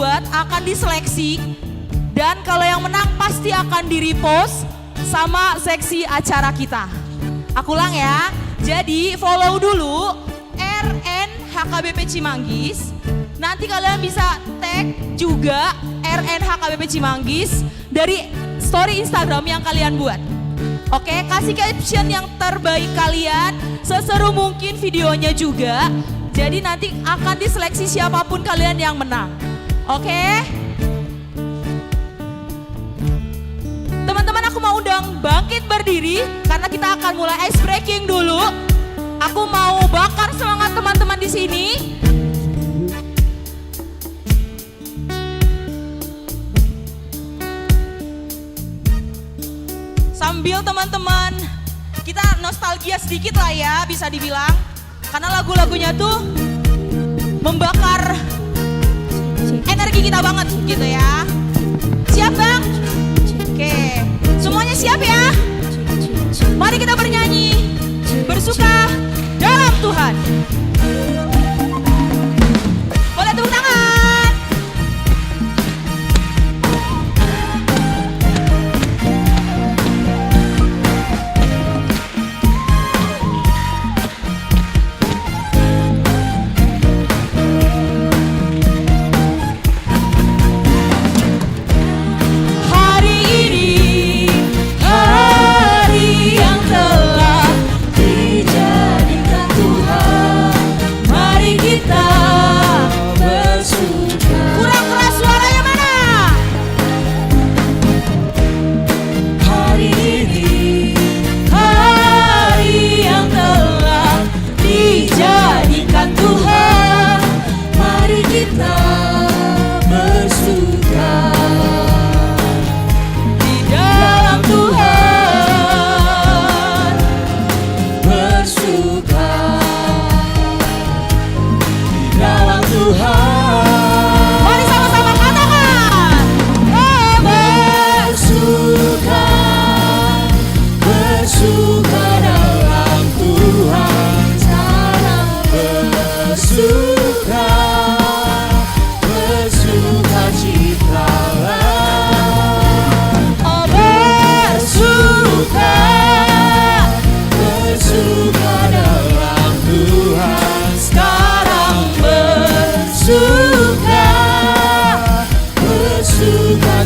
buat akan diseleksi. Dan kalau yang menang pasti akan di-repost sama seksi acara kita. Aku ulang ya. Jadi follow dulu RNHKBP Cimanggis. Nanti kalian bisa tag juga RNHKBP Cimanggis dari story Instagram yang kalian buat. Oke, kasih caption yang terbaik kalian, seseru mungkin videonya juga. Jadi nanti akan diseleksi siapapun kalian yang menang. Oke? Teman-teman, aku mau undang bangkit berdiri karena kita akan mulai ice breaking dulu. Aku mau bakar semangat teman-teman di sini. Sambil teman-teman kita nostalgia sedikit lah ya, bisa dibilang. Karena lagu-lagunya tuh membakar energi kita banget gitu ya. Siap bang? Oke, semuanya siap ya? Mari kita bernyanyi, bersuka dalam Tuhan. Boleh tepuk tangan.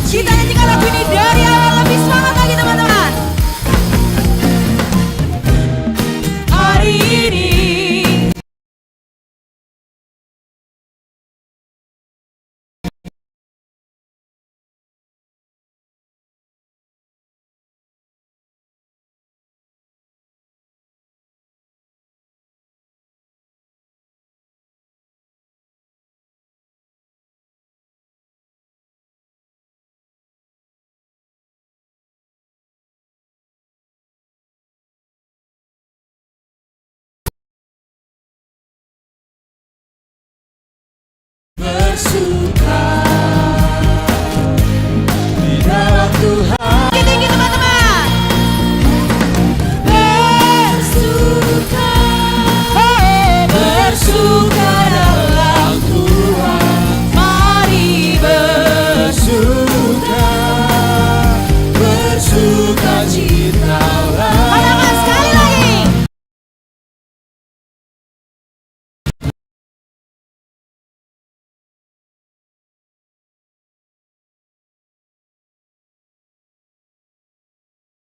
Kita nyanyikan lagu ini dari awal, lebih semangat lagi teman-teman. Hari ini bersuka di dalam Tuhan. tinggi teman-teman. Bersuka, bersuka dalam Tuhan. Mari Bersuka, bersuka citalah. katakan sekali lagi.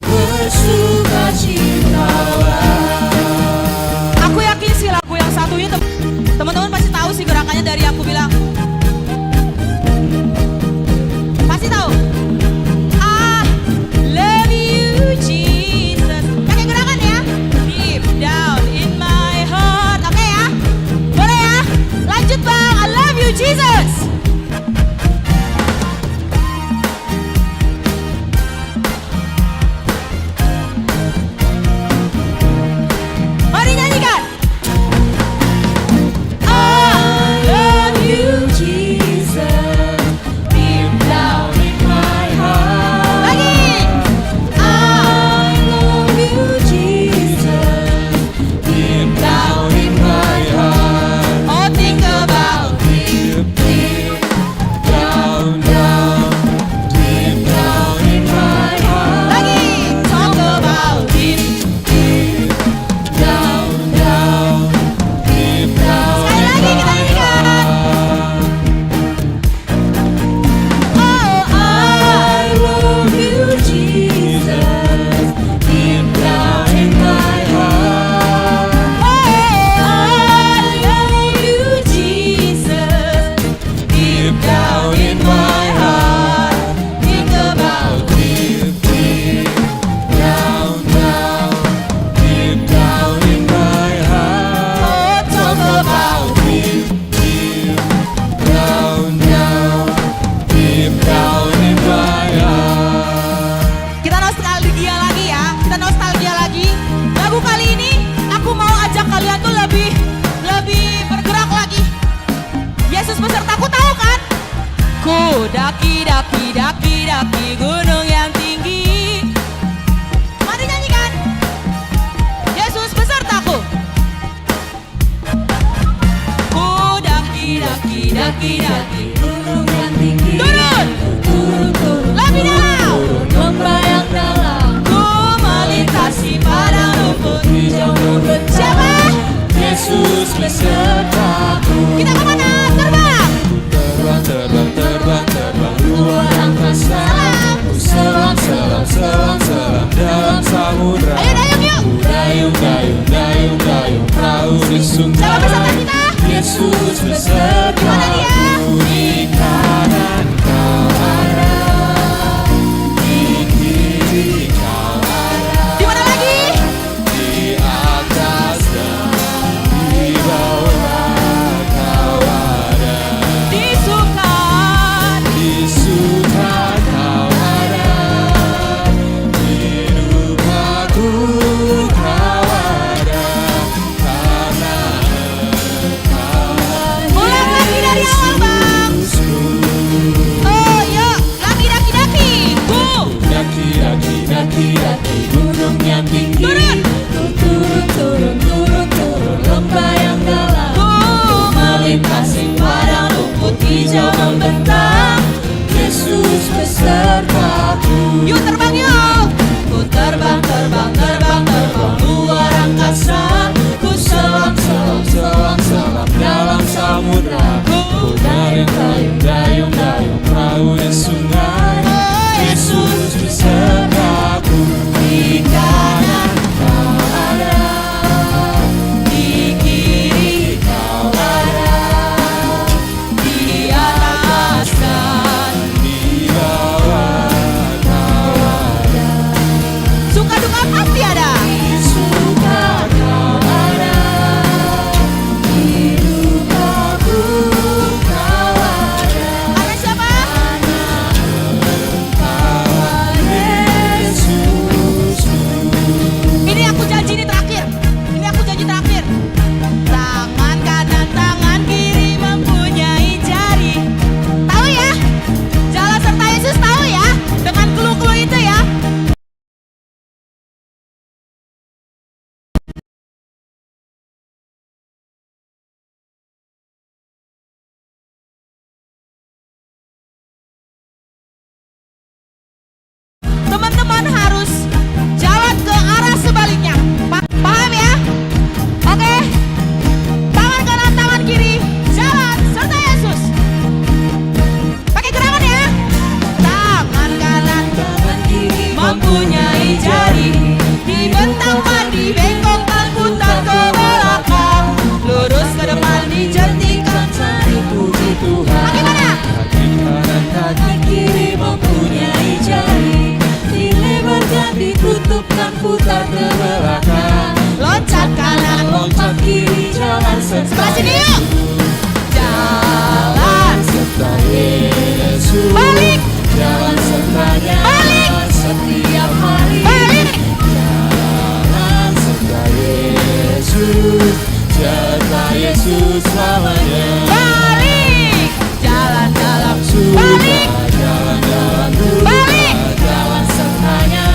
Bersuka citalah. Aku yakin sih lagu yang satu ini teman-teman pasti tahu sih gerakannya dari aku bilang. Pasti tahu. I love you Jesus. Pakai gerakan ya. Deep down in my heart. Oke ya. Boleh ya. Lanjut bang. I love you Jesus. Mari nyanyikan. I love you Ku daki daki daki daki gunung yang tinggi. Mari nyanyikan. Yesus besertaku. Ku daki daki daki daki gunung yang tinggi. turun. Turun Lebih dalam. lembah yang dalam. Ku melintasi padang rumput Hijau membentang. Siapa? Yesus besertaku. Kita kemana? Terbang. Terbang, terbang, terbang, terbang luar angkasa. Ku selam, selam, selam, selam dalam samudra. Ayo dayung yuk. Ku dayung, dayung, dayung, dayung perahu di sungai. Siapa beserta kita? Yesus Di mana dia? besertaku. Di kanan kau ada, di kiri kau ada, Di mana lagi? di atas dan di bawah kau ada. Di sukan. Di suka kau ada, di dukaku kau ada, karena Ulang lagi dari awal bang. Yesusku. Oh yuk. Lagi daki daki. Ku. Daki, daki, daki, daki gunung yang tinggi. Turun. Turun, turun, turun, turun lembah yang dalam. Ku Melintasi padang rumput hijau membentang. Yesus besertaku. Yuk terbang yuk. Ku terbang, terbang, terbang, terbang luar angkasa. Ku selam, selam, selam, selam dalam samudra. Ku dayung, dayung, dayung, dayung perahu di sungai. Yesus besertaku. Di kanan kau ada, di kiri kau ada, Di atas dan di bawah kau ada. suka duka pasti ada. Di suka kau ada, di dukaku kau ada. Ada siapa? Yesusku. Ini aku janji ini terakhir. Ini aku janji terakhir. Tangan kanan, tangan kiri mempunyai jari. Tahu ya? Jalan serta Yesus tahu ya? Dengan clue-clue itu ya. Teman-teman harus jalan ke arah sebaliknya. Paham ya? Oke. Tangan kanan, tangan kiri, jalan serta Yesus. Pakai gerakan ya. Tangan kanan Tangan kiri mempunyai jari, dibentangkan, dibengkokkan, putar ke belakang, lurus ke depan, dijentikan. cari puji Tuhan. Bagaimana? Kaki kanan, kaki kiri mempunyai jari. Dilebarkan, ditutupkan, putar ke belakang. Loncat kanan, Loncat kiri, jalan serta sebelah sini yuk. Jalan serta Yesus. balik, Jalan sertanya Balik. setiap hari. balik. Jalan serta Yesus. Serta Yesus selamanya. Balik, jalan dalam, balik, Jalan-jalan dulu. balik, Jalan sertanya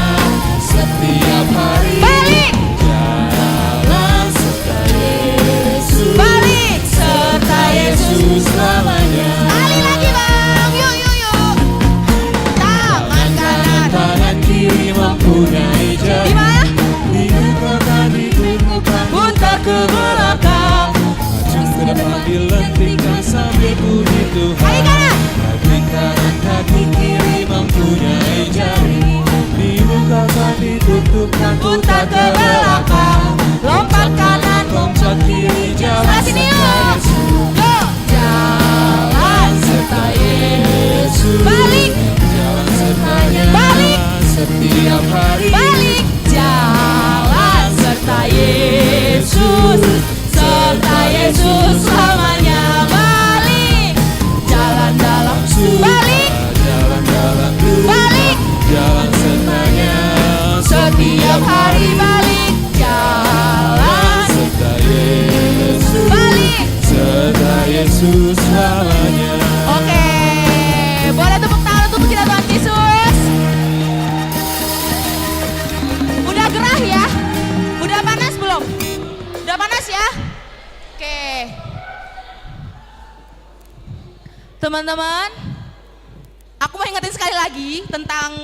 setiap hari. balik, Jalan serta Yesus. balik, Teman-teman, aku mau ingetin sekali lagi tentang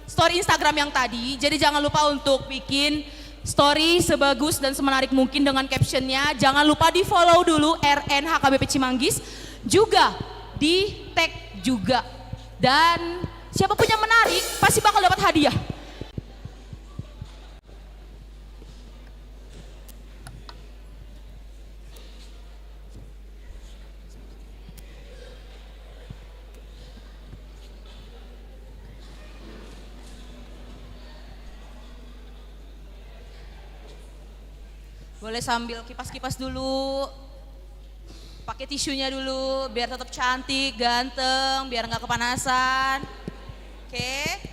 story Instagram yang tadi. Jadi jangan lupa untuk bikin story sebagus dan semenarik mungkin dengan captionnya. Jangan lupa di follow dulu RNHKBP Cimanggis. Juga di tag juga. Dan siapapun yang menarik pasti bakal dapat hadiah. Boleh sambil kipas-kipas dulu. Pakai tisunya dulu biar tetap cantik, ganteng, biar nggak kepanasan. Oke.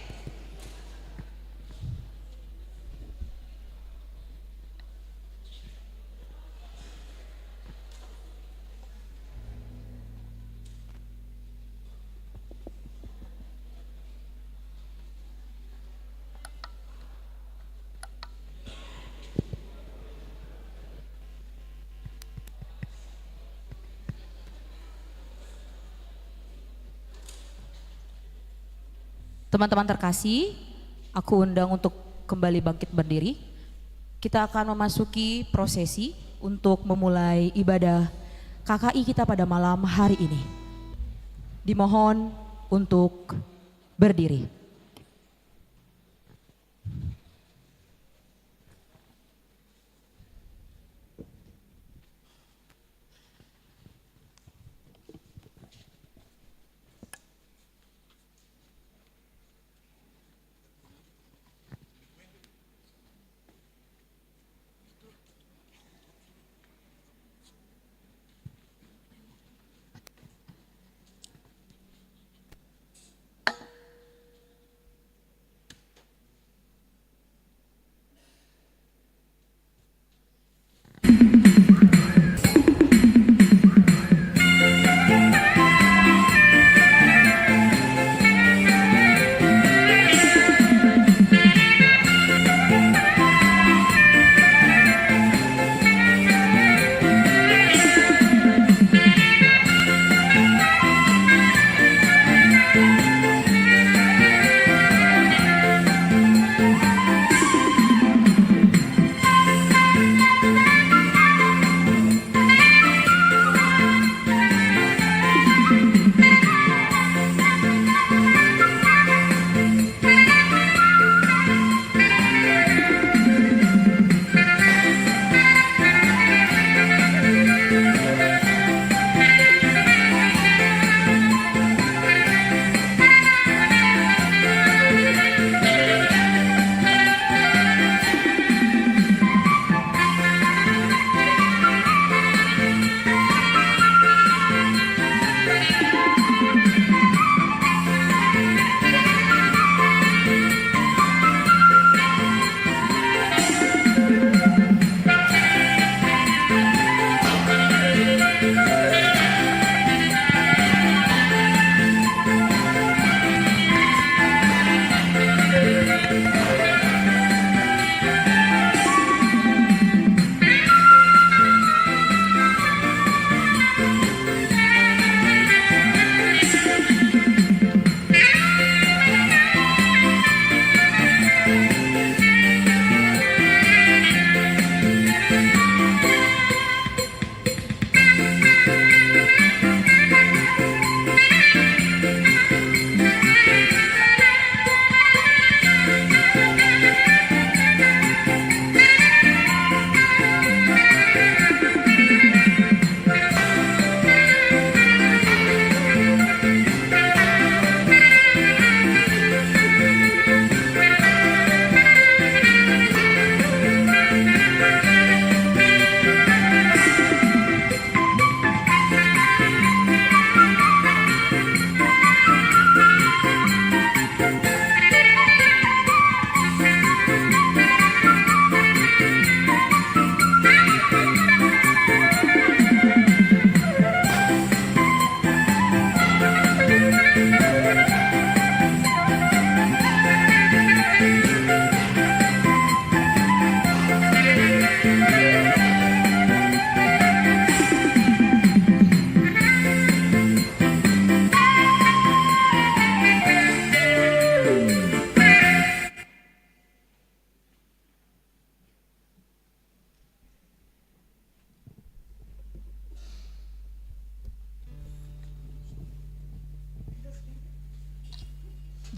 Teman-teman terkasih, aku undang untuk kembali bangkit berdiri. Kita akan memasuki prosesi untuk memulai ibadah KKI kita pada malam hari ini. Dimohon untuk berdiri.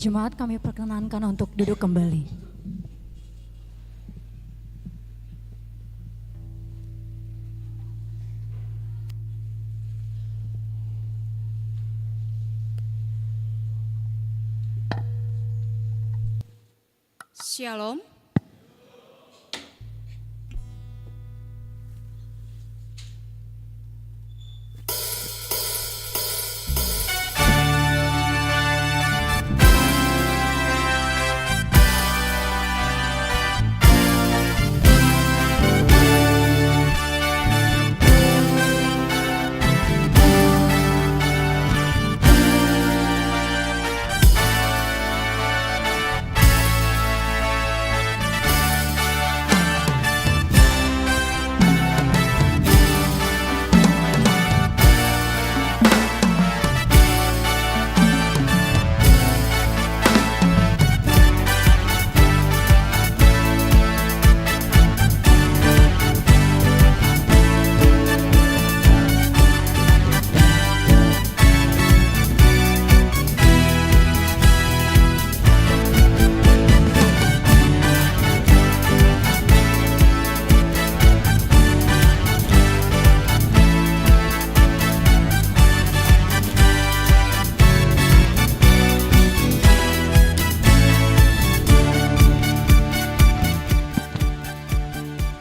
Jemaat kami perkenankan untuk duduk kembali. Shalom.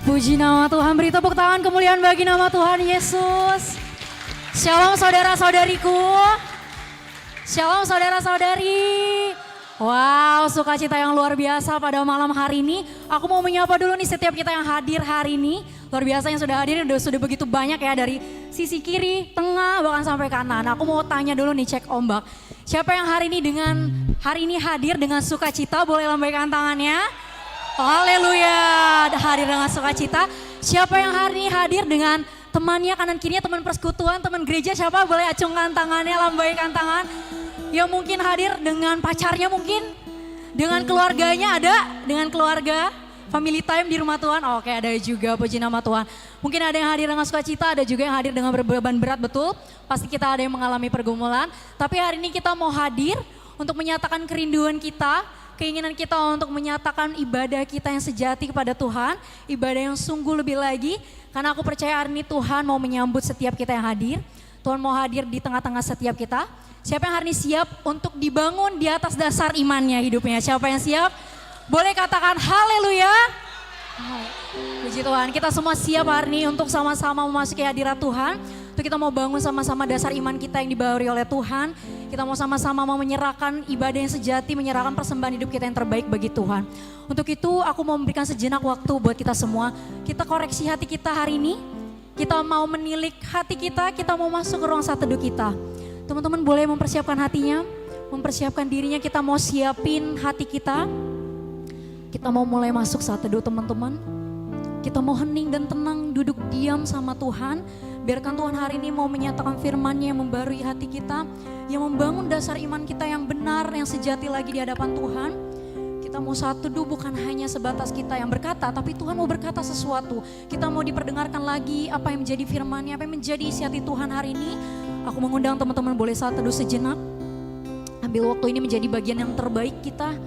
Puji nama Tuhan, beri tepuk tangan kemuliaan bagi nama Tuhan Yesus. Shalom saudara-saudariku. Shalom saudara-saudari. Wow, sukacita yang luar biasa pada malam hari ini. Aku mau menyapa dulu nih setiap kita yang hadir hari ini. Luar biasa yang sudah hadir, sudah begitu banyak ya dari sisi kiri, tengah, bahkan sampai kanan. Aku mau tanya dulu nih, cek ombak. Siapa yang hari ini hadir dengan sukacita, boleh lambaikan tangannya. Haleluya, hadir dengan sukacita. Siapa yang hari ini hadir dengan temannya kanan kirinya, teman persekutuan, teman gereja, siapa boleh acungkan tangannya, lambaikan tangan. Yang mungkin hadir dengan pacarnya mungkin, dengan keluarganya ada, dengan keluarga, family time di rumah Tuhan. Oke, ada juga, puji nama Tuhan. Mungkin ada yang hadir dengan sukacita, ada juga yang hadir dengan beban berat, betul. Pasti kita ada yang mengalami pergumulan. Tapi hari ini kita mau hadir untuk menyatakan kerinduan kita, keinginan kita untuk menyatakan ibadah kita yang sejati kepada Tuhan, ibadah yang sungguh lebih lagi, karena aku percaya hari ini Tuhan mau menyambut setiap kita yang hadir, Tuhan mau hadir di tengah-tengah setiap kita. Siapa yang hari ini siap untuk dibangun di atas dasar imannya hidupnya? Siapa yang siap? Boleh katakan haleluya. Puji Tuhan, kita semua siap hari ini untuk sama-sama memasuki hadirat Tuhan. Untuk kita mau bangun sama-sama dasar iman kita yang dibauri oleh Tuhan. Kita mau sama-sama mau menyerahkan ibadah yang sejati, menyerahkan persembahan hidup kita yang terbaik bagi Tuhan. Untuk itu aku mau memberikan sejenak waktu buat kita semua. Kita koreksi hati kita hari ini. Kita mau menilik hati kita mau masuk ke ruang saat teduh kita. Teman-teman boleh mempersiapkan hatinya, mempersiapkan dirinya, kita mau siapin hati kita. Kita mau mulai masuk saat teduh teman-teman. Kita mau hening dan tenang, duduk diam sama Tuhan. Biarkan Tuhan hari ini mau menyatakan firman-Nya yang membarui hati kita, yang membangun dasar iman kita yang benar, yang sejati lagi di hadapan Tuhan. Kita mau saat teduh bukan hanya sebatas kita yang berkata, tapi Tuhan mau berkata sesuatu. Kita mau diperdengarkan lagi apa yang menjadi firman-Nya, apa yang menjadi isi hati Tuhan hari ini. Aku mengundang teman-teman boleh saat teduh sejenak. Ambil waktu ini menjadi bagian yang terbaik kita.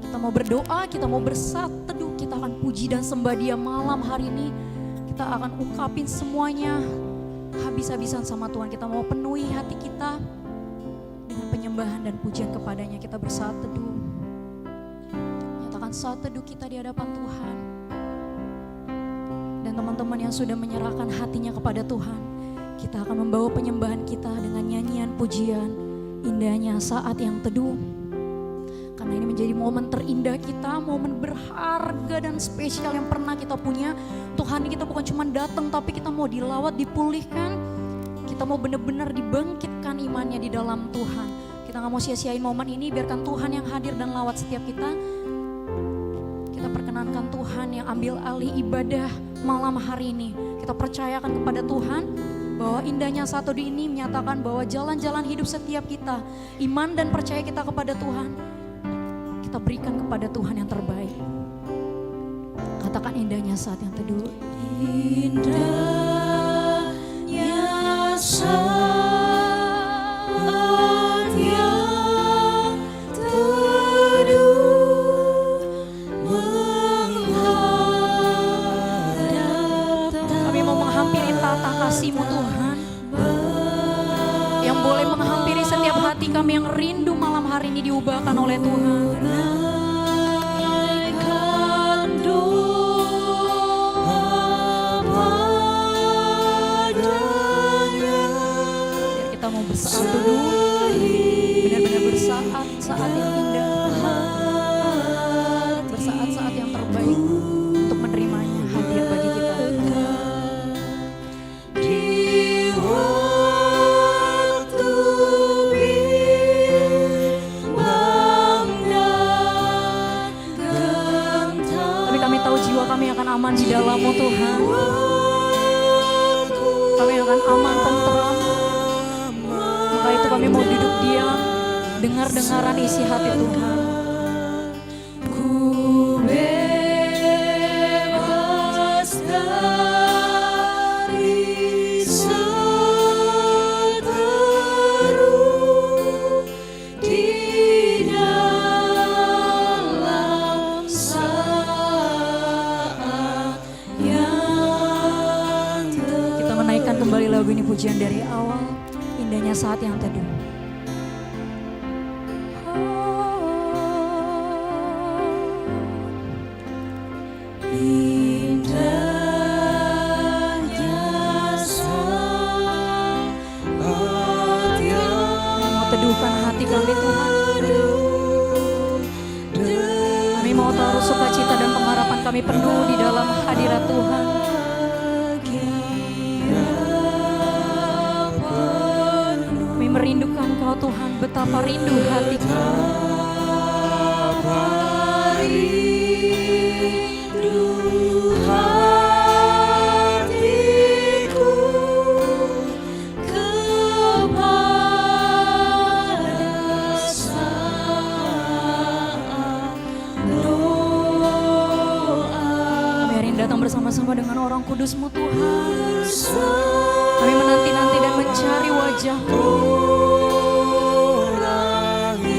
Kita mau berdoa, kita mau bersat teduh, kita akan puji dan sembah Dia malam hari ini. Kita akan ungkapin semuanya habis-habisan sama Tuhan. Kita mau penuhi hati kita dengan penyembahan dan pujian kepadanya. Kita bersat teduh, nyatakan saat teduh kita di hadapan Tuhan. Dan teman-teman yang sudah menyerahkan hatinya kepada Tuhan, kita akan membawa penyembahan kita dengan nyanyian pujian, indahnya saat yang teduh. Karena ini menjadi momen terindah kita, momen berharga dan spesial yang pernah kita punya. Tuhan, kita bukan cuma datang, tapi kita mau dilawat, dipulihkan. Kita mau benar-benar dibangkitkan imannya di dalam Tuhan. Kita gak mau sia-siain momen ini, biarkan Tuhan yang hadir dan lawat setiap kita. Kita perkenankan Tuhan yang ambil alih ibadah malam hari ini. Kita percayakan kepada Tuhan bahwa indahnya satu di ini menyatakan bahwa jalan-jalan hidup setiap kita, iman dan percaya kita kepada Tuhan, kita berikan kepada Tuhan yang terbaik. Katakan indahnya saat yang teduh. Indahnya saat yang teduh. rindu malam hari ini diubahkan oleh Tuhan. Biar kita mau bersaat dulu, benar-benar bersaat-saat yang indah, bersaat-saat yang terbaik untuk menerimanya hadir bagi kita. Kami akan aman di dalam-Mu Tuhan. Kami akan aman, tentram. Maka itu kami mau duduk diam, dengar-dengaran isi hati Tuhan. Ku bebas dari seteru di dalam kembali lagu ini, pujian dari awal, indahnya saat yang teduh. Indahnya saat yang teduhkan hati kami Tuhan. Kami mau taruh sukacita dan pengharapan kami penuh di dalam hadirat Tuhan. Merindukan Kau Tuhan, betapa rindu hati kami. Rindu hatiku kepada saat doa. Kami hari ini datang bersama-sama dengan orang kudus-Mu Tuhan. Kami menanti-nanti dan mencari wajah-Mu.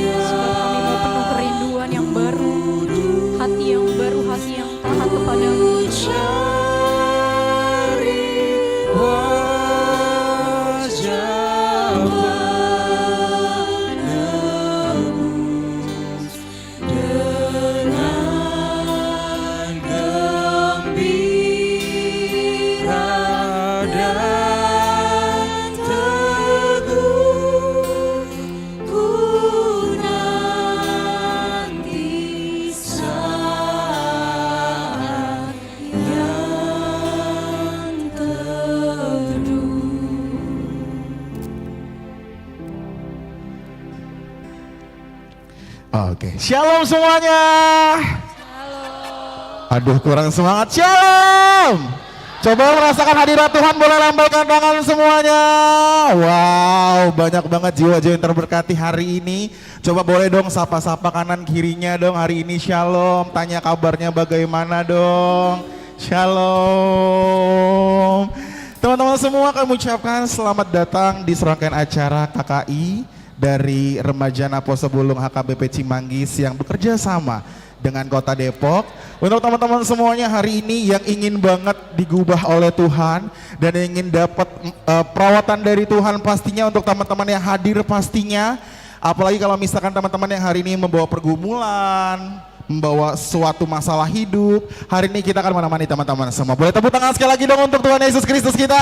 Sebab kami mau penuh kerinduan yang baru, hati yang baru, hati yang taat kepada-Mu. Oke, shalom semuanya. Aduh, kurang semangat. Shalom. Coba merasakan hadirat Tuhan, boleh lambaikan tangan semuanya. Wow, banyak banget jiwa-jiwa yang terberkati hari ini. Coba boleh dong sapa-sapa kanan kirinya dong hari ini. Shalom, tanya kabarnya bagaimana dong. Shalom. Teman-teman semua, kami ucapkan selamat datang di serangkaian acara KKI dari Remaja Naposo Bulung HKBP Cimanggis yang bekerja sama dengan Kota Depok. Untuk teman-teman semuanya hari ini yang ingin banget digubah oleh Tuhan dan ingin dapat perawatan dari Tuhan pastinya, untuk teman-teman yang hadir pastinya. Apalagi kalau misalkan teman-teman yang hari ini membawa pergumulan, membawa suatu masalah hidup, hari ini kita akan menemani teman-teman semua. Boleh tepuk tangan sekali lagi dong untuk Tuhan Yesus Kristus kita.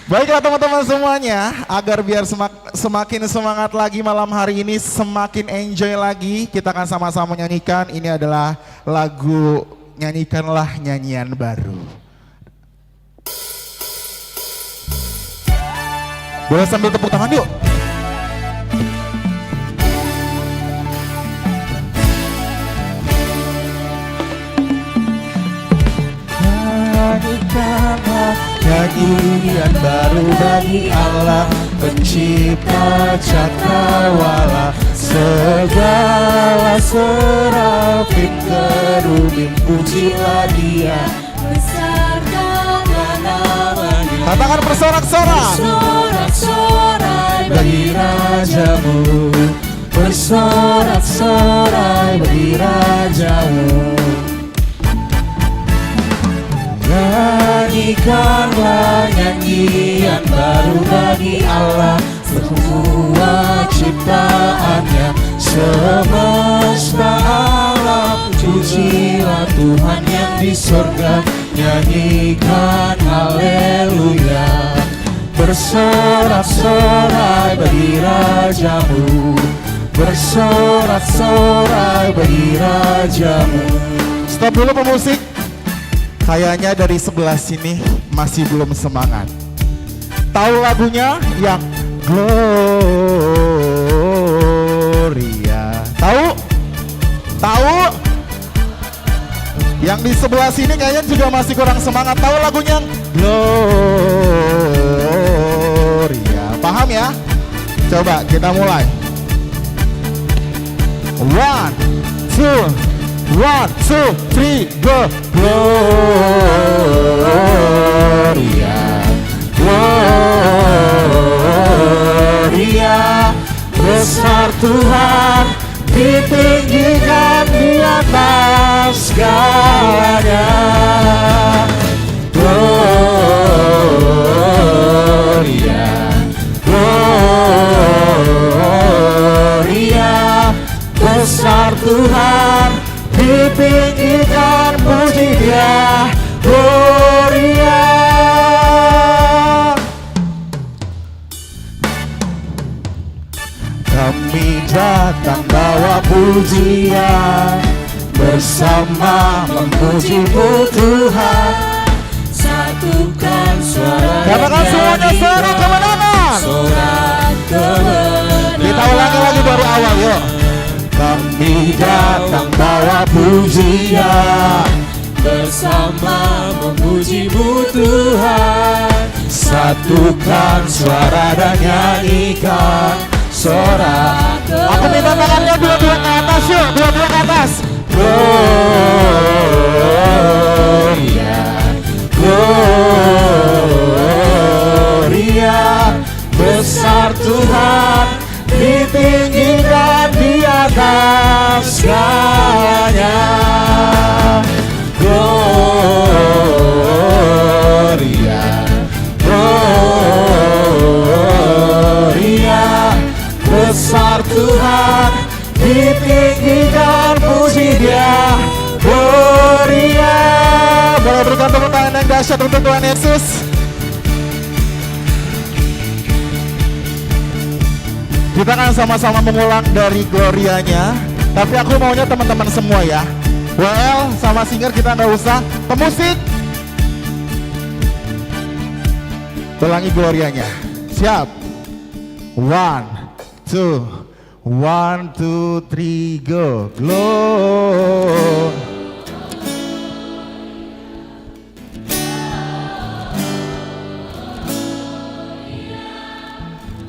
Baiklah teman-teman semuanya, agar biar semakin semangat lagi malam hari ini, semakin enjoy lagi, kita akan sama-sama nyanyikan. Ini adalah lagu Nyanyikanlah Nyanyian Baru. Boleh sambil tepuk tangan yuk. Nyanyikanlah nyanyian baru bagi Allah, pencipta cakrawala. Segala serafim kerubim pujilah Dia, besarkanlah namanya. Katakan bersorak-sorak, bersorak-sorai bagi Rajamu, bersorak-sorai bagi Rajamu. Nyanyikanlah nyanyian baru bagi Allah, di sorga, nyanyikan haleluya. Bersorak-sorai bagi rajamu, bersorak-sorai bagi rajamu. Stop dulu pemusik. Kayaknya dari sebelah sini masih belum semangat. Tahu lagunya yang Gloria? Tahu? Tahu? Yang di sebelah sini kayaknya juga masih kurang semangat. Tahu lagunya yang Gloria? Paham ya? Coba kita mulai. 1, 2, 3, go. Gloria, Gloria, besar Tuhan, ditinggikan di atas segalanya. Gloria, Gloria, besar Tuhan, ditinggikan puji Dia. Gloria. Kami datang bawa pujian, bersama memuji-Mu Tuhan. Satukan suara Katakan semuanya sorak kemenangan. sorak kemenangan. Kita ulangi lagi baru awal yuk. Kami datang bawa pujian, bersama memuji-Mu Tuhan. Satukan suara dan nyanyikan sorak. Aku minta tangannya dua-dua ke atas yuk, dua-dua ke atas. Gloria, Gloria, besar Tuhan, ditinggikan di atas segalanya. Gloria, Gloria, besar Tuhan, ditinggikan puji Dia. Gloria. Boleh berikan tepuk tangan yang dahsyat untuk Tuhan Yesus. Kita akan sama-sama mengulang dari Glorianya. Tapi aku maunya teman-teman semua ya. WL sama singer kita nggak usah. Pemusik, ulangi Glorianya. Siap. 1, 2, 1, 2, 3, go. Glory.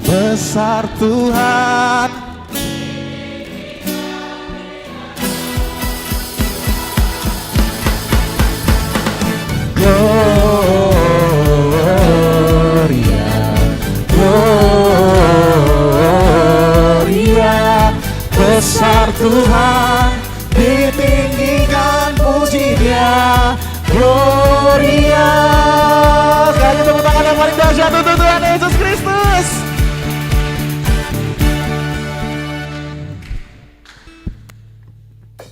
Besar Tuhan, Gloria, Gloria, besar Tuhan, ditinggikan puji Dia. Gloria. sekali tepuk tangan yang paling dahsyat untuk Tuhan Yesus Kristus.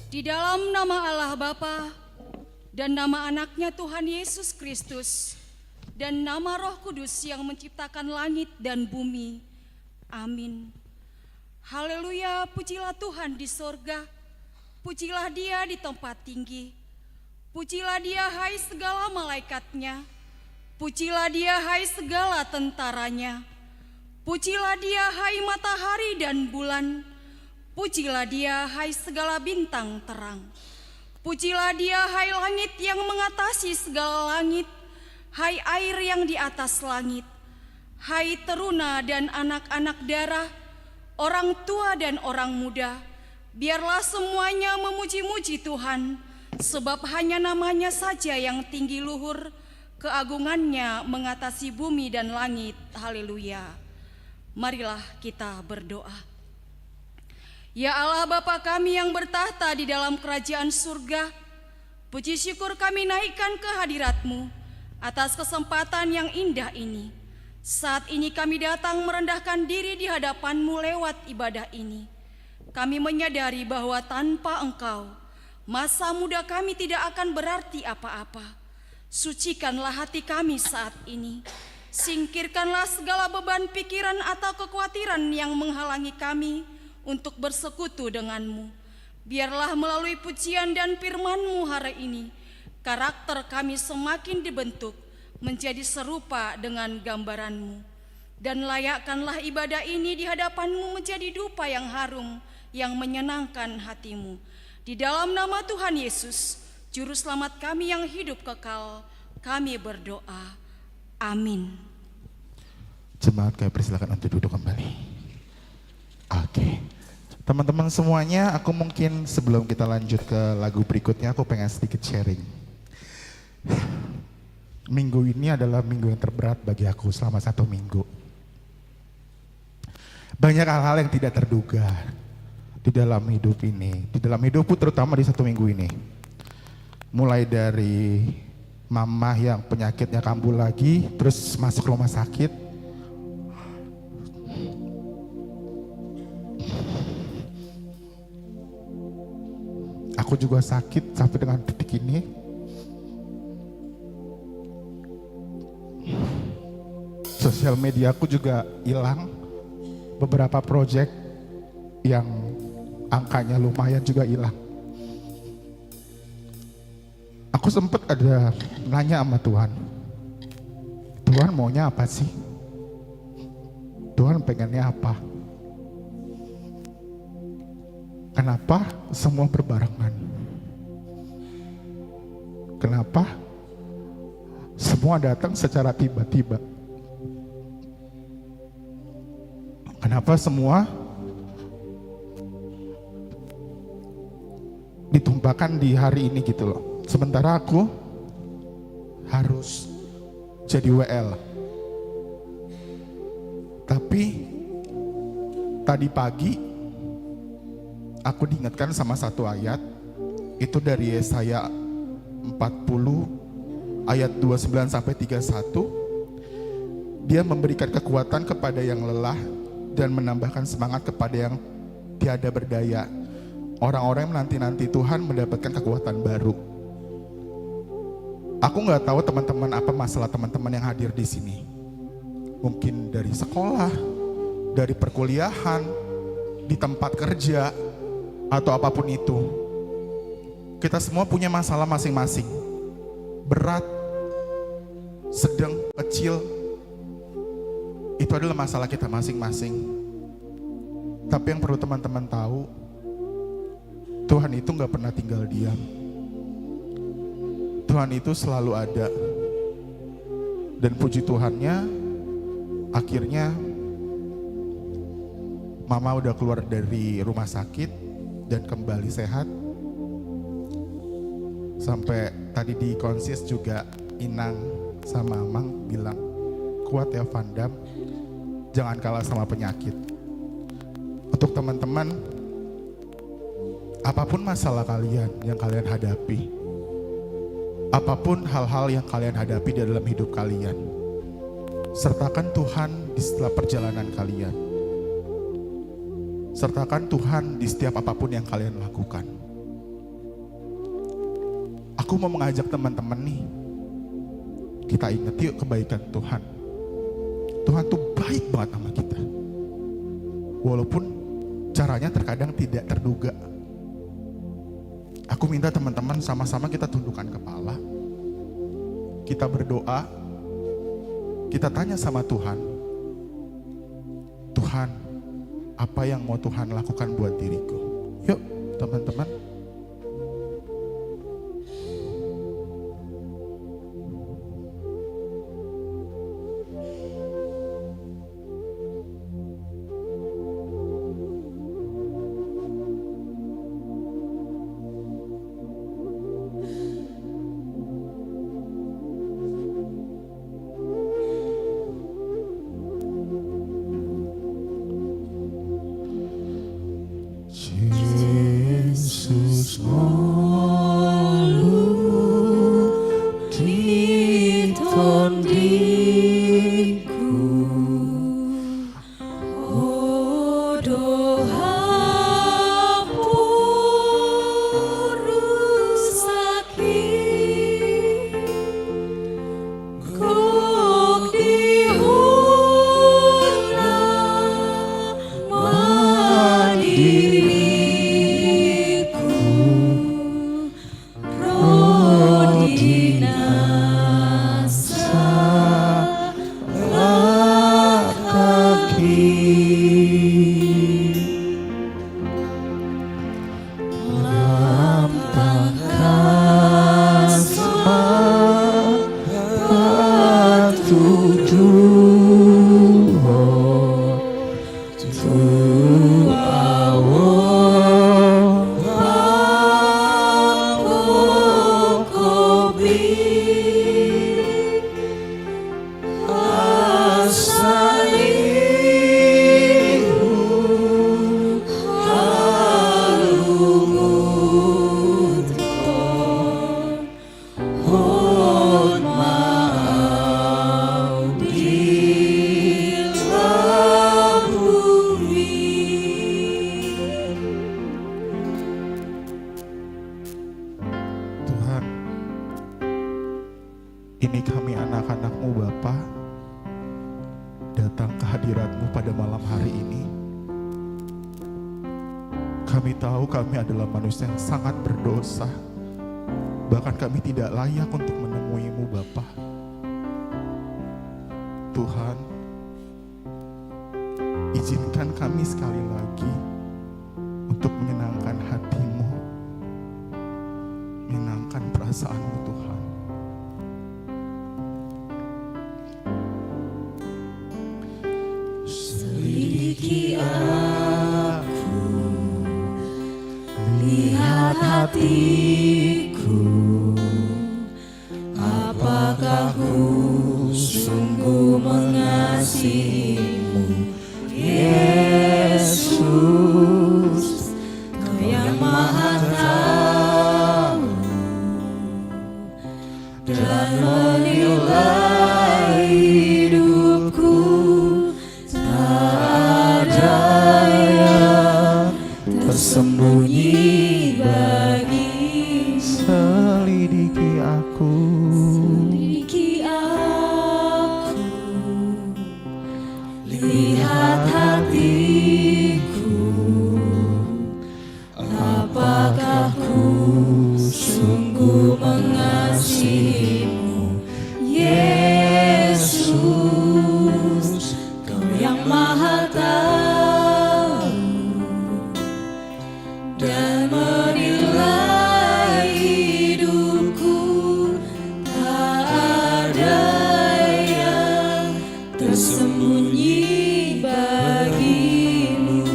Di dalam nama Allah Bapa dan nama anaknya Tuhan Yesus Kristus dan nama Roh Kudus yang menciptakan langit dan bumi. Amin. Haleluya, pujilah Tuhan di sorga, pujilah Dia di tempat tinggi, pujilah Dia hai segala malaikatnya, pujilah Dia hai segala tentaranya, pujilah Dia hai matahari dan bulan, pujilah Dia hai segala bintang terang, pujilah Dia hai langit yang mengatasi segala langit, hai air yang di atas langit, hai teruna dan anak-anak darah, orang tua dan orang muda, biarlah semuanya memuji-muji Tuhan, sebab hanya namanya saja yang tinggi luhur, keagungannya mengatasi bumi dan langit. Haleluya. Marilah kita berdoa. Ya Allah Bapa kami yang bertahta di dalam kerajaan surga, puji syukur kami naikkan ke hadirat-Mu atas kesempatan yang indah ini. Saat ini kami datang merendahkan diri di hadapan-Mu lewat ibadah ini. Kami menyadari bahwa tanpa Engkau, Masa muda kami tidak akan berarti apa-apa. Sucikanlah hati kami saat ini. Singkirkanlah segala beban pikiran atau kekhawatiran yang menghalangi kami untuk bersekutu denganmu. Biarlah melalui pujian dan firman-Mu hari ini, karakter kami semakin dibentuk menjadi serupa dengan gambaran-Mu. Dan layakkanlah ibadah ini di hadapan-Mu menjadi dupa yang harum, yang menyenangkan hati-Mu. Di dalam nama Tuhan Yesus, Juru Selamat kami yang hidup kekal, kami berdoa. Amin. Jemaat kami persilakan untuk duduk kembali. Oke. Teman-teman semuanya, aku mungkin sebelum kita lanjut ke lagu berikutnya, aku pengen sedikit sharing. Minggu ini adalah minggu yang terberat bagi aku selama 1 minggu. Banyak hal-hal yang tidak terduga di dalam hidup ini, di dalam hidupku terutama di 1 minggu ini. Mulai dari mama yang penyakitnya kambuh lagi, terus masuk rumah sakit. Aku juga sakit sampai dengan detik ini. Sosial media aku juga hilang. Beberapa project yang angkanya lumayan juga hilang. Aku sempat ada nanya sama Tuhan. Tuhan maunya apa sih? Tuhan pengennya apa? Kenapa semua berbarengan? Kenapa semua datang secara tiba-tiba? Kenapa semua ditumpahkan di hari ini gitu loh? Sementara aku harus jadi WL. Tapi tadi pagi aku diingatkan sama satu ayat, itu dari Yesaya 40 ayat 29 sampai 31. Dia memberikan kekuatan kepada yang lelah dan menambahkan semangat kepada yang tiada berdaya. Orang-orang yang menanti-nanti Tuhan mendapatkan kekuatan baru. Aku nggak tahu teman-teman apa masalah teman-teman yang hadir di sini. Mungkin dari sekolah, dari perkuliahan, di tempat kerja, atau apapun itu. Kita semua punya masalah masing-masing. Berat, sedang, kecil. Itu adalah masalah kita masing-masing. Tapi yang perlu teman-teman tahu, Tuhan itu gak pernah tinggal diam. Tuhan itu selalu ada. Dan puji Tuhannya, akhirnya mama udah keluar dari rumah sakit dan kembali sehat. Sampai tadi di konsis juga Inang sama Amang bilang, kuat ya Vandam, jangan kalah sama penyakit. Untuk teman-teman, apapun masalah kalian yang kalian hadapi, apapun hal-hal yang kalian hadapi di dalam hidup kalian, sertakan Tuhan di setelah perjalanan kalian. Sertakan Tuhan di setiap apapun yang kalian lakukan. Aku mau mengajak teman-teman nih, kita ingat yuk kebaikan Tuhan. Tuhan tuh baik banget sama kita. Walaupun caranya terkadang tidak terduga. Aku minta teman-teman sama-sama kita tundukkan kepala. Kita berdoa. Kita tanya sama Tuhan. Tuhan, apa yang mau Tuhan lakukan buat diriku? Yuk teman-teman. Yesus diriku, roh dinasa kaki lampangkan Tuhan, ini kami anak-anak-Mu Bapa, datang ke hadirat-Mu pada malam hari ini. Kami tahu kami adalah manusia yang sangat berdosa, bahkan kami tidak layak untuk menemui-Mu Bapa. Tuhan, izinkan kami sekali lagi untuk menyenangkan hati-Mu, menyenangkan perasaan-Mu Tuhan. Selidiki aku, lihat hatiku, apakah ku sungguh mengasihi-Mu, Yesus, Kau yang Maha Tahu dan menilai hidupku. Tak ada yang tersembunyi bagi-Mu. Selidiki aku, Selidiki aku, lihat hatiku, apakah ku sungguh mengasihi-Mu, Yesus, Kau yang Maha Tahu dan menilai hidupku. Tak ada yang tersembunyi bagi-Mu.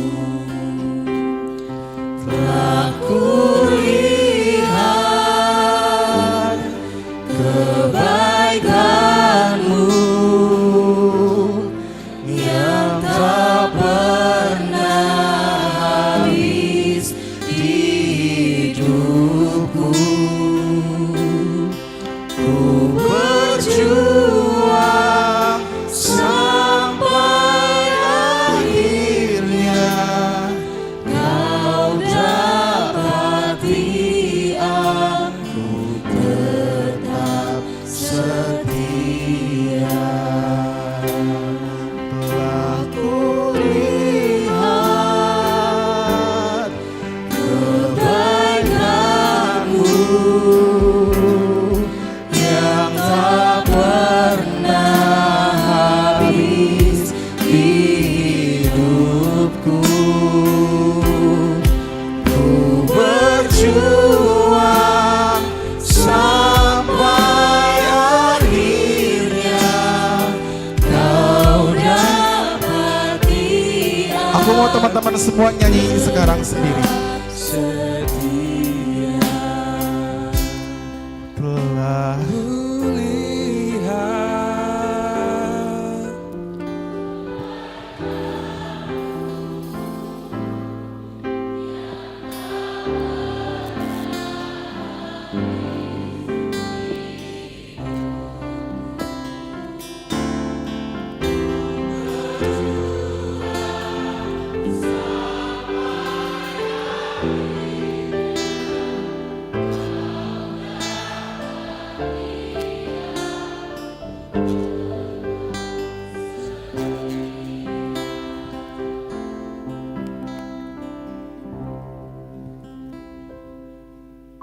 Telah kulihat kebaikan-Mu yang tak pernah habis di hidupku. Ku berjuang sampai akhirnya Kau dapati aku tetap setia. Telah kulihat kebaikan-Mu yang tak pernah habis di hidupku. Ku berjuang sampai akhirnya Kau dapati aku mau teman-teman semua nyanyi sekarang sendiri. setia. Telah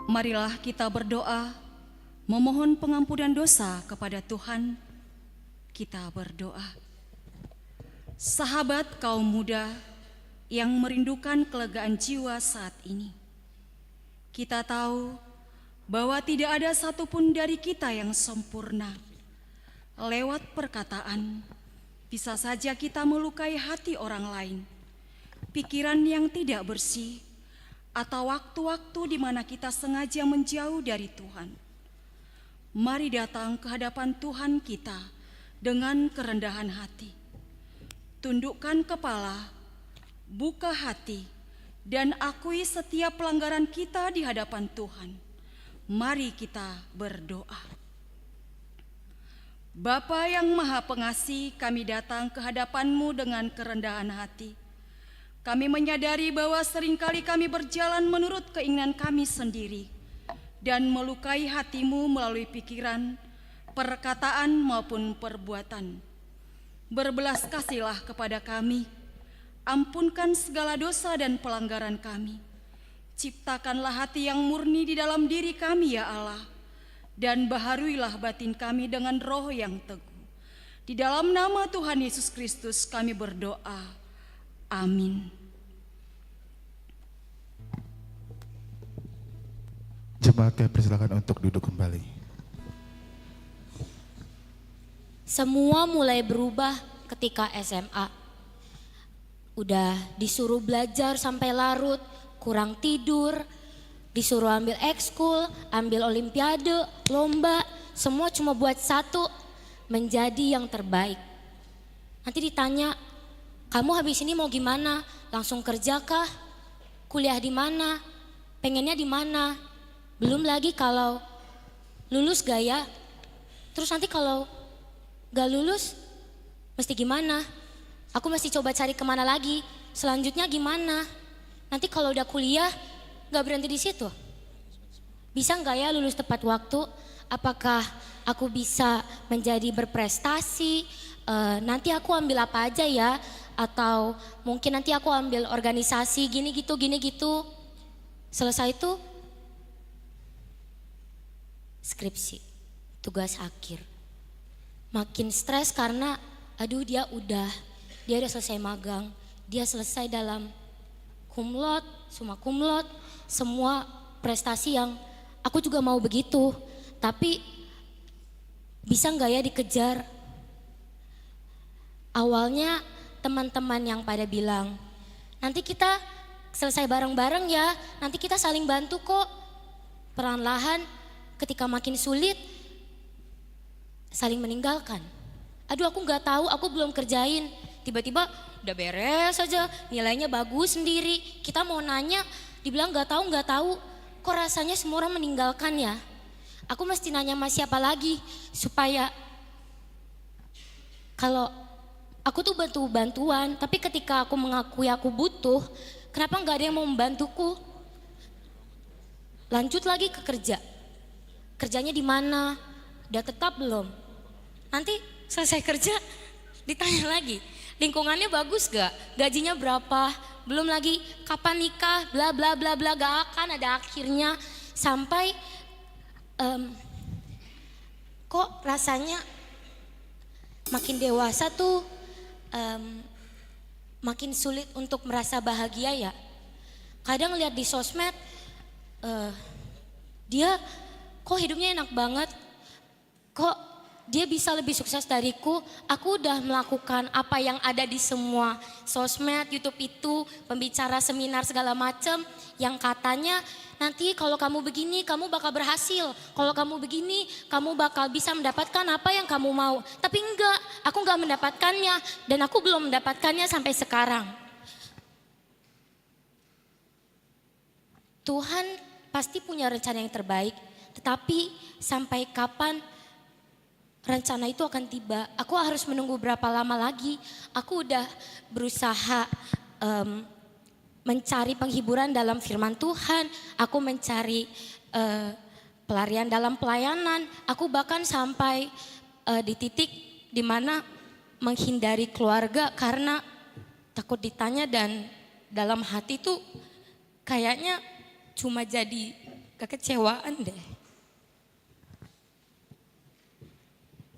Marilah kita berdoa, memohon pengampunan dosa kepada Tuhan. Kita berdoa. Sahabat kaum muda yang merindukan kelegaan jiwa saat ini, kita tahu bahwa tidak ada satupun dari kita yang sempurna. Lewat perkataan, bisa saja kita melukai hati orang lain, pikiran yang tidak bersih, atau waktu-waktu di mana kita sengaja menjauh dari Tuhan. Mari datang ke hadapan Tuhan kita dengan kerendahan hati. Tundukkan kepala, buka hati, dan akui setiap pelanggaran kita di hadapan Tuhan. Mari kita berdoa. Bapa yang Maha Pengasih, kami datang ke hadapan-Mu dengan kerendahan hati. Kami menyadari bahwa seringkali kami berjalan menurut keinginan kami sendiri dan melukai hati-Mu melalui pikiran, perkataan maupun perbuatan. Berbelas kasihlah kepada kami, ampunkan segala dosa dan pelanggaran kami. Ciptakanlah hati yang murni di dalam diri kami ya Allah, dan baharuilah batin kami dengan roh yang teguh. Di dalam nama Tuhan Yesus Kristus kami berdoa. Amin. Jemaat kami persilakan untuk duduk kembali. Semua mulai berubah ketika SMA. Udah disuruh belajar sampai larut, kurang tidur, disuruh ambil ekskul, ambil olimpiade, lomba, semua cuma buat satu, menjadi yang terbaik. Nanti ditanya, kamu habis ini mau gimana? Langsung kerja kah? Kuliah di mana? Pengennya di mana? Belum lagi kalau lulus gak ya? Terus nanti kalau gak lulus, mesti gimana? Aku mesti coba cari kemana lagi? Selanjutnya gimana? Nanti kalau udah kuliah, gak berhenti di situ. Bisa gak ya lulus tepat waktu? Apakah aku bisa menjadi berprestasi? Nanti aku ambil apa aja ya? Atau mungkin nanti aku ambil organisasi gini gitu. Selesai itu skripsi, tugas akhir. Makin stres karena aduh dia udah selesai magang, dia selesai dalam summa cum laude, semua prestasi yang aku juga mau begitu. Tapi bisa nggak ya dikejar? Awalnya teman-teman yang pada bilang, nanti kita selesai bareng-bareng ya, nanti kita saling bantu kok. Perlahan-lahan ketika makin sulit, saling meninggalkan. Aduh aku nggak tahu, aku belum kerjain. Tiba-tiba udah beres aja, nilainya bagus sendiri. Kita mau nanya, dibilang nggak tahu. Kok rasanya semua orang meninggalkan ya? Aku mesti nanya sama siapa lagi supaya kalau aku tuh butuh bantuan, tapi ketika aku mengakui aku butuh, kenapa nggak ada yang mau membantuku? Lanjut lagi ke kerja. Kerjanya di mana? Udah tetap belum? Nanti selesai kerja ditanya lagi, lingkungannya bagus gak? Gajinya berapa? Belum lagi kapan nikah? Bla bla bla bla, gak akan ada akhirnya. Sampai kok rasanya makin dewasa tuh makin sulit untuk merasa bahagia ya. Kadang lihat di sosmed, dia kok hidupnya enak banget, kok dia bisa lebih sukses dariku. Aku udah melakukan apa yang ada di semua sosmed, YouTube itu, pembicara seminar segala macam yang katanya nanti kalau kamu begini kamu bakal berhasil, kalau kamu begini kamu bakal bisa mendapatkan apa yang kamu mau. Tapi enggak, aku enggak mendapatkannya dan aku belum mendapatkannya sampai sekarang. Tuhan pasti punya rencana yang terbaik, tetapi sampai kapan rencana itu akan tiba? Aku harus menunggu berapa lama lagi? Aku udah berusaha mencari penghiburan dalam firman Tuhan. Aku mencari pelarian dalam pelayanan. Aku bahkan sampai di titik dimana menghindari keluarga karena takut ditanya, dan dalam hati tuh kayaknya cuma jadi kekecewaan deh.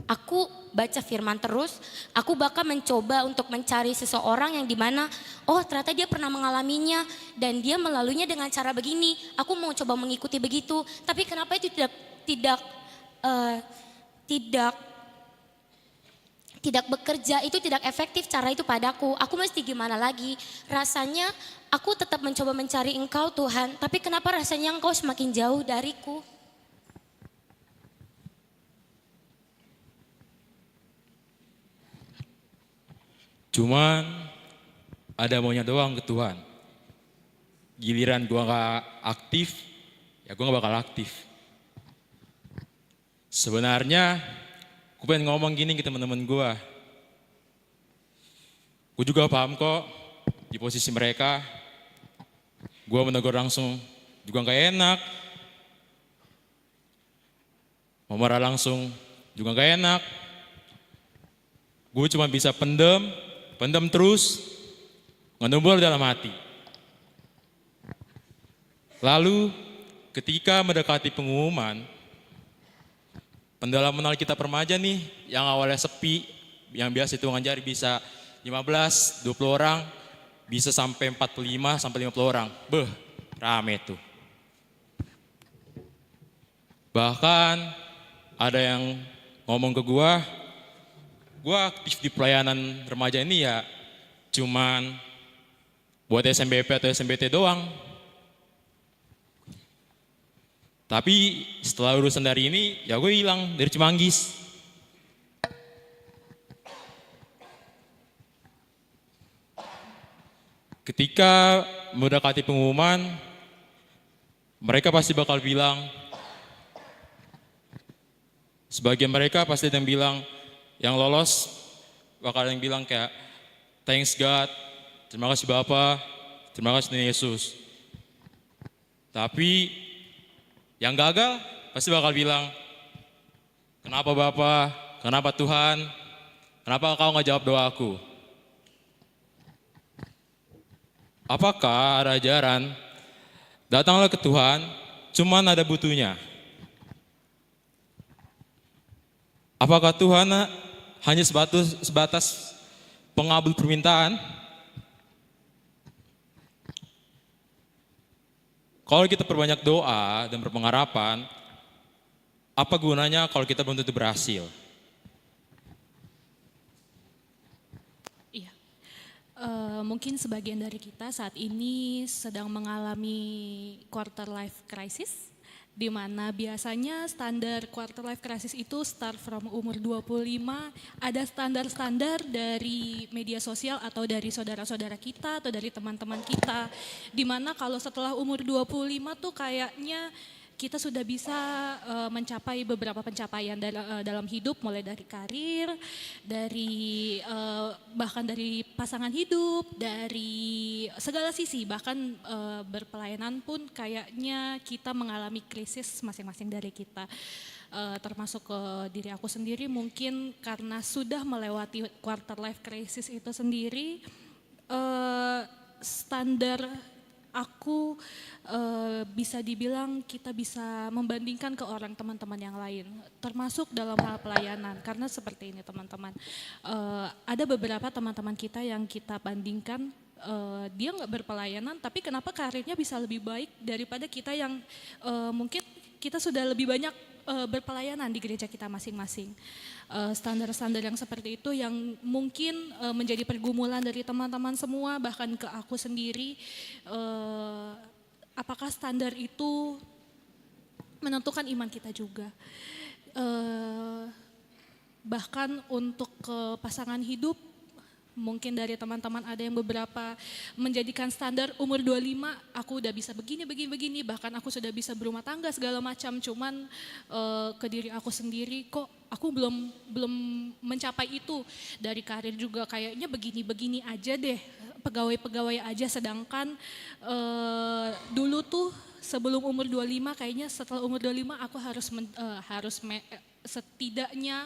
Aku baca firman terus, aku bahkan mencoba untuk mencari seseorang yang dimana, oh ternyata dia pernah mengalaminya dan dia melaluinya dengan cara begini. Aku mau coba mengikuti begitu, tapi kenapa itu tidak bekerja, itu tidak efektif cara itu padaku. Aku mesti gimana lagi? Rasanya aku tetap mencoba mencari Engkau Tuhan, tapi kenapa rasanya Engkau semakin jauh dariku? Cuman ada maunya doang ke Tuhan. Giliran gua gak aktif, ya gua gak bakal aktif. Sebenarnya gue pengen ngomong gini ke teman-teman gue. Gue juga paham kok di posisi mereka. Gue menegur langsung juga gak enak. Mau marah langsung juga gak enak. Gue cuma bisa pendem terus, ngedumel dalam hati. Lalu ketika mendekati pengumuman, pendalaman Alkitab remaja nih, yang awalnya sepi, yang biasa hitungan jari bisa 15, 20 orang, bisa sampai 45, sampai 50 orang. Beh, rame tuh. Bahkan ada yang ngomong ke gua aktif di pelayanan remaja ini ya cuman buat SMBP atau SMBT doang. Tapi setelah urusan dari ini, ya gue hilang dari Cimanggis. Ketika mendekati pengumuman, mereka pasti bakal bilang, sebagian mereka pasti ada yang bilang, yang lolos bakal ada yang bilang kayak, thanks God, terima kasih Bapa, terima kasih Tuhan Yesus. Tapi yang gagal pasti bakal bilang, kenapa Bapa, kenapa Tuhan, kenapa Kau nggak jawab doaku? Apakah ada ajaran, datanglah ke Tuhan, cuman ada butuhnya? Apakah Tuhan hanya sebatas pengabul permintaan? Kalau kita perbanyak doa dan berpengharapan, apa gunanya kalau kita belum tentu berhasil? Iya, mungkin sebagian dari kita saat ini sedang mengalami quarter life crisis, di mana biasanya standar quarter life crisis itu start from umur 25, ada standar-standar dari media sosial atau dari saudara-saudara kita atau dari teman-teman kita, di mana kalau setelah umur 25 tuh kayaknya kita sudah bisa mencapai beberapa pencapaian dalam hidup, mulai dari karir, dari bahkan dari pasangan hidup, dari segala sisi, bahkan berpelayanan pun kayaknya kita mengalami krisis masing-masing dari kita. Termasuk ke diri aku sendiri, mungkin karena sudah melewati quarter life crisis itu sendiri, standar aku bisa dibilang kita bisa membandingkan ke orang teman-teman yang lain, termasuk dalam hal pelayanan. Karena seperti ini teman-teman, ada beberapa teman-teman kita yang kita bandingkan, dia nggak berpelayanan, tapi kenapa karirnya bisa lebih baik daripada kita yang mungkin kita sudah lebih banyak berpelayanan di gereja kita masing-masing. Standar-standar yang seperti itu yang mungkin menjadi pergumulan dari teman-teman semua, bahkan ke aku sendiri. Apakah standar itu menentukan iman kita juga? Bahkan untuk ke pasangan hidup, mungkin dari teman-teman ada yang beberapa menjadikan standar umur 25 aku udah bisa begini, bahkan aku sudah bisa berumah tangga segala macam, cuman ke diri aku sendiri kok aku belum mencapai itu. Dari karir juga kayaknya begini aja deh, pegawai aja, sedangkan dulu tuh sebelum umur 25 kayaknya setelah umur 25 aku harus setidaknya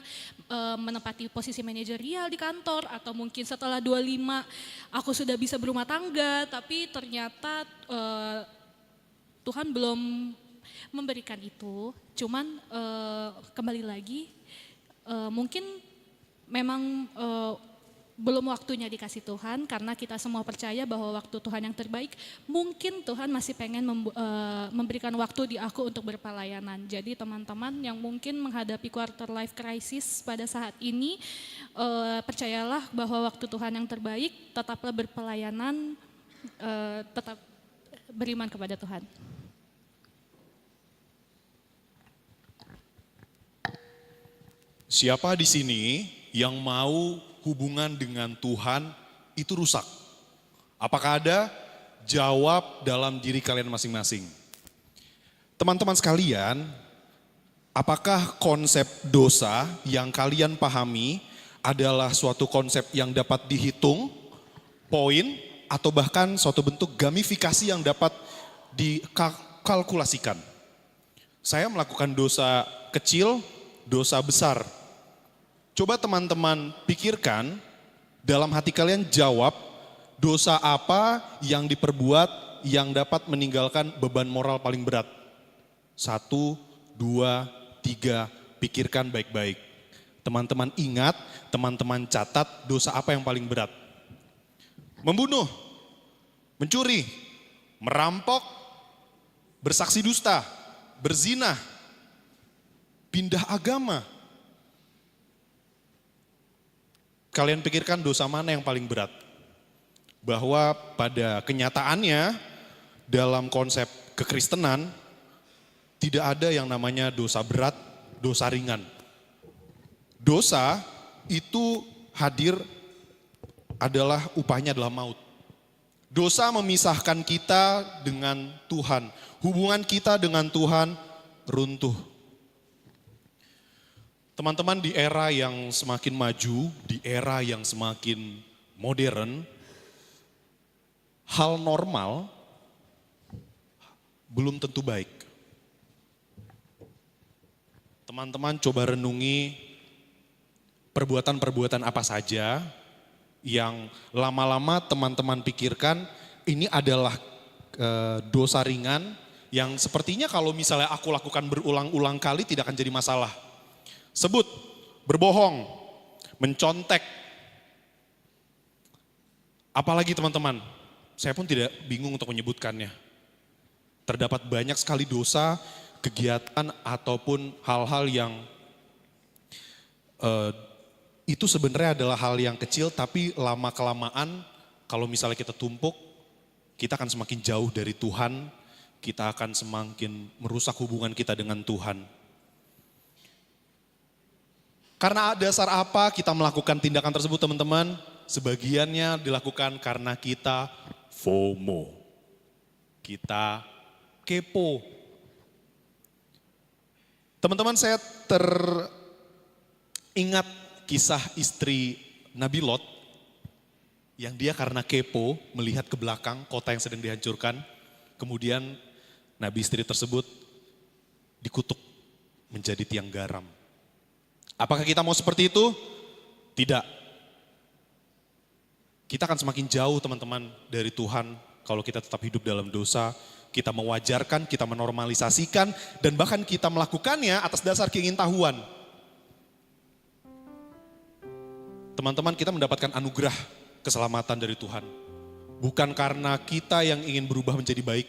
menempati posisi manajerial di kantor, atau mungkin setelah 25 aku sudah bisa berumah tangga, tapi ternyata Tuhan belum memberikan itu. Cuman kembali lagi mungkin memang belum waktunya dikasih Tuhan, karena kita semua percaya bahwa waktu Tuhan yang terbaik. Mungkin Tuhan masih pengen memberikan waktu di aku untuk berpelayanan. Jadi teman-teman yang mungkin menghadapi quarter life crisis pada saat ini, percayalah bahwa waktu Tuhan yang terbaik, tetaplah berpelayanan, tetap beriman kepada Tuhan. Siapa di sini yang mau hubungan dengan Tuhan itu rusak? Apakah ada? Jawab dalam diri kalian masing-masing. Teman-teman sekalian, apakah konsep dosa yang kalian pahami adalah suatu konsep yang dapat dihitung, poin, atau bahkan suatu bentuk gamifikasi yang dapat dikalkulasikan? Saya melakukan dosa kecil, dosa besar. Coba teman-teman pikirkan, dalam hati kalian jawab, dosa apa yang diperbuat yang dapat meninggalkan beban moral paling berat? 1, 2, 3, pikirkan baik-baik. Teman-teman ingat, teman-teman catat dosa apa yang paling berat? Membunuh, mencuri, merampok, bersaksi dusta, berzina, pindah agama. Kalian pikirkan dosa mana yang paling berat? Bahwa pada kenyataannya dalam konsep kekristenan tidak ada yang namanya dosa berat, dosa ringan. Dosa itu hadir adalah upahnya adalah maut. Dosa memisahkan kita dengan Tuhan. Hubungan kita dengan Tuhan runtuh. Teman-teman, di era yang semakin maju, di era yang semakin modern, hal normal belum tentu baik. Teman-teman coba renungi perbuatan-perbuatan apa saja yang lama-lama teman-teman pikirkan ini adalah dosa ringan yang sepertinya kalau misalnya aku lakukan berulang-ulang kali tidak akan jadi masalah. Sebut, berbohong, mencontek. Apalagi teman-teman, saya pun tidak bingung untuk menyebutkannya. Terdapat banyak sekali dosa, kegiatan ataupun hal-hal yang itu sebenarnya adalah hal yang kecil tapi lama-kelamaan kalau misalnya kita tumpuk, kita akan semakin jauh dari Tuhan, kita akan semakin merusak hubungan kita dengan Tuhan. Karena dasar apa kita melakukan tindakan tersebut teman-teman? Sebagiannya dilakukan karena kita FOMO. Kita kepo. Teman-teman, saya teringat kisah istri Nabi Lot yang dia karena kepo melihat ke belakang kota yang sedang dihancurkan. Kemudian Nabi istri tersebut dikutuk menjadi tiang garam. Apakah kita mau seperti itu? Tidak. Kita akan semakin jauh teman-teman dari Tuhan kalau kita tetap hidup dalam dosa, kita mewajarkan, kita menormalisasikan, dan bahkan kita melakukannya atas dasar keingintahuan. Teman-teman, kita mendapatkan anugerah keselamatan dari Tuhan. Bukan karena kita yang ingin berubah menjadi baik.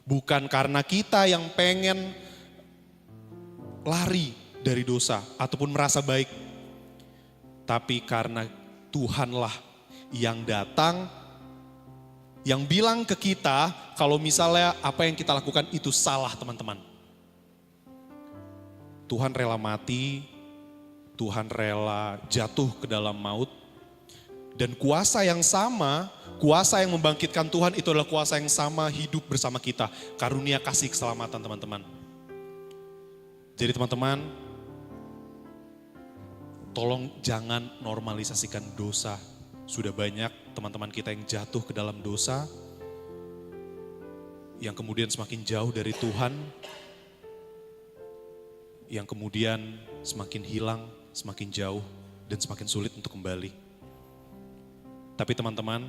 Bukan karena kita yang pengen lari dari dosa ataupun merasa baik. Tapi karena Tuhanlah yang datang, yang bilang ke kita kalau misalnya apa yang kita lakukan itu salah teman-teman. Tuhan rela mati, Tuhan rela jatuh ke dalam maut. Dan kuasa yang sama, kuasa yang membangkitkan Tuhan itu adalah kuasa yang sama hidup bersama kita. Karunia kasih keselamatan teman-teman. Jadi teman-teman, tolong jangan normalisasikan dosa. Sudah banyak teman-teman kita yang jatuh ke dalam dosa, yang kemudian semakin jauh dari Tuhan, yang kemudian semakin hilang, semakin jauh, dan semakin sulit untuk kembali. Tapi teman-teman,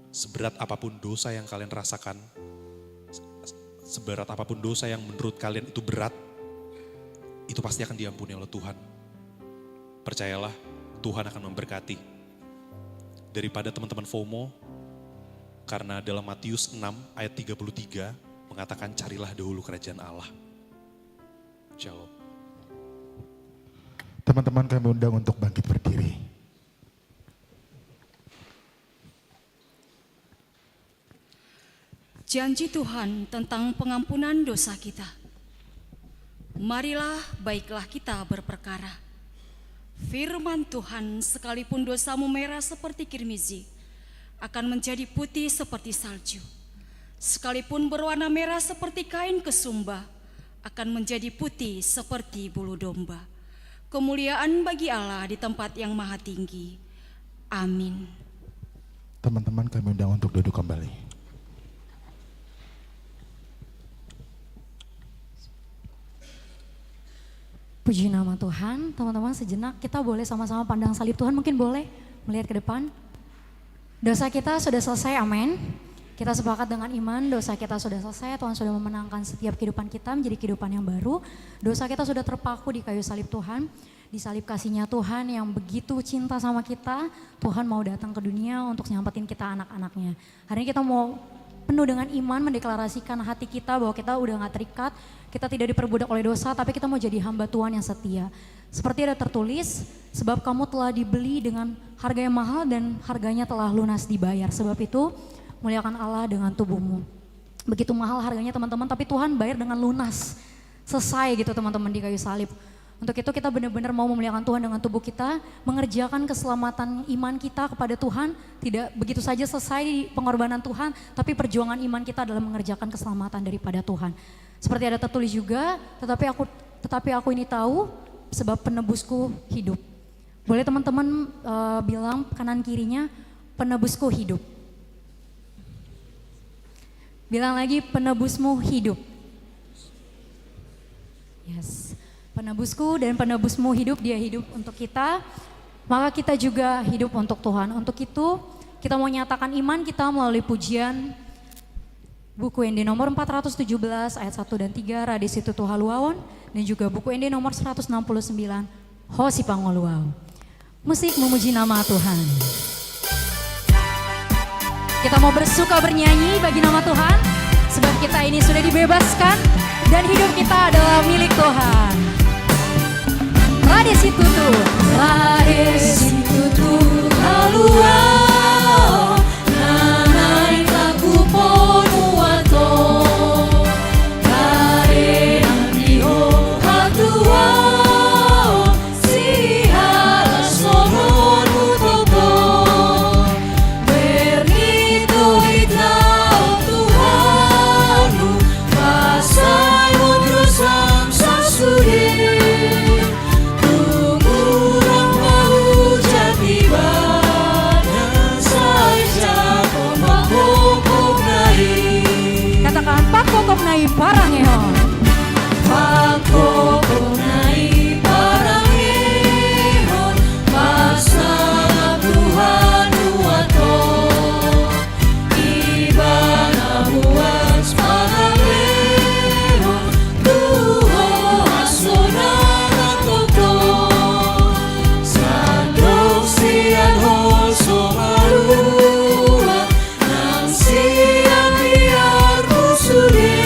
seberat apapun dosa yang kalian rasakan, seberat apapun dosa yang menurut kalian itu berat, itu pasti akan diampuni oleh Tuhan. Percayalah, Tuhan akan memberkati. Daripada teman-teman FOMO, karena dalam Matius 6 ayat 33 mengatakan carilah dahulu kerajaan Allah. Shalom. Teman-teman kami undang untuk bangkit berdiri. Janji Tuhan tentang pengampunan dosa kita. Marilah baiklah kita berperkara. Firman Tuhan, sekalipun dosamu merah seperti kirmizi, akan menjadi putih seperti salju. Sekalipun berwarna merah seperti kain kesumba, akan menjadi putih seperti bulu domba. Kemuliaan bagi Allah di tempat yang maha tinggi. Amin. Teman-teman kami undang untuk duduk kembali. Puji nama Tuhan, teman-teman sejenak kita boleh sama-sama pandang salib Tuhan, mungkin boleh melihat ke depan. Dosa kita sudah selesai, amin. Kita sepakat dengan iman, dosa kita sudah selesai, Tuhan sudah memenangkan setiap kehidupan kita menjadi kehidupan yang baru. Dosa kita sudah terpaku di kayu salib Tuhan, di salib kasihnya Tuhan yang begitu cinta sama kita. Tuhan mau datang ke dunia untuk nyampetin kita anak-anaknya. Hari ini kita mau penuh dengan iman mendeklarasikan hati kita bahwa kita udah gak terikat, kita tidak diperbudak oleh dosa, tapi kita mau jadi hamba Tuhan yang setia. Seperti ada tertulis, sebab kamu telah dibeli dengan harga yang mahal dan harganya telah lunas dibayar. Sebab itu muliakan Allah dengan tubuhmu. Begitu mahal harganya teman-teman, tapi Tuhan bayar dengan lunas. Selesai gitu teman-teman di kayu salib. Untuk itu kita benar-benar mau memuliakan Tuhan dengan tubuh kita, mengerjakan keselamatan iman kita kepada Tuhan, tidak begitu saja selesai pengorbanan Tuhan, tapi perjuangan iman kita adalah mengerjakan keselamatan daripada Tuhan. Seperti ada tertulis juga, tetapi aku ini tahu sebab penebusku hidup. Boleh teman-teman bilang kanan kirinya, penebusku hidup. Bilang lagi, penebusmu hidup. Yes. Penebusku dan penebusmu hidup, dia hidup untuk kita, maka kita juga hidup untuk Tuhan. Untuk itu kita mau nyatakan iman kita melalui pujian buku ND nomor 417 ayat 1 dan 3 Radis itu Tuhaluaon, dan juga buku ND nomor 169 Hosi Pangoluau. Musik memuji nama Tuhan. Kita mau bersuka bernyanyi bagi nama Tuhan, sebab kita ini sudah dibebaskan dan hidup kita adalah milik Tuhan. Radis itu Tuhaluaon, nanai laku ponuato, karena diho hatuao, sihala sonon utoto, bernito itao Tuhanu, pasai udrosam sasudi. Katakan pakokop nai parangehon. Pakokop nai parangehon, pasang Tuhan nuato, ibana buas parangehon, tuho asonara toto, sandok sian hoso marua, nang sian biar kusuri,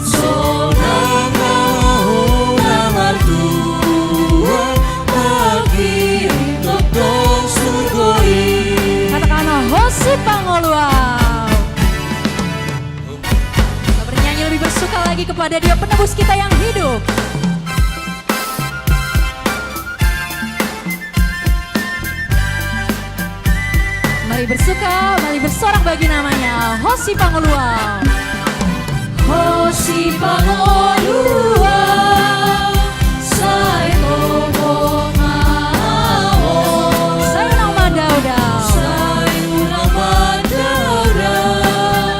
sonang ahona martua, bagi untuk dong surgoi. Katakanlah Hosi Pangoluau. Kita bernyanyi lebih bersuka lagi kepada Dia penebus kita yang hidup. Mari bersuka, mari bersorak bagi namanya Hosi Pangoluau. Hosi Pangoluau, saya ngomong mau, saya nama Daudau, saya nama Daudau,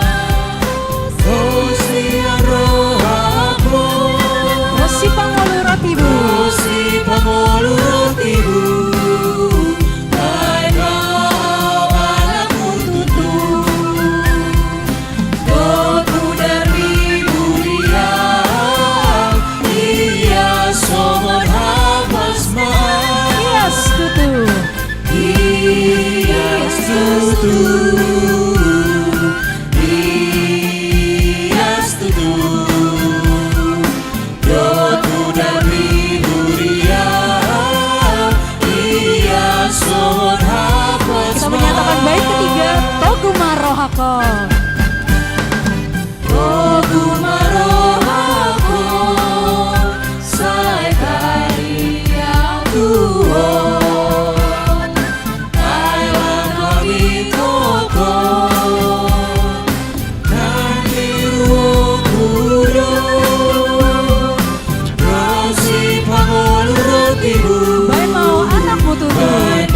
Hosi Arohaku, Hosi Pangoluau rotibu, Hosi Pangoluau rotibu. Dari rohako. Baik mau anakmu turun.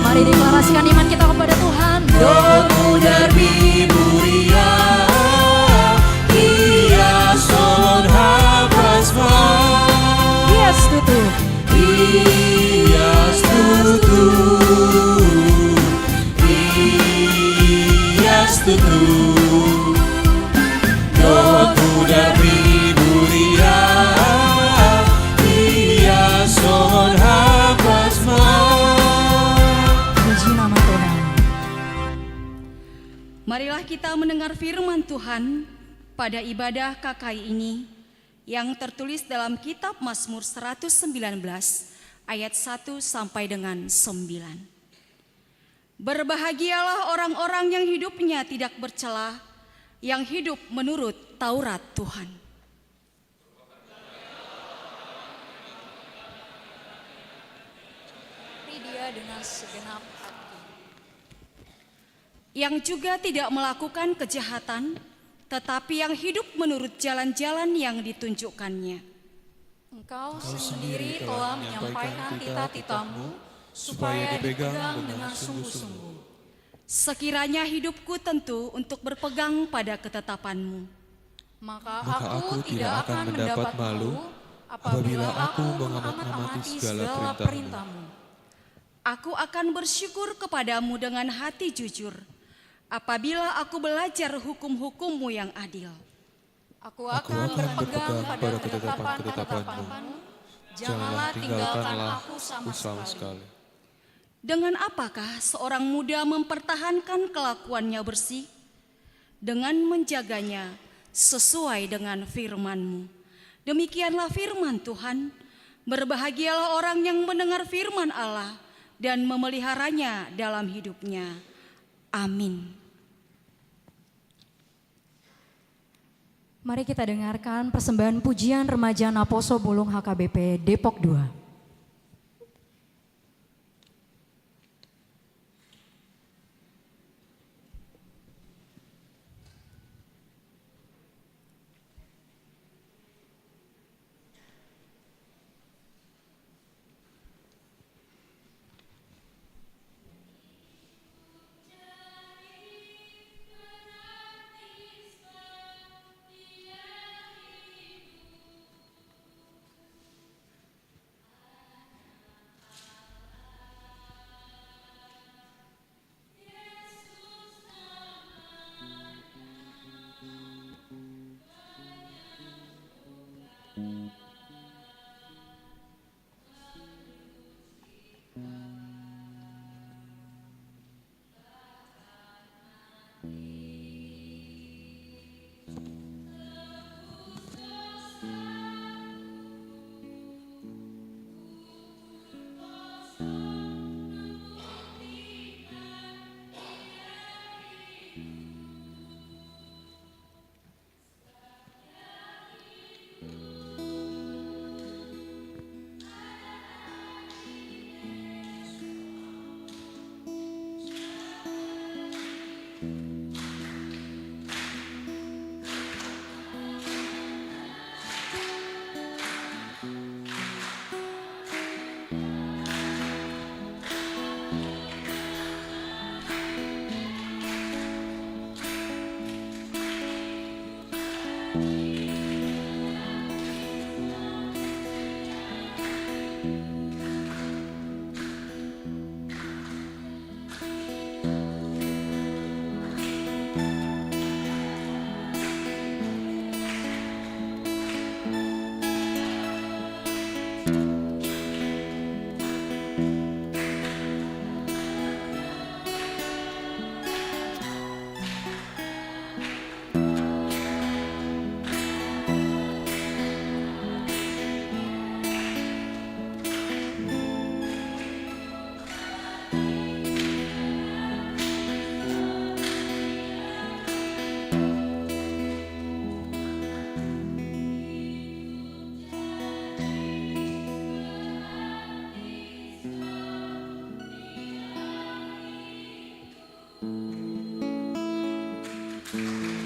Mari deklarasikan iman kita kepada Tuhan. Yes, tutup. Puji nama Tuhan. Marilah kita mendengar firman Tuhan pada ibadah KKI ini yang tertulis dalam kitab Mazmur 119 ayat 1 sampai dengan 9. Berbahagialah orang-orang yang hidupnya tidak bercela, yang hidup menurut Taurat Tuhan. Dia dengan segenap hati. Yang juga tidak melakukan kejahatan, tetapi yang hidup menurut jalan-jalan yang ditunjukkannya. Engkau sendiri telah menyampaikan titah-titahmu supaya dipegang dengan sungguh-sungguh. Sekiranya hidupku tentu untuk berpegang pada ketetapanmu. Maka aku tidak akan mendapat malu apabila aku mengamati segala perintahmu. Aku akan bersyukur kepadamu dengan hati jujur, apabila aku belajar hukum-hukummu yang adil. Aku akan berpegang pada ketetapan-ketetapanmu. Janganlah tinggalkan aku sama sekali. Dengan apakah seorang muda mempertahankan kelakuannya bersih? Dengan menjaganya sesuai dengan firman-Mu. Demikianlah firman Tuhan. Berbahagialah orang yang mendengar firman Allah dan memeliharanya dalam hidupnya. Amin. Mari kita dengarkan persembahan pujian remaja Naposo Bulung HKBP Depok 2.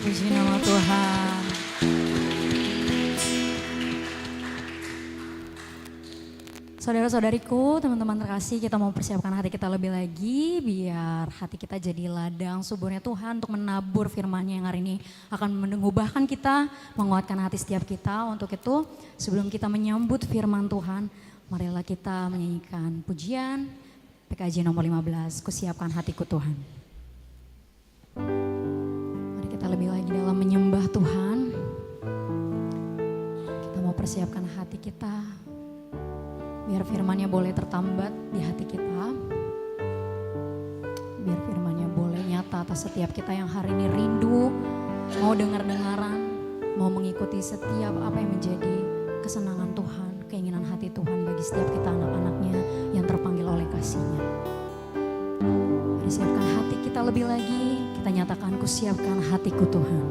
Puji nama Tuhan. Saudara-saudariku, teman-teman terkasih, kita mau persiapkan hati kita lebih lagi biar hati kita jadi ladang suburnya Tuhan untuk menabur firman-Nya yang hari ini akan mengubahkan kita, menguatkan hati setiap kita. Untuk itu, sebelum kita menyambut firman Tuhan, marilah kita menyanyikan pujian PKJ nomor 15, Kusiapkan Hatiku Tuhan. Mari kita lebih lagi dalam menyembah Tuhan. Kita mau persiapkan hati kita biar firman-Nya boleh tertambat di hati kita. Biar firman-Nya boleh nyata atas setiap kita yang hari ini rindu, mau dengar-dengaran, mau mengikuti setiap apa yang menjadi kesenangan Tuhan, keinginan hati Tuhan bagi setiap kita anak-anaknya yang terpanggil oleh kasih-Nya. Mari siapkan hati kita lebih lagi, kita nyatakan kusiapkan hatiku Tuhan.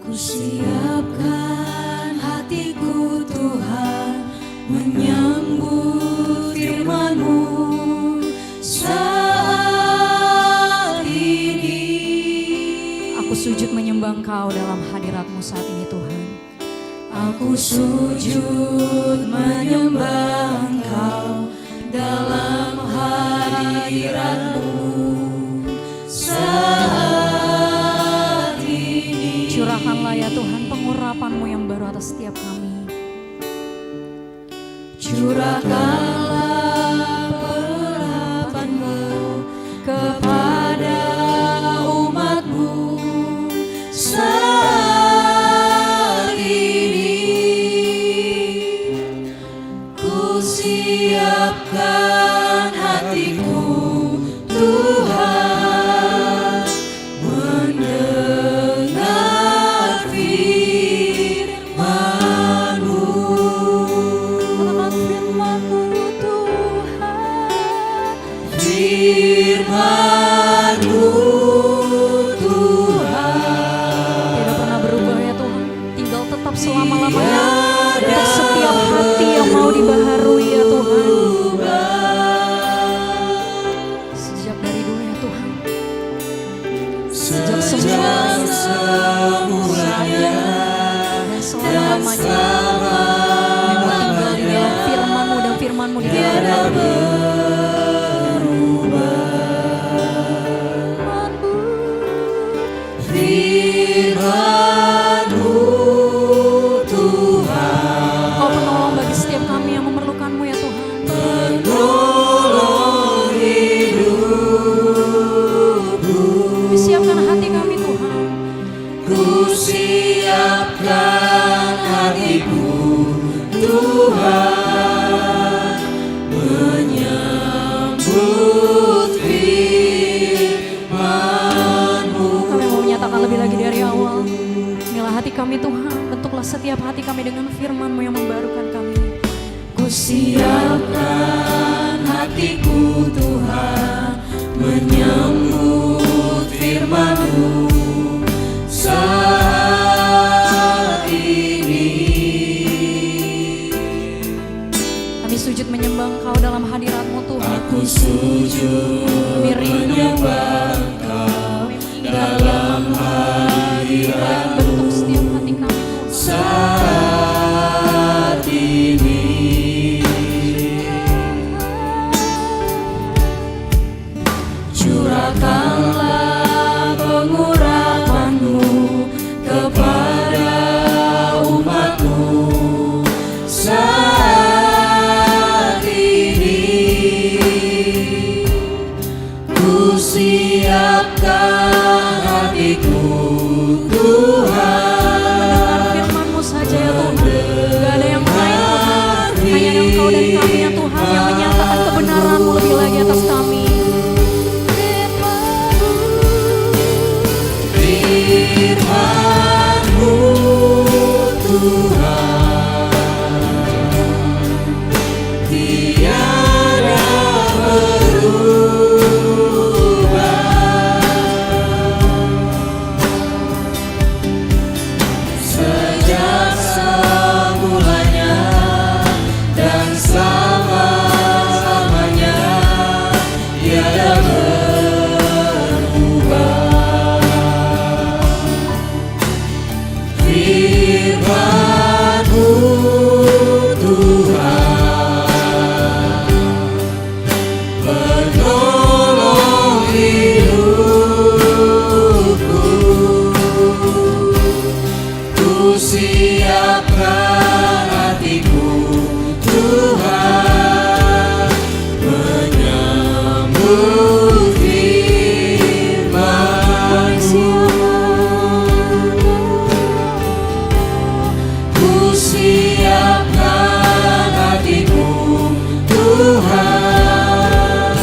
Kusiapkan hatiku Tuhan, menyambut firman-Mu saat ini. Aku sujud menyembah Engkau dalam hadirat-Mu saat ini Tuhan. Aku sujud menyembah Engkau dalam hadirat-Mu saat ini. Curahkanlah ya Tuhan pengurapan-Mu yang baru atas setiap kami. Curahkanlah pengurapan-Mu kepada umat-Mu saat ini. Kusiapkan hatiku Tuhan, mendengar firman-Mu. Katakan firman-Mu Tuhan. Firman-Mu Tuhan. Tidak pernah berubah ya Tuhan. Tinggal tetap selama-lamanya. Untuk setiap hati yang mau dibaharui ya Tuhan. Sejak dari dulu ya Tuhan. Sejak semulanya dan selama-lamanya. Memang tinggal di dalam firman-Mu dan firman-Mu di dalam Firman-Mu Tuhan. Kau penolong bagi setiap kami yang memerlukan-Mu ya Tuhan. Penolong hidupku. Siapkan hati kami Tuhan. Kusiapkan hatiku Tuhan, menyambut firman-Mu. Kami mau menyatakan lebih lagi dari awal. Inilah hati kami Tuhan. Bentuklah setiap hati kami dengan firman-Mu yang membarukan kami. Kusiapkan hatiku Tuhan, menyambut firman-Mu saat ini. Kami sujud menyembah Engkau dalam hadirat-Mu Tuhan. Aku sujud Kami rindu menyembah Engkau dalam hadirat-Mu bentuk setiap hati kami Tuhan. saat ini. Curahkanlah pengurapan-Mu kepada umat-Mu saat ini. Kusiapkan hatiku Tuhan, Firman-Mu saja ya Tuhan. Gak ada yang lain Tuhan. Hanya Engkau dan kami ya Tuhan yang menyatakan kebenaran-Mu lebih lagi atas kami. firman-Mu Tuhan, tiada berubah. Ku siapkan hatiku Tuhan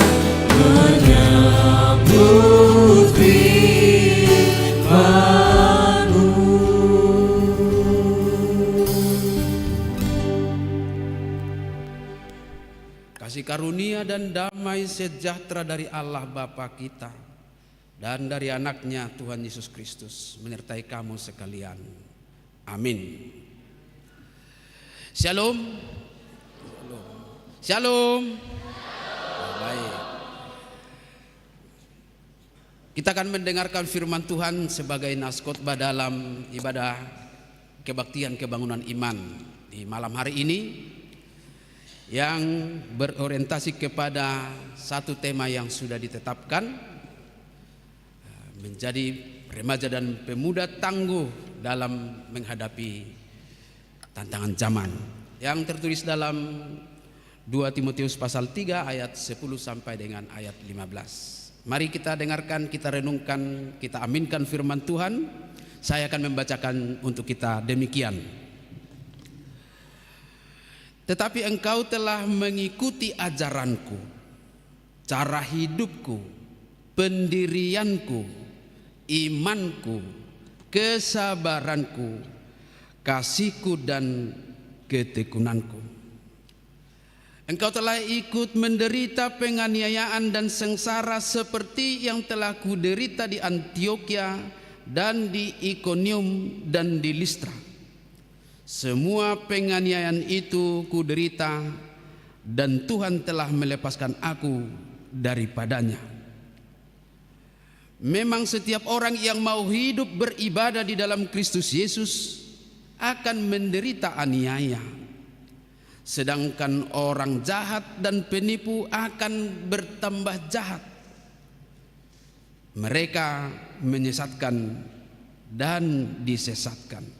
menyambut firman-Mu. Kasih karunia dan damai sejahtera dari Allah Bapa kita dan dari anaknya Tuhan Yesus Kristus menyertai kamu sekalian. Amin. Shalom. Shalom. Baik. Kita akan mendengarkan firman Tuhan sebagai naskotbah dalam ibadah kebaktian kebangunan iman di malam hari ini, yang berorientasi kepada satu tema yang sudah ditetapkan, menjadi remaja dan pemuda tangguh dalam menghadapi tantangan zaman, yang tertulis dalam 2 Timotius pasal 3 ayat 10 sampai dengan ayat 15. Mari kita dengarkan, kita renungkan, kita aminkan firman Tuhan. Saya akan membacakan untuk kita demikian. Tetapi engkau telah mengikuti ajaranku, cara hidupku, pendirianku, imanku, kesabaranku, kasihku dan ketekunanku. Engkau telah ikut menderita penganiayaan dan sengsara seperti yang telah kuderita di Antiokhia dan di Ikonium dan di Listra. Semua penganiayaan itu kuderita dan Tuhan telah melepaskan aku daripadanya. Memang setiap orang yang mau hidup beribadah di dalam Kristus Yesus akan menderita aniaya. Sedangkan orang jahat dan penipu akan bertambah jahat. Mereka menyesatkan dan disesatkan.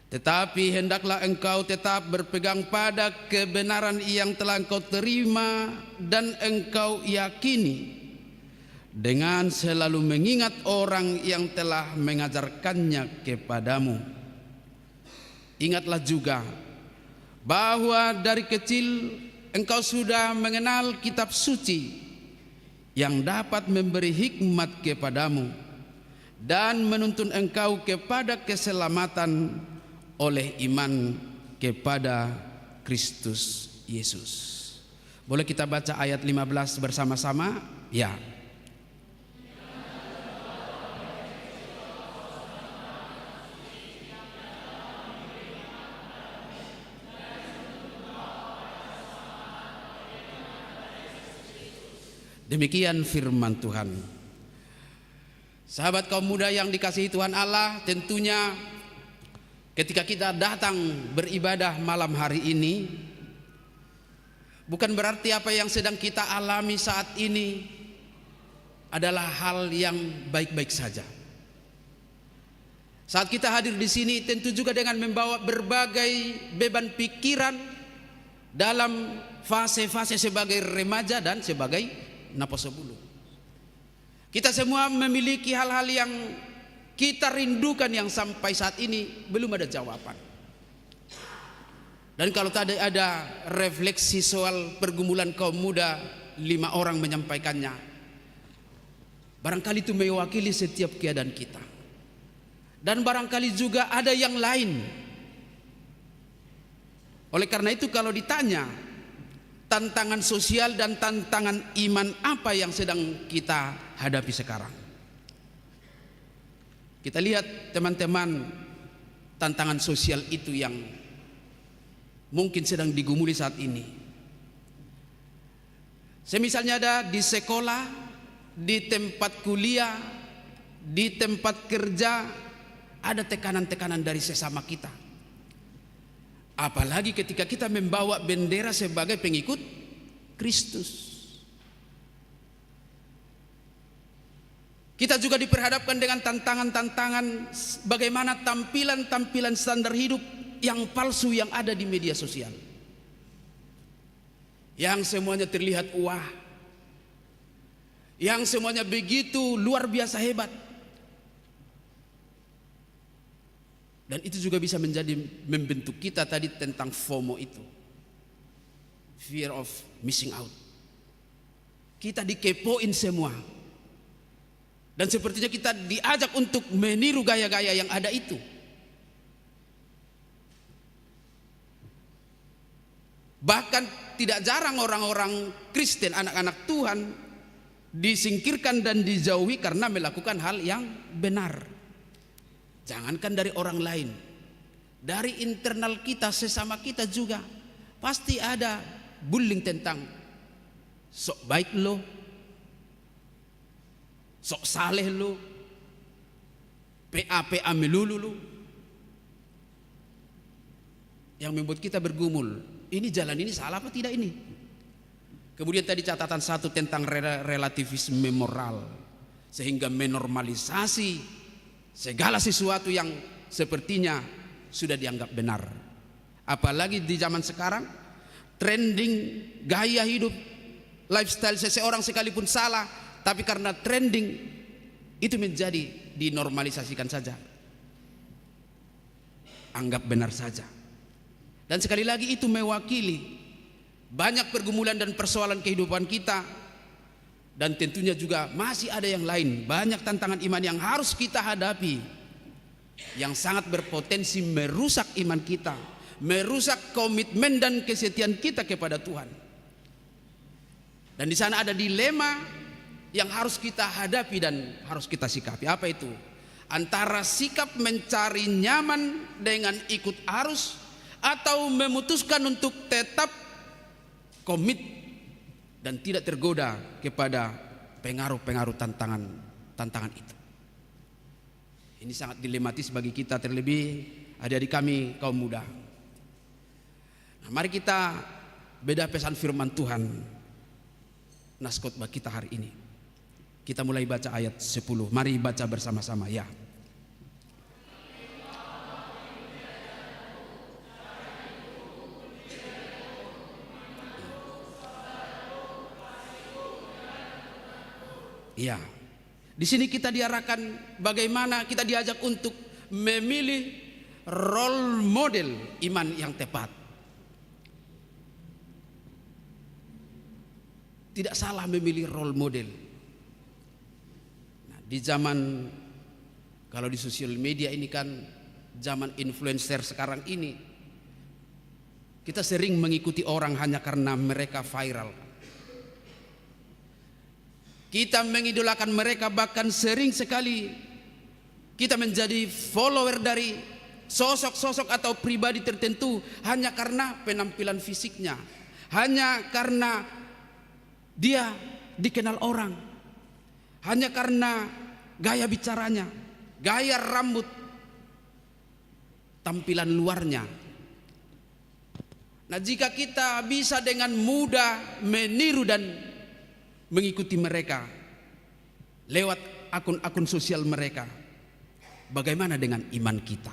Tetapi hendaklah engkau tetap berpegang pada kebenaran yang telah engkau terima dan engkau yakini, dengan selalu mengingat orang yang telah mengajarkannya kepadamu. Ingatlah juga bahwa dari kecil engkau sudah mengenal kitab suci yang dapat memberi hikmat kepadamu dan menuntun engkau kepada keselamatan oleh iman kepada Kristus Yesus. Boleh kita baca ayat 15 bersama-sama? Ya. Demikian firman Tuhan. Sahabat kaum muda yang dikasihi Tuhan Allah, tentunya ketika kita datang beribadah malam hari ini, bukan berarti apa yang sedang kita alami saat ini adalah hal yang baik-baik saja. Saat kita hadir di sini tentu juga dengan membawa berbagai beban pikiran dalam fase-fase sebagai remaja dan sebagai naposebulu. Kita semua memiliki hal-hal yang kita rindukan yang sampai saat ini belum ada jawaban. Dan kalau tadi ada refleksi soal pergumulan kaum muda, 5 orang menyampaikannya. Barangkali itu mewakili setiap keadaan kita. Dan barangkali juga ada yang lain. Oleh karena itu kalau ditanya tantangan sosial dan tantangan iman apa yang sedang kita hadapi sekarang, kita lihat teman-teman, tantangan sosial itu yang mungkin sedang digumuli saat ini. Semisalnya ada di sekolah, di tempat kuliah, di tempat kerja, ada tekanan-tekanan dari sesama kita. Apalagi ketika kita membawa bendera sebagai pengikut Kristus. Kita juga diperhadapkan dengan tantangan-tantangan bagaimana tampilan-tampilan standar hidup yang palsu yang ada di media sosial. Yang semuanya terlihat wah, yang semuanya begitu luar biasa hebat. Dan itu juga bisa menjadi membentuk kita tadi tentang FOMO itu. Fear of missing out. Kita dikepoin semua. Dan sepertinya kita diajak untuk meniru gaya-gaya yang ada itu. Bahkan tidak jarang orang-orang Kristen, anak-anak Tuhan disingkirkan dan dijauhi karena melakukan hal yang benar. Jangankan dari orang lain, dari internal kita, sesama kita juga pasti ada bullying tentang sok baik lo, sok saleh lo, PA melulu lo, yang membuat kita bergumul. Ini jalan ini salah apa tidak ini? Kemudian tadi catatan satu tentang relativisme moral, sehingga menormalisasi segala sesuatu yang sepertinya sudah dianggap benar. Apalagi di zaman sekarang, trending gaya hidup, lifestyle seseorang sekalipun salah, tapi karena trending itu menjadi dinormalisasikan saja, anggap benar saja. Dan sekali lagi itu mewakili banyak pergumulan dan persoalan kehidupan kita. Dan tentunya juga masih ada yang lain, banyak tantangan iman yang harus kita hadapi, yang sangat berpotensi merusak iman kita, merusak komitmen dan kesetiaan kita kepada Tuhan. Dan di sana ada dilema yang harus kita hadapi dan harus kita sikapi. Apa itu? Antara sikap mencari nyaman dengan ikut arus, atau memutuskan untuk tetap komit dan tidak tergoda kepada pengaruh-pengaruh tantangan itu. Ini sangat dilematis bagi kita, terlebih adik-adik kami kaum muda. Nah, mari kita beda pesan firman Tuhan nas khotbah kita hari ini. Kita mulai baca ayat 10. Mari baca bersama-sama ya. Ya, di sini kita diarahkan bagaimana kita diajak untuk memilih role model iman yang tepat. Tidak salah memilih role model. Nah, di zaman, kalau di sosial media ini kan zaman influencer sekarang ini, kita sering mengikuti orang hanya karena mereka viral. Kita mengidolakan mereka, bahkan sering sekali kita menjadi follower dari sosok-sosok atau pribadi tertentu hanya karena penampilan fisiknya, hanya karena dia dikenal orang, hanya karena gaya bicaranya, gaya rambut, tampilan luarnya. Nah, jika kita bisa dengan mudah meniru dan mengikuti mereka lewat akun-akun sosial mereka, bagaimana dengan iman kita?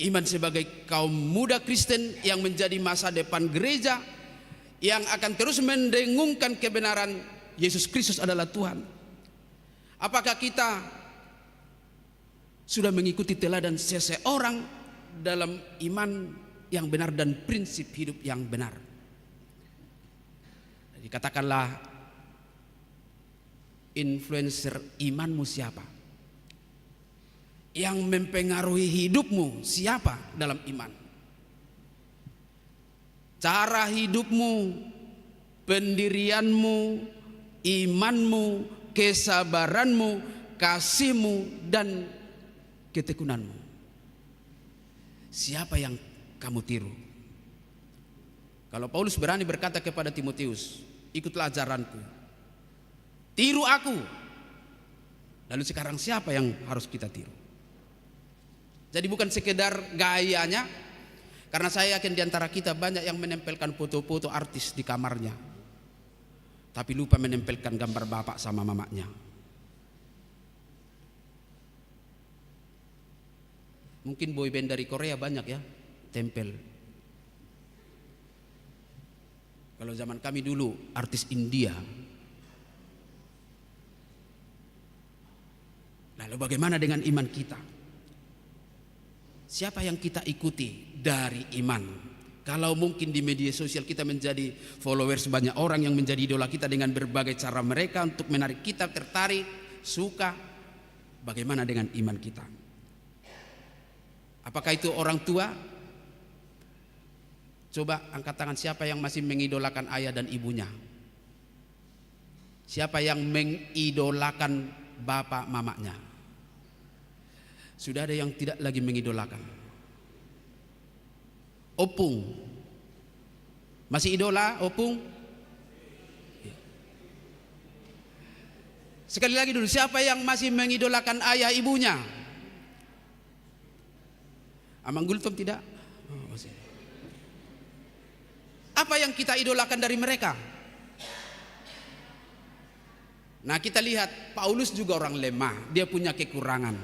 Iman sebagai kaum muda Kristen yang menjadi masa depan gereja, yang akan terus mendengungkan kebenaran Yesus Kristus adalah Tuhan. Apakah kita sudah mengikuti teladan seseorang dalam iman yang benar dan prinsip hidup yang benar? Jadi katakanlah, influencer imanmu siapa? Yang mempengaruhi hidupmu siapa dalam iman? Cara hidupmu, pendirianmu, imanmu, kesabaranmu, kasihmu, dan ketekunanmu. Siapa yang kamu tiru? Kalau Paulus berani berkata kepada Timotius, ikutlah ajaranku, tiru aku. Lalu sekarang siapa yang harus kita tiru? Jadi bukan sekedar gayanya, karena saya yakin di antara kita banyak yang menempelkan foto-foto artis di kamarnya, tapi lupa menempelkan gambar bapak sama mamanya. Mungkin boyband dari Korea banyak ya, tempel. Kalau zaman kami dulu artis India, Lalu bagaimana dengan iman kita? Siapa yang kita ikuti dari iman? Kalau mungkin di media sosial kita menjadi followers banyak orang yang menjadi idola kita dengan berbagai cara mereka untuk menarik kita tertarik, suka. Bagaimana dengan iman kita? Apakah itu orang tua? Coba angkat tangan siapa yang masih mengidolakan ayah dan ibunya? Siapa yang mengidolakan bapak mamanya? Sudah ada yang tidak lagi mengidolakan. Opung. Masih idola Opung? Sekali lagi dulu, siapa yang masih mengidolakan ayah ibunya? Amang Gultom tidak? Oh, masih. Apa yang kita idolakan dari mereka? Nah, kita lihat Paulus juga orang lemah, dia punya kekurangan.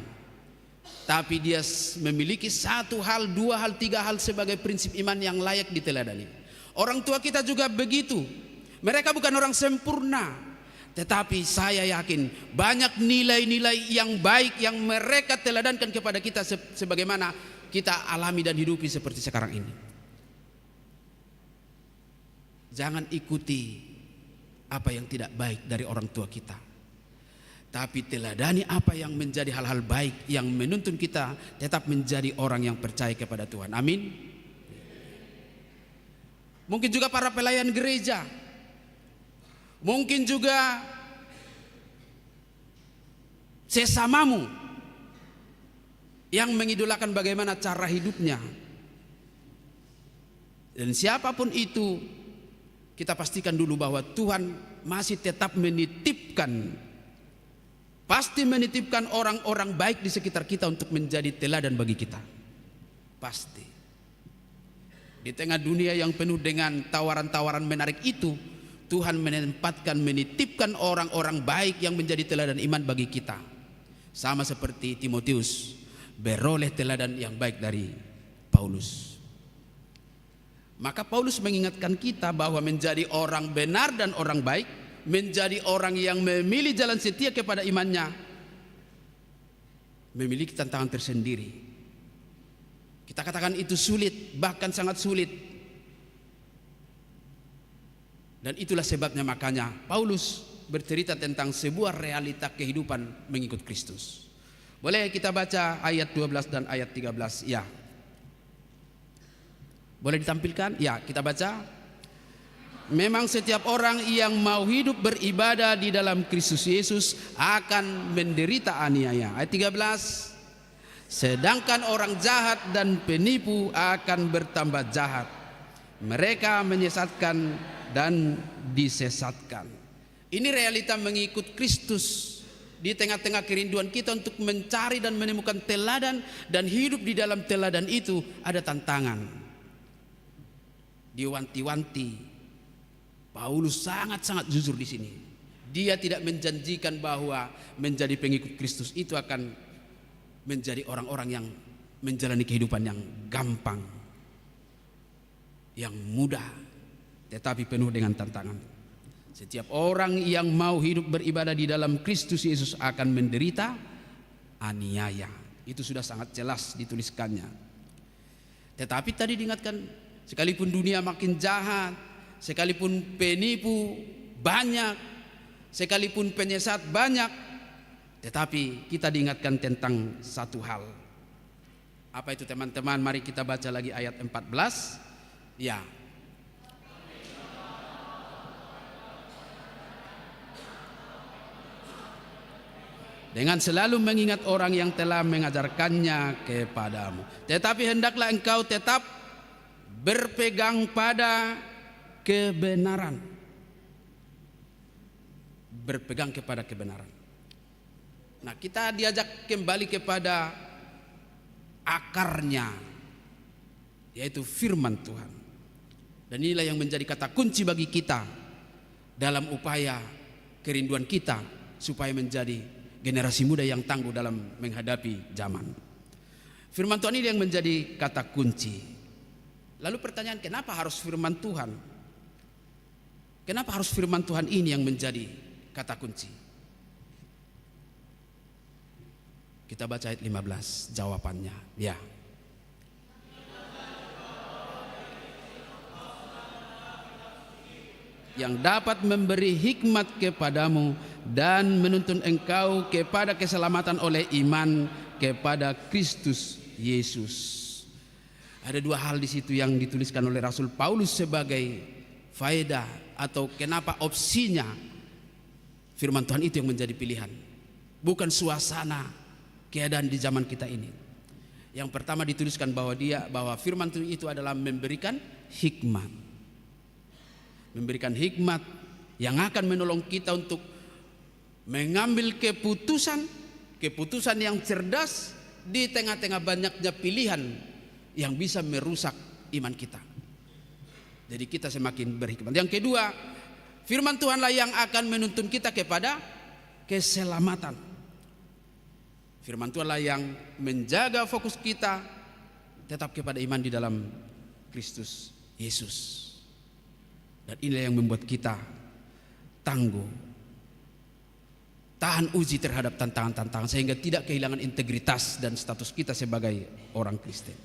Tapi dia memiliki satu hal, dua hal, tiga hal sebagai prinsip iman yang layak diteladani. Orang tua kita juga begitu. Mereka bukan orang sempurna, tetapi saya yakin banyak nilai-nilai yang baik yang mereka teladankan kepada kita sebagaimana kita alami dan hidupi seperti sekarang ini. Jangan ikuti apa yang tidak baik dari orang tua kita, tapi teladani apa yang menjadi hal-hal baik yang menuntun kita tetap menjadi orang yang percaya kepada Tuhan. Amin. Mungkin juga para pelayan gereja, mungkin juga sesamamu yang mengidolakan bagaimana cara hidupnya. Dan siapapun itu, kita pastikan dulu bahwa Tuhan masih tetap pasti menitipkan orang-orang baik di sekitar kita untuk menjadi teladan bagi kita. Pasti. Di tengah dunia yang penuh dengan tawaran-tawaran menarik itu, Tuhan menitipkan orang-orang baik yang menjadi teladan iman bagi kita. Sama seperti Timotius beroleh teladan yang baik dari Paulus. Maka Paulus mengingatkan kita bahwa menjadi orang benar dan orang baik, menjadi orang yang memilih jalan setia kepada imannya, memiliki tantangan tersendiri. Kita katakan itu sulit, bahkan sangat sulit. Dan itulah sebabnya makanya Paulus bercerita tentang sebuah realita kehidupan mengikut Kristus. Boleh kita baca ayat 12 dan ayat 13? Ya. Boleh ditampilkan? Ya, kita baca. Memang setiap orang yang mau hidup beribadah di dalam Kristus Yesus akan menderita aniaya. Ayat 13. Sedangkan orang jahat dan penipu akan bertambah jahat. Mereka menyesatkan dan disesatkan. Ini realita mengikut Kristus. Di tengah-tengah kerinduan kita untuk mencari dan menemukan teladan dan hidup di dalam teladan itu ada tantangan. Diwanti-wanti, Paulus sangat-sangat jujur di sini. Dia tidak menjanjikan bahwa menjadi pengikut Kristus itu akan menjadi orang-orang yang menjalani kehidupan yang gampang, yang mudah, tetapi penuh dengan tantangan. Setiap orang yang mau hidup beribadah di dalam Kristus Yesus akan menderita aniaya. Itu sudah sangat jelas dituliskannya. Tetapi tadi diingatkan, sekalipun dunia makin jahat, sekalipun penipu banyak, sekalipun penyesat banyak, tetapi kita diingatkan tentang satu hal. Apa itu teman-teman? Mari kita baca lagi ayat 14. Ya. Dengan selalu mengingat orang yang telah mengajarkannya kepadamu. Tetapi hendaklah engkau tetap berpegang pada kebenaran. Berpegang kepada kebenaran. Nah, kita diajak kembali kepada akarnya, yaitu firman Tuhan. Dan inilah yang menjadi kata kunci bagi kita dalam upaya kerinduan kita supaya menjadi generasi muda yang tangguh dalam menghadapi zaman. Firman Tuhan ini yang menjadi kata kunci. Lalu pertanyaan, kenapa harus firman Tuhan? Kenapa harus firman Tuhan ini yang menjadi kata kunci? Kita baca ayat 15 jawabannya. Ya. Yang dapat memberi hikmat kepadamu dan menuntun engkau kepada keselamatan oleh iman kepada Kristus Yesus. Ada dua hal di situ yang dituliskan oleh Rasul Paulus sebagai faedah atau kenapa opsinya firman Tuhan itu yang menjadi pilihan. Bukan suasana keadaan di zaman kita ini. Yang pertama dituliskan bahwa firman Tuhan itu adalah memberikan hikmat. Memberikan hikmat yang akan menolong kita untuk mengambil keputusan yang cerdas di tengah-tengah banyaknya pilihan yang bisa merusak iman kita. Jadi kita semakin berhikmat. Yang kedua, firman Tuhanlah yang akan menuntun kita kepada keselamatan. Firman Tuhanlah yang menjaga fokus kita tetap kepada iman di dalam Kristus Yesus. Dan inilah yang membuat kita tangguh, tahan uji terhadap tantangan-tantangan sehingga tidak kehilangan integritas dan status kita sebagai orang Kristen.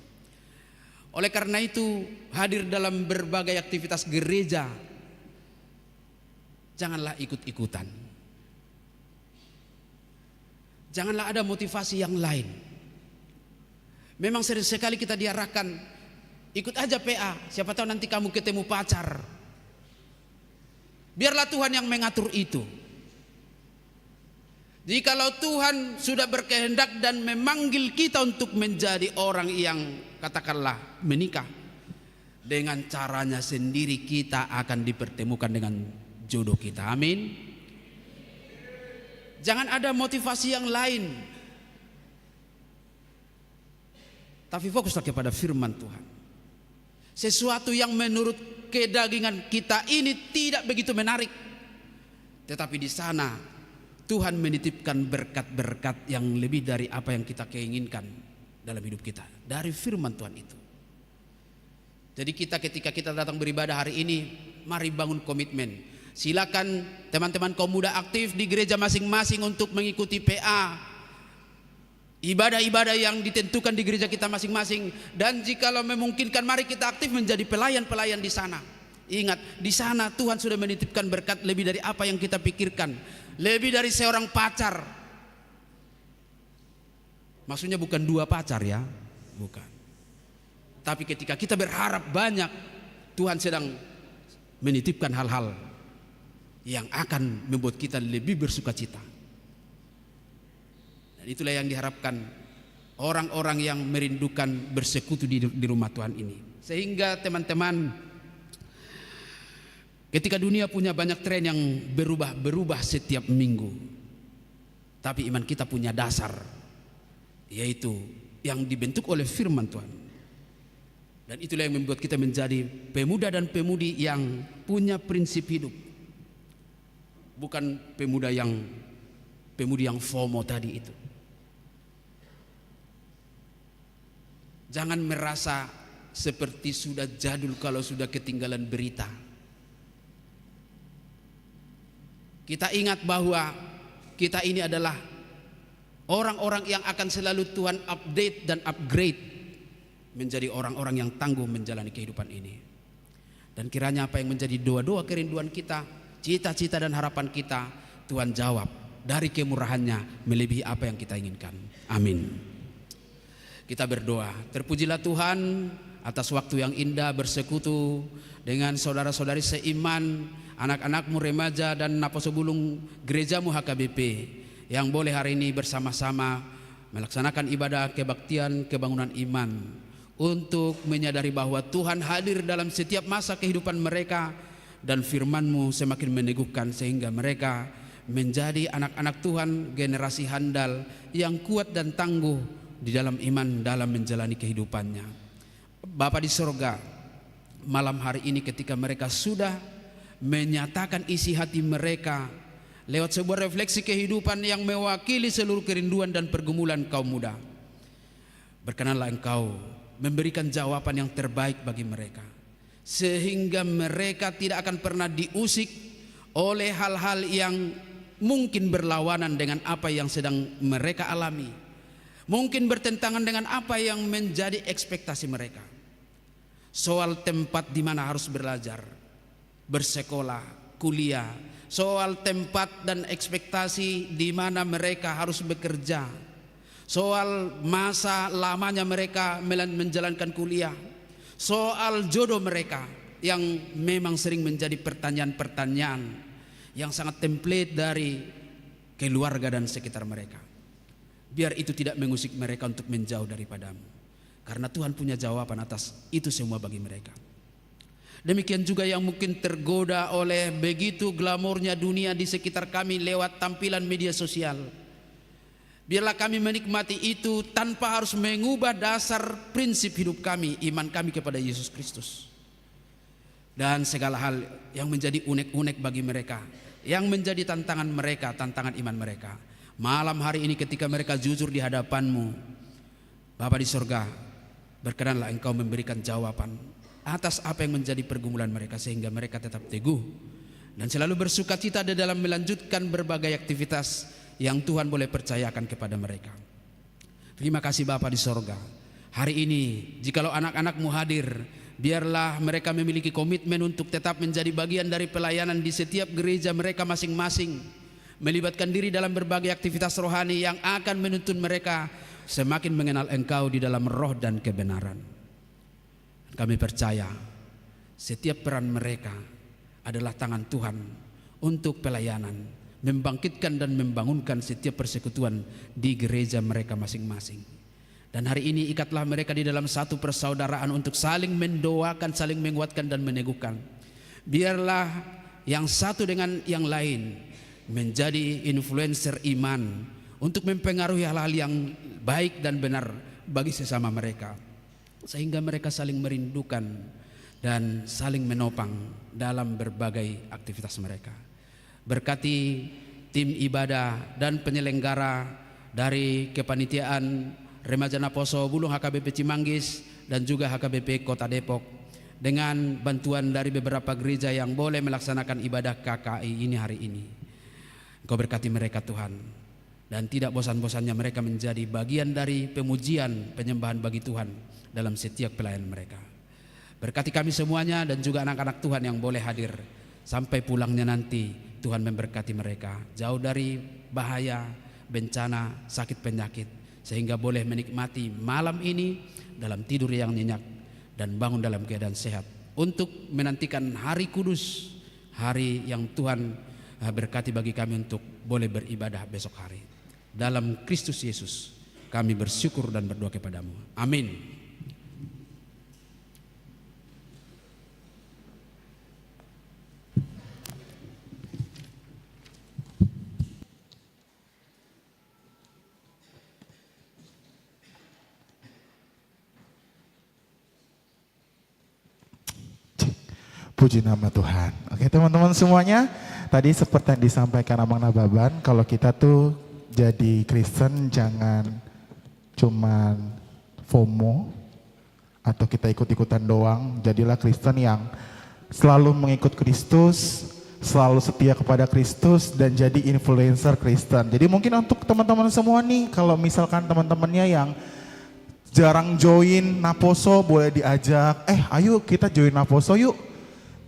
Oleh karena itu, hadir dalam berbagai aktivitas gereja, janganlah ikut-ikutan. Janganlah ada motivasi yang lain. Memang sering sekali kita diarahkan, ikut aja PA, siapa tahu nanti kamu ketemu pacar. Biarlah Tuhan yang mengatur itu. Jikalau Tuhan sudah berkehendak dan memanggil kita untuk menjadi orang yang katakanlah menikah, dengan caranya sendiri kita akan dipertemukan dengan jodoh kita. Amin. Jangan ada motivasi yang lain, tapi fokuslah kepada firman Tuhan. Sesuatu yang menurut kedagingan kita ini tidak begitu menarik, tetapi di sana Tuhan menitipkan berkat-berkat yang lebih dari apa yang kita keinginkan dalam hidup kita dari firman Tuhan itu. Jadi ketika kita datang beribadah hari ini, mari bangun komitmen. Silakan teman-teman kaum muda aktif di gereja masing-masing untuk mengikuti PA, ibadah-ibadah yang ditentukan di gereja kita masing-masing. Dan jikalau memungkinkan, mari kita aktif menjadi pelayan-pelayan di sana. Ingat, di sana Tuhan sudah menitipkan berkat lebih dari apa yang kita pikirkan, lebih dari seorang pacar. Maksudnya bukan 2 pacar ya, bukan. Tapi ketika kita berharap banyak, Tuhan sedang menitipkan hal-hal yang akan membuat kita lebih bersukacita. Dan itulah yang diharapkan orang-orang yang merindukan bersekutu di rumah Tuhan ini. Sehingga teman-teman, ketika dunia punya banyak tren yang berubah setiap minggu, tapi iman kita punya dasar, yaitu yang dibentuk oleh firman Tuhan. Dan itulah yang membuat kita menjadi pemuda dan pemudi yang punya prinsip hidup. Bukan pemudi yang FOMO tadi itu. Jangan merasa seperti sudah jadul kalau sudah ketinggalan berita. Kita ingat bahwa kita ini adalah orang-orang yang akan selalu Tuhan update dan upgrade menjadi orang-orang yang tangguh menjalani kehidupan ini. Dan kiranya apa yang menjadi doa-doa kerinduan kita, cita-cita dan harapan kita, Tuhan jawab dari kemurahannya melebihi apa yang kita inginkan. Amin. Kita berdoa. Terpujilah Tuhan atas waktu yang indah bersekutu dengan saudara-saudari seiman, anak-anakmu remaja dan Naposo Bulung gerejamu HKBP yang boleh hari ini bersama-sama melaksanakan ibadah kebaktian kebangunan iman, untuk menyadari bahwa Tuhan hadir dalam setiap masa kehidupan mereka dan firman-Mu semakin meneguhkan sehingga mereka menjadi anak-anak Tuhan, generasi handal yang kuat dan tangguh di dalam iman dalam menjalani kehidupannya. Bapa di sorga, malam hari ini ketika mereka sudah menyatakan isi hati mereka lewat sebuah refleksi kehidupan yang mewakili seluruh kerinduan dan pergumulan kaum muda, berkenanlah Engkau memberikan jawaban yang terbaik bagi mereka, sehingga mereka tidak akan pernah diusik oleh hal-hal yang mungkin berlawanan dengan apa yang sedang mereka alami, Mungkin bertentangan dengan apa yang menjadi ekspektasi mereka. Soal tempat di mana harus belajar, bersekolah, kuliah. Soal tempat dan ekspektasi di mana mereka harus bekerja. Soal masa lamanya mereka menjalankan kuliah. Soal jodoh mereka yang memang sering menjadi pertanyaan-pertanyaan yang sangat template dari keluarga dan sekitar mereka. Biar itu tidak mengusik mereka untuk menjauh daripadamu. Karena Tuhan punya jawaban atas itu semua bagi mereka. Demikian juga yang mungkin tergoda oleh begitu glamornya dunia di sekitar kami lewat tampilan media sosial. Biarlah kami menikmati itu tanpa harus mengubah dasar prinsip hidup kami, iman kami kepada Yesus Kristus. Dan segala hal yang menjadi unek-unek bagi mereka, yang menjadi tantangan mereka, tantangan iman mereka. Malam hari ini ketika mereka jujur di hadapan-Mu, Bapa di sorga, berkenanlah Engkau memberikan jawaban atas apa yang menjadi pergumulan mereka, sehingga mereka tetap teguh dan selalu bersukacita di dalam melanjutkan berbagai aktivitas yang Tuhan boleh percayakan kepada mereka. Terima kasih Bapa di sorga. Hari ini jikalau anak-anak-Mu hadir, biarlah mereka memiliki komitmen untuk tetap menjadi bagian dari pelayanan di setiap gereja mereka masing-masing, melibatkan diri dalam berbagai aktivitas rohani yang akan menuntun mereka semakin mengenal Engkau di dalam roh dan kebenaran. Kami percaya setiap peran mereka adalah tangan Tuhan untuk pelayanan, membangkitkan dan membangunkan setiap persekutuan di gereja mereka masing-masing. Dan hari ini ikatlah mereka di dalam satu persaudaraan untuk saling mendoakan, saling menguatkan dan meneguhkan. Biarlah yang satu dengan yang lain menjadi influencer iman untuk mempengaruhi hal-hal yang baik dan benar bagi sesama mereka, sehingga mereka saling merindukan dan saling menopang dalam berbagai aktivitas mereka. Berkati tim ibadah dan penyelenggara dari kepanitiaan Remaja Naposo Bulung HKBP Cimanggis dan juga HKBP Kota Depok, dengan bantuan dari beberapa gereja yang boleh melaksanakan ibadah KKI ini hari ini. Engkau berkati mereka Tuhan, dan tidak bosan-bosannya mereka menjadi bagian dari pemujian penyembahan bagi Tuhan dalam setiap pelayanan mereka. Berkati kami semuanya dan juga anak-anak Tuhan yang boleh hadir sampai pulangnya nanti. Tuhan memberkati mereka jauh dari bahaya, bencana, sakit penyakit, sehingga boleh menikmati malam ini dalam tidur yang nyenyak dan bangun dalam keadaan sehat untuk menantikan hari kudus, hari yang Tuhan berkati bagi kami untuk boleh beribadah besok hari. Dalam Kristus Yesus kami bersyukur dan berdoa kepadamu. Amin. Puji nama Tuhan. Oke teman-teman semuanya, tadi seperti yang disampaikan Abang Nababan, kalau kita tuh jadi Kristen jangan cuman FOMO atau kita ikut-ikutan doang. Jadilah Kristen yang selalu mengikut Kristus, selalu setia kepada Kristus, dan jadi influencer Kristen. Jadi mungkin untuk teman-teman semua nih, kalau misalkan teman-temannya yang jarang join Naposo, boleh diajak, ayo kita join Naposo yuk.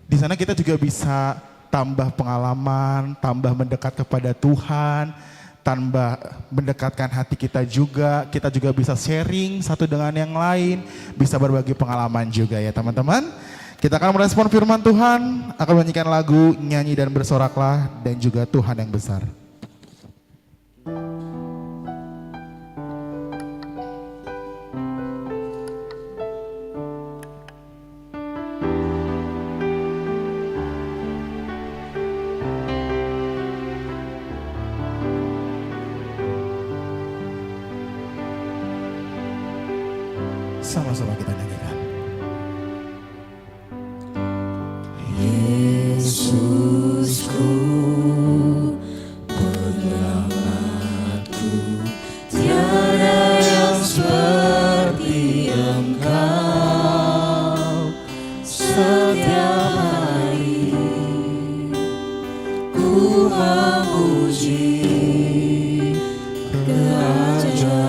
Di sana kita juga bisa tambah pengalaman, tambah mendekat kepada Tuhan, tambah mendekatkan hati kita juga. Kita juga bisa sharing satu dengan yang lain, bisa berbagi pengalaman juga ya teman-teman. Kita akan merespon firman Tuhan, akan menyanyikan lagu Nyanyi dan Bersoraklah, dan juga Tuhan yang Besar. Sama-sama kita nyanyikan. Yesusku, penyelamatku, tiada yang seperti Engkau. Setiap hari ku memuji keajaiban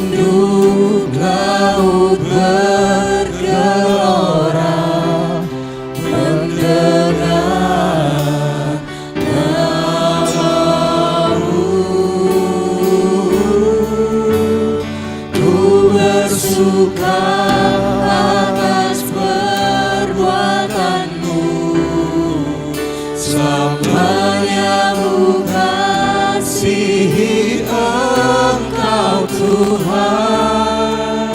tunduk laut bergelora mendengar namamu. Ku bersuka atas perbuatanmu, selamanya ku kasihi Engkau Tuhan.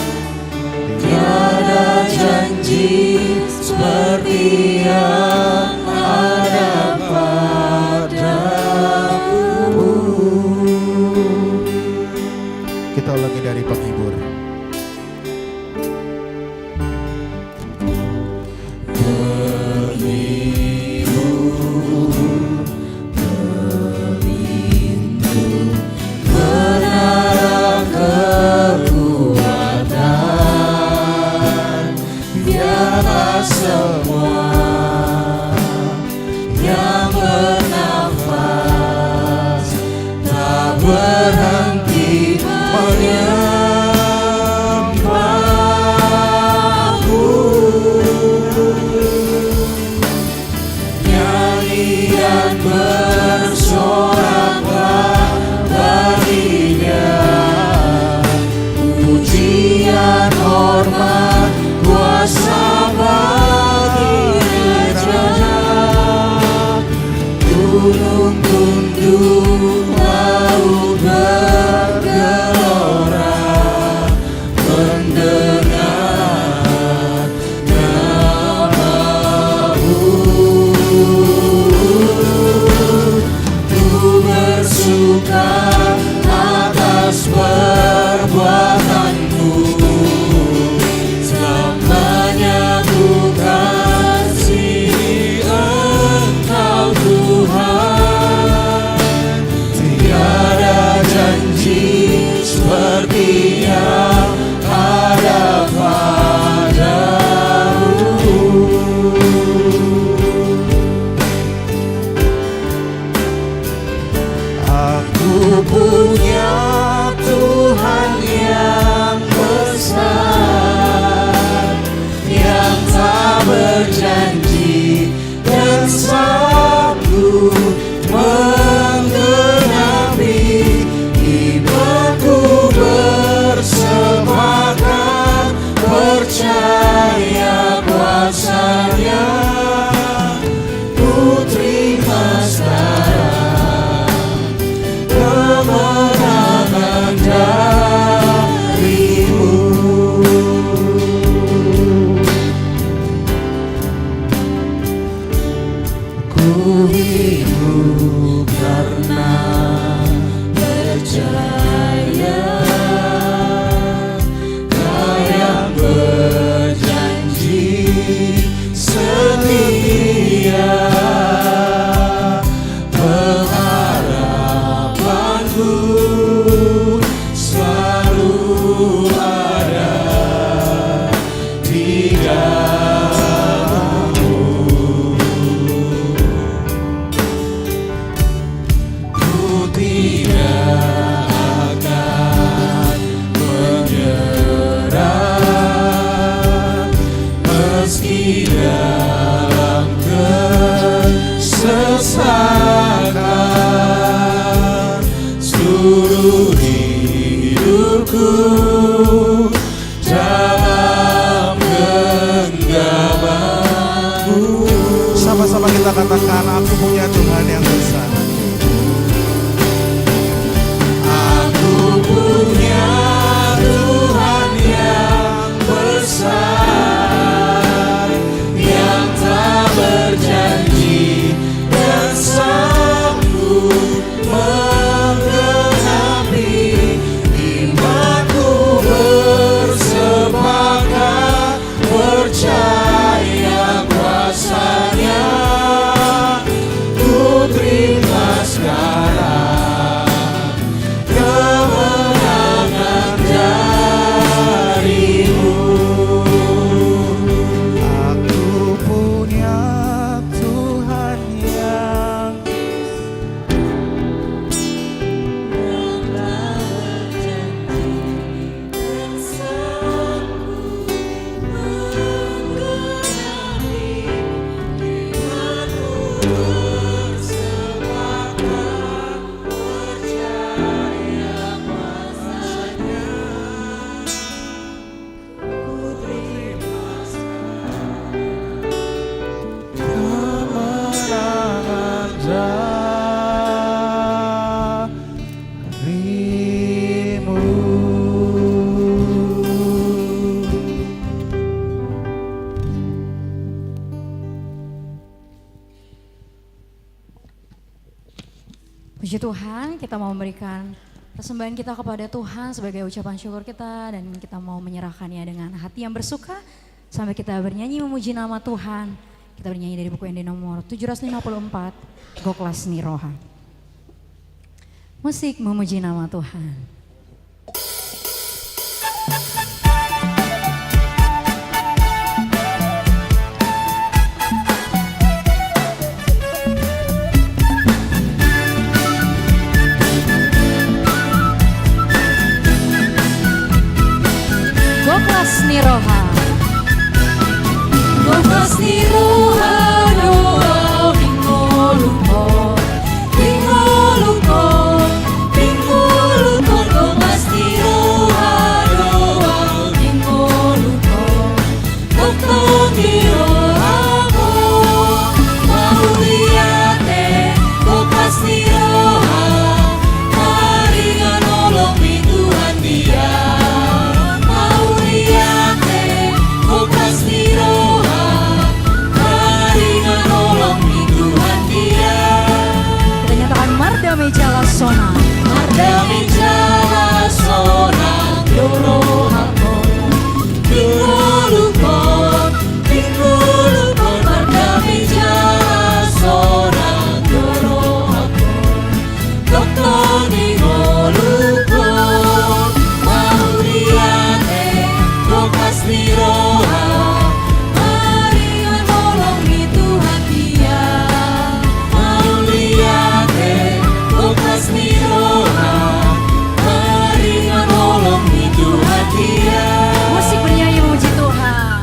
Tiada janji seperti yang ada padamu. Kita ulangi dari penghibur. Menara kekuatan di atas semua yang bernafas, tak berhenti menyembahmu. Nyanyian bersoraklah baginya, pujian hormat kuasa bagi Raja. Gunung tunduk laut bergelora mendengar namamu. Ku bersuka atas perbuatanmu, selamanya ku kasihi Engkau Tuhan. Tiada janji seperti yang ada padamu. Aku punya Tuhan yang besar, yang tak berjanji dan sanggup menggenapi imanku, bersepakat percaya kuasa-Nya. Ku terima sekarang kemenangan darimu. Ku hidup karena percaya Kau yang berjanji setia. Pengharapanku selalu ada di dalam-Mu. Puji Tuhan, kita mau memberikan persembahan kita kepada Tuhan sebagai ucapan syukur kita dan kita mau menyerahkannya dengan hati yang bersuka sampai kita bernyanyi memuji nama Tuhan. Kita bernyanyi dari buku ND nomor 754, Goklas Niroha. Musik memuji nama Tuhan. Goklas Niroha. Goklas Niroha doa Bingoluko Bingoluko Bingoluko Goklas Niroha doa Bingoluko Goklas Niroha mau liate Goklas Niroha mari nolong di Tuhan dia Goklas Niroha, mari nolong di Tuhan dia. Kita nyatakan Mardame Jalasona. Mardame Jalasona, Yorohakon, Bingolukon, Bingolukon, Mardame Jalasona, Yorohakon, Doktor Ningolukon, Mauriate, Goklas Niroha, mari nolong di Tuhan dia. Mau liate, Goklas Niroha, mari nolong di Tuhan dia. Musik bernyanyi memuji Tuhan.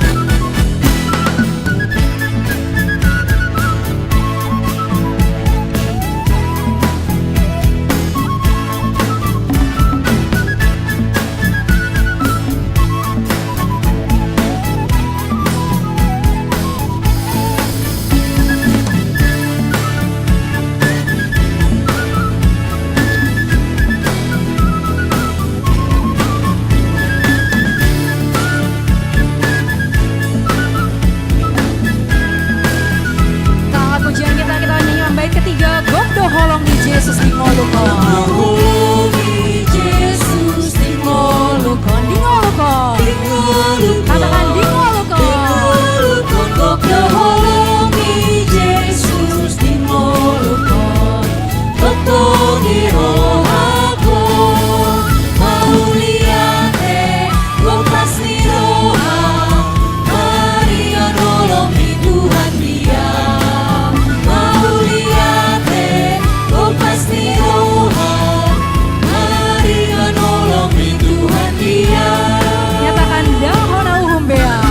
Tahap pujian kita nyanyikan bait ketiga, Gokdo Holong di Yesus di Ngolukon. Holong di Yesus di Ngolukon, Di Ngolukon. Katakan di Ngolukon. Ngolukon, Gokdo holong di Yesus di Ngolukon, Gokdo Nirohakon, mau liate Goklas Niroha, mari nolong di Tuhan dia. Mau liate Goklas Niroha, mari nolong di Tuhan dia. Nyatakan Dahona Uhumbeau.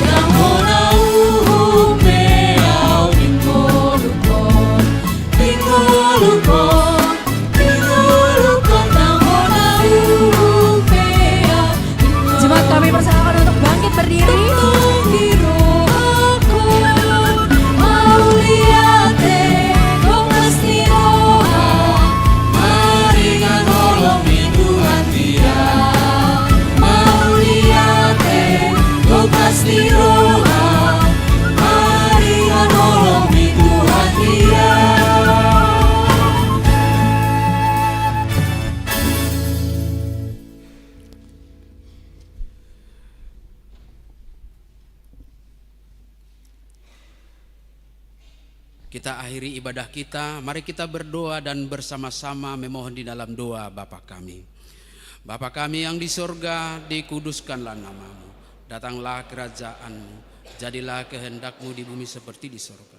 Yang hona uhumbeau Bingolukon, Bingolukon, Bingolukon, yang hona uhumbeau Jemaat kami persilakan untuk bangkit berdiri. Nirohakon, mau liate Goklas Niroha, mari nolong di Tuhan dia. Mau liate Goklas Niroha, mari nolong di Tuhan dia. Kita akhiri ibadah kita, mari kita berdoa dan bersama-sama memohon di dalam doa Bapa kami. Bapa kami yang di surga, dikuduskanlah namamu. Datanglah kerajaanmu, jadilah kehendakmu di bumi seperti di surga.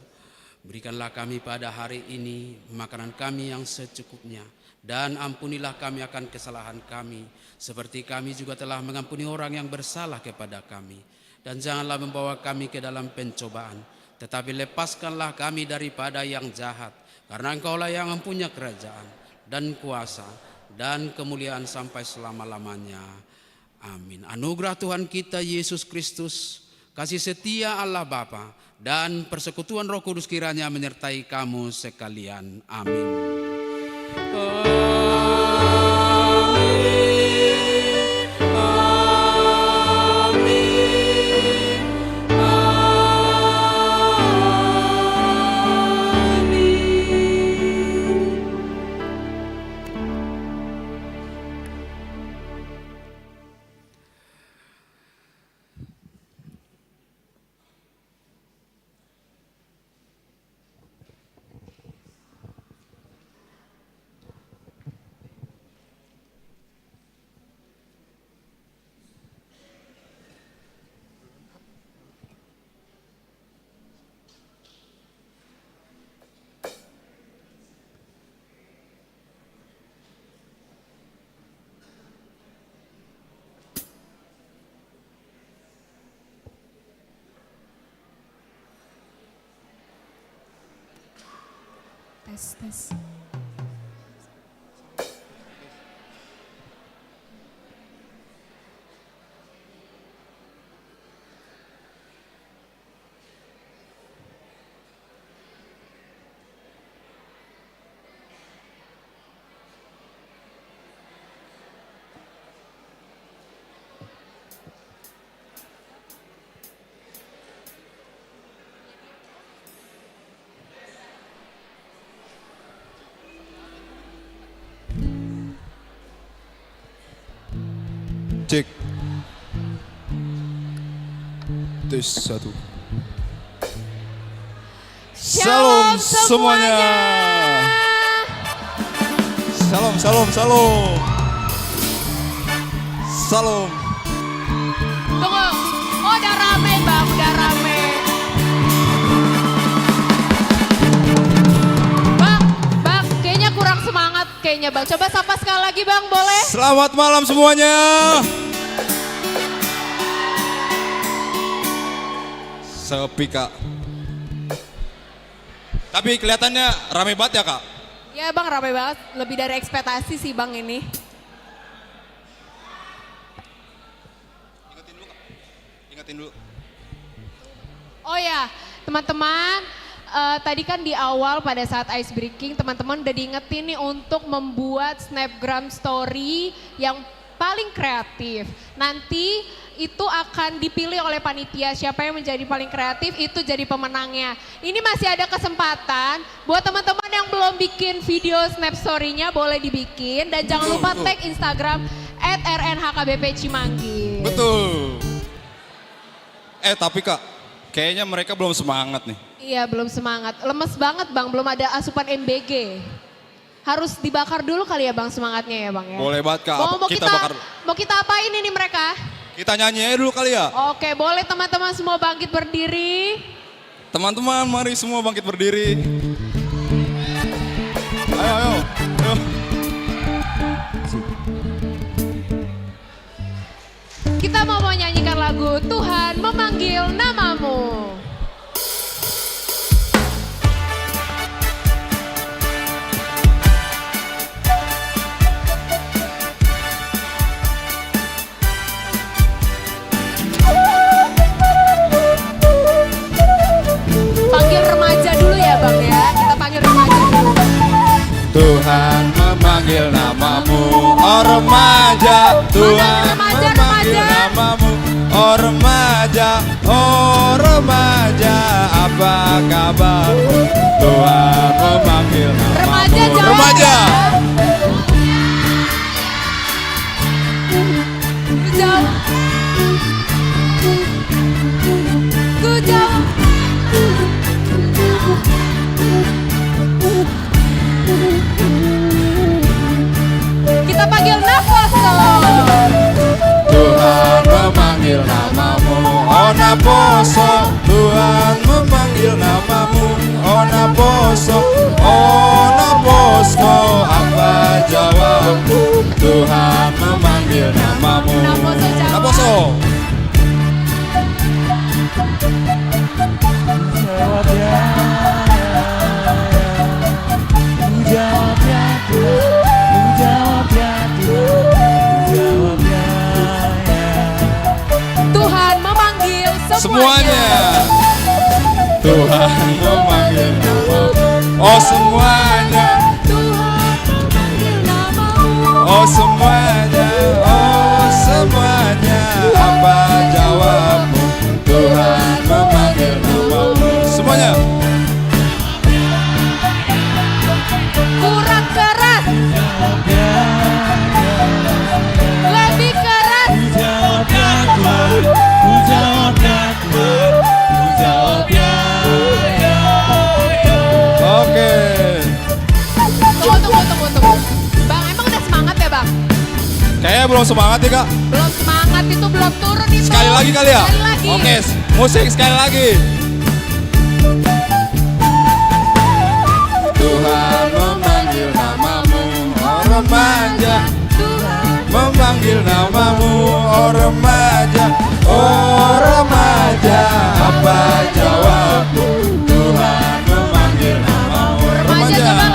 Berikanlah kami pada hari ini makanan kami yang secukupnya. Dan ampunilah kami akan kesalahan kami, seperti kami juga telah mengampuni orang yang bersalah kepada kami. Dan janganlah membawa kami ke dalam pencobaan, tetapi lepaskanlah kami daripada yang jahat. Karena Engkaulah yang mempunyai kerajaan dan kuasa dan kemuliaan sampai selama-lamanya. Amin. Anugerah Tuhan kita Yesus Kristus, kasih setia Allah Bapa, dan persekutuan Roh Kudus kiranya menyertai kamu sekalian. Amin. tes. Cek. Tes 1. Salam semuanya. Salam. Salam. Tunggu, oh udah rame bang, udah rame. Bang, kayaknya kurang semangat kayaknya bang. Coba sapa sekali lagi bang, boleh? Selamat malam semuanya. Sepi kak. Tapi kelihatannya rame banget ya kak. Ya bang, rame banget. Lebih dari ekspektasi sih bang ini. Ingatin dulu. Oh ya, teman-teman, tadi kan di awal pada saat ice breaking, teman-teman udah diingetin nih untuk membuat snapgram story yang paling kreatif. Nanti itu akan dipilih oleh panitia, siapa yang menjadi paling kreatif itu jadi pemenangnya. Ini masih ada kesempatan buat teman-teman yang belum bikin video snap story-nya boleh dibikin. Dan jangan lupa tag Instagram @rnhkbp_Cimanggis. Betul. Tapi kak, kayaknya mereka belum semangat nih. Iya belum semangat, lemes banget bang, belum ada asupan MBG. Harus dibakar dulu kali ya bang semangatnya ya bang ya. Boleh banget kak, Mau kita apain ini mereka? Kita nyanyi aja dulu kali ya. Oke boleh teman-teman semua bangkit berdiri. Teman-teman mari semua bangkit berdiri. Ayo. Kita mau nyanyikan lagu Tuhan Memanggil Namamu. Panggil remaja dulu ya bang ya, kita panggil remaja dulu. Tuhan memanggil namamu, oh remaja. Tuhan memanggil namamu, oh remaja. Oh remaja, apa kabarmu? Tuhan memanggil namamu. Remaja jawab Remaja. ya. Ku jawab. Kita panggil Naposo. Tuhan memanggil namamu, oh Naposo. Tuhan memanggil namamu, oh Naposo. Oh Naposo, apa jawabmu? Tuhan memanggil namamu. Naposo jawab. Naposo. Tuhan memanggil semuanya. Tuhan memanggil namamu, oh semuanya. Tuhan memanggil namamu. Oh semuanya, oh semuanya. Apa jawabmu? Tuhan memanggil namamu. Semuanya. Kurang keras. Lebih keras. Oke. Tunggu. Bang, emang udah semangat ya bang? Kayaknya belum semangat ya kak. Belum semangat itu, belum turun itu. Sekali lagi kali ya? Sekali lagi. Oke, musik sekali lagi. Tuhan memanggil namamu, oh remaja. Memanggil namamu, oh remaja. Oh remaja, apa jawabmu? Tuhan memanggil namamu. Remaja coba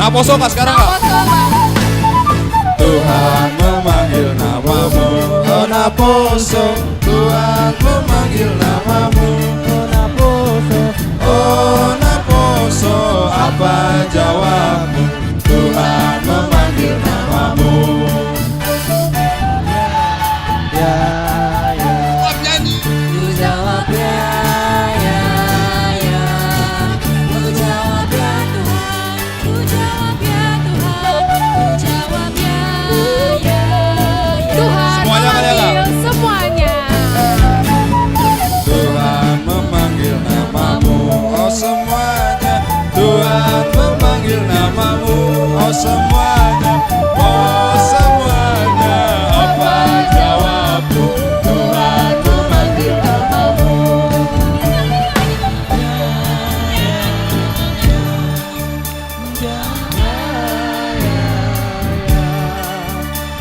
Naposo Kak sekarang Kak. Tuhan memanggil namamu, oh Naposo. Tuhan memanggil namamu, oh Naposo. Oh Naposo, apa jawabmu? Tuhan memanggil namamu. Ku jawab ya, ya, ya. Ku jawab ya Tuhan, ku jawab ya Tuhan, ku jawab ya, ya, ya. Tuhan Semuanya kali ya, Kak? memanggil semuanya. Tuhan memanggil namamu, oh semuanya. Tuhan memanggil namamu, oh semuanya. Oh semuanya, apa jawabmu? Tuhan memanggil namamu.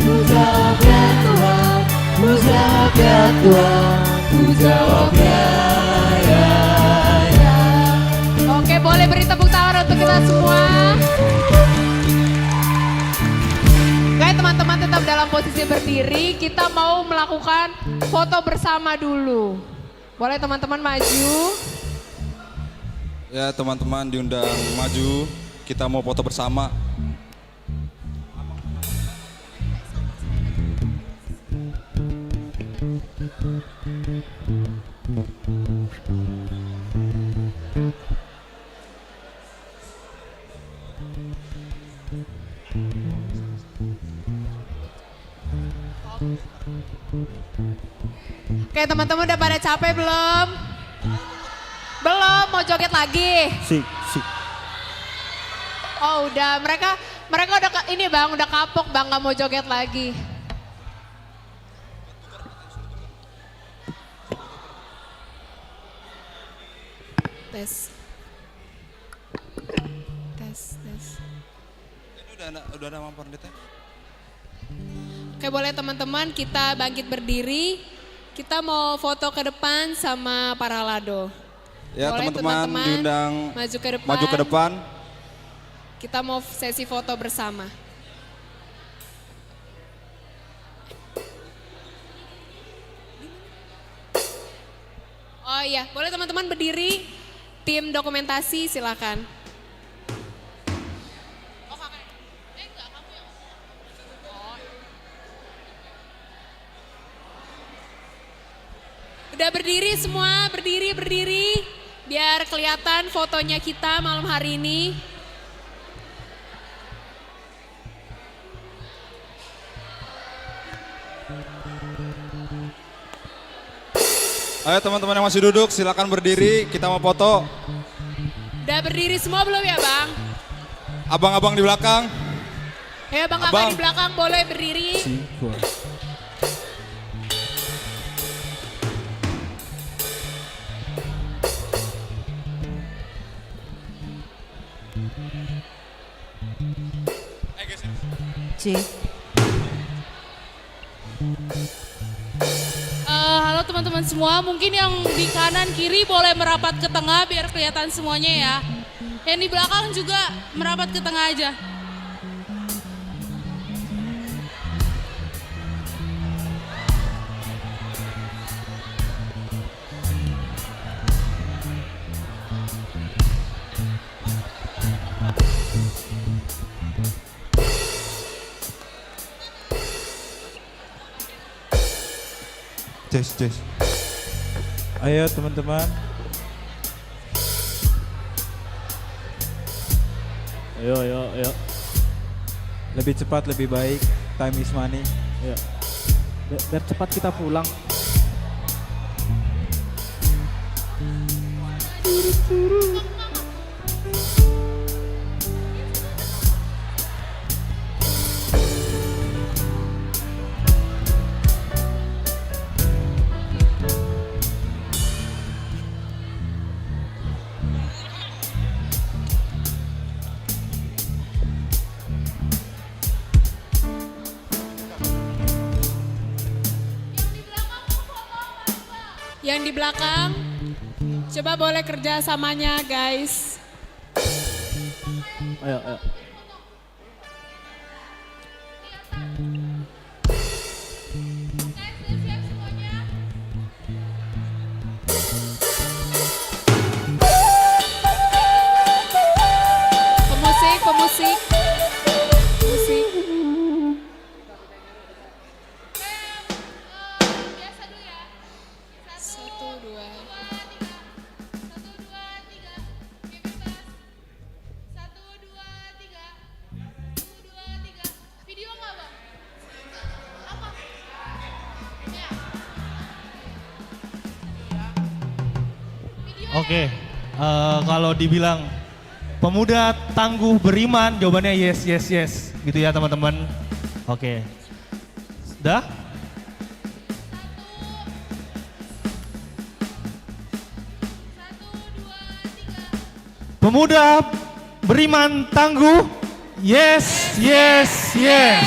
Ku jawab ya Tuhan, ku jawab ya Tuhan, ku jawab ya, ya, ya. Oke, boleh beri tepuk tangan untuk kita semua. Oke, teman-teman tetap dalam posisi berdiri. Kita mau melakukan foto bersama dulu. Boleh teman-teman maju. Ya teman-teman diundang maju, kita mau foto bersama. Oke, teman-teman udah pada capek belum? Belum, mau joget lagi? Oh udah, mereka udah ini bang, udah kapok bang, nggak mau joget lagi. Tes. Ini udah ada Mam Pardita. Oke, boleh teman-teman kita bangkit berdiri. Kita mau foto ke depan sama para lado. Ya Boleh teman-teman diundang maju ke depan. depan. Kita mau sesi foto bersama. Oh iya, boleh teman-teman berdiri. Tim dokumentasi silakan. Oh, kakak. Enggak, kamu yang. Oh. Udah berdiri semua, berdiri. Biar kelihatan fotonya kita malam hari ini. Ayo teman-teman yang masih duduk silakan berdiri, kita mau foto. Udah berdiri semua belum ya bang? Abang-abang di belakang. Ya bang, kakak Abang. di belakang boleh berdiri. Halo teman-teman semua, mungkin yang di kanan kiri boleh merapat ke tengah biar kelihatan semuanya ya. Yang di belakang juga merapat ke tengah aja. Cez. Ayo teman-teman. Ayo. Lebih cepat lebih baik. Time is money. Ayo. Biar cepat kita pulang. Yang di belakang, coba boleh kerja samanya guys. Ayo. Pemusik, pemusik. Musik. Satu, dua. Oke, kalau dibilang pemuda tangguh beriman, jawabannya yes, yes, yes. Gitu ya teman-teman. Oke. Sudah? Pemuda beriman tangguh, yes, yes, yes.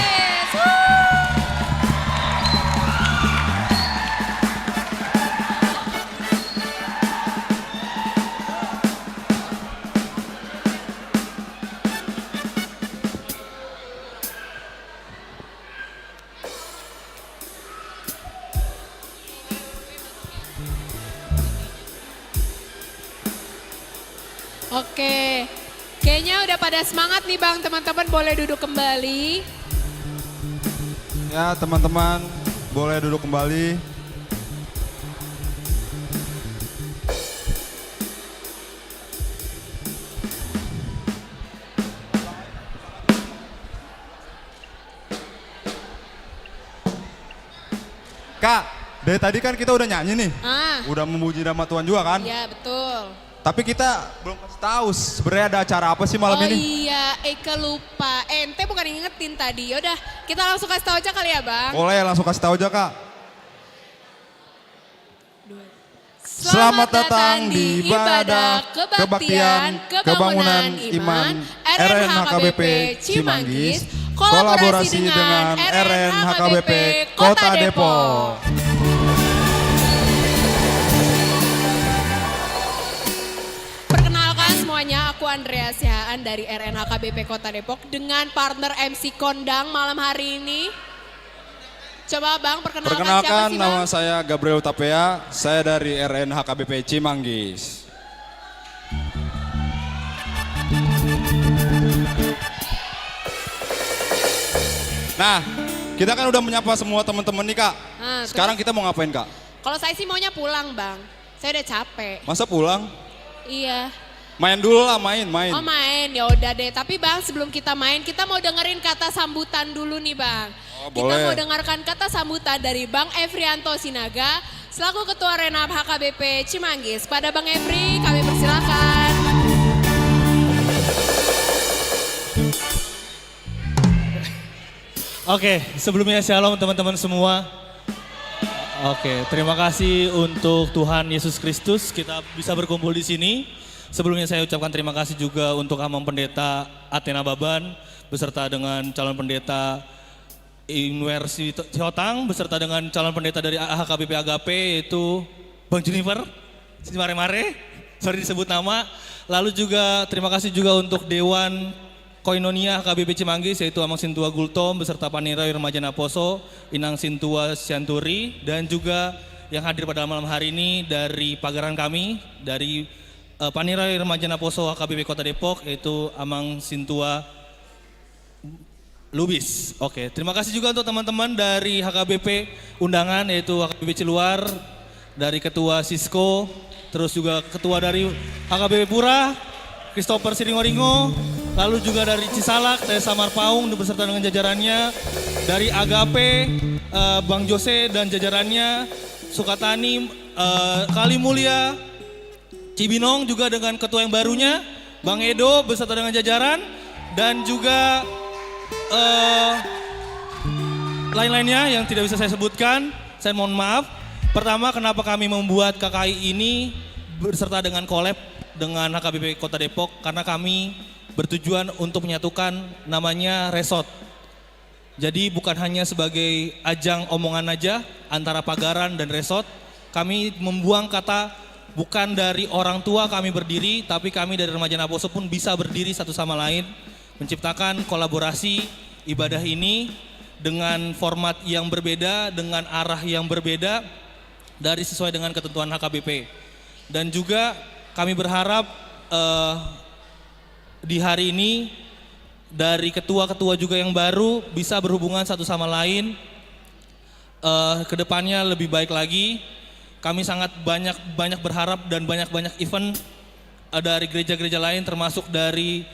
Oke, kayaknya udah pada semangat nih Bang, teman-teman boleh duduk kembali. Ya teman-teman, boleh duduk kembali. Kak, dari tadi kan kita udah nyanyi nih. Udah memuji nama Tuhan juga kan? Iya betul. Tapi kita belum kasih tahu sebenarnya ada acara apa sih malam ini? Oh iya, Eka lupa. Ente bukan ngingetin tadi. Yaudah, kita langsung kasih tahu aja kali ya Bang. Boleh langsung kasih tahu aja Kak. Selamat datang di ibadah kebaktian kebangunan iman RN HKBP Cimanggis, kolaborasi dengan RN HKBP Kota Depok. Perkenalkan semuanya, aku Andrea Sihaan dari RN HKBP Kota Depok dengan partner MC Kondang malam hari ini. Coba Bang, perkenalkan siapa Perkenalkan, sih Bang? nama saya Gabriel Tapea, saya dari RN HKBP Cimanggis. Nah, kita kan udah menyapa semua teman-teman nih Kak. Sekarang kita mau ngapain Kak? Kalau saya sih maunya pulang Bang, saya udah capek. Masa pulang? Iya. Main dulu lah, main. Oh main, ya udah deh. Tapi Bang, sebelum kita main, kita mau dengerin kata sambutan dulu nih Bang. Oh, Kita boleh. mau dengarkan kata sambutan dari Bang Efrianto Sinaga selaku Ketua Renap HKBP Cimanggis. Pada Bang Efri, kami persilakan. Oke, sebelumnya shalom teman-teman semua. Oke, terima kasih untuk Tuhan Yesus Kristus kita bisa berkumpul di sini. Sebelumnya saya ucapkan terima kasih juga untuk Amang Pendeta Athena Baban beserta dengan calon pendeta Inwer Siotang beserta dengan calon pendeta dari HKBP Agape yaitu Bang Junifer si Mare-Mare, sorry disebut nama. Lalu juga terima kasih juga untuk Dewan Koinonia HKBP Cimanggis yaitu Amang Sintua Gultom beserta Panirai Remaja Naposo, Inang Sintua Sianturi dan juga yang hadir pada malam hari ini dari pagaran kami dari Panirai Remaja Naposo HKBP Kota Depok yaitu Amang Sintua Lubis. Oke, terima kasih juga untuk teman-teman dari HKBP undangan yaitu HKBP Ciluar, dari Ketua Sisko, terus juga Ketua dari HKBP Pura, Christopher Siringo-Ringo, lalu juga dari Cisalak, dari Samar Paung beserta dengan jajarannya, dari Agape, Bang Jose dan jajarannya, Sukatani, Kali Mulia, Cibinong juga dengan ketua yang barunya, Bang Edo beserta dengan jajaran, dan juga lain-lainnya yang tidak bisa saya sebutkan, saya mohon maaf. Pertama, kenapa kami membuat KKI ini beserta dengan collab dengan HKBP Kota Depok, karena kami bertujuan untuk menyatukan namanya resort. Jadi bukan hanya sebagai ajang omongan aja antara pagaran dan resort, kami membuang kata bukan dari orang tua kami berdiri, tapi kami dari Remaja Naposo pun bisa berdiri satu sama lain, menciptakan kolaborasi ibadah ini dengan format yang berbeda, dengan arah yang berbeda dari sesuai dengan ketentuan HKBP. Dan juga kami berharap di hari ini dari ketua-ketua juga yang baru bisa berhubungan satu sama lain, kedepannya lebih baik lagi. Kami sangat banyak berharap dan banyak event dari gereja-gereja lain, termasuk dari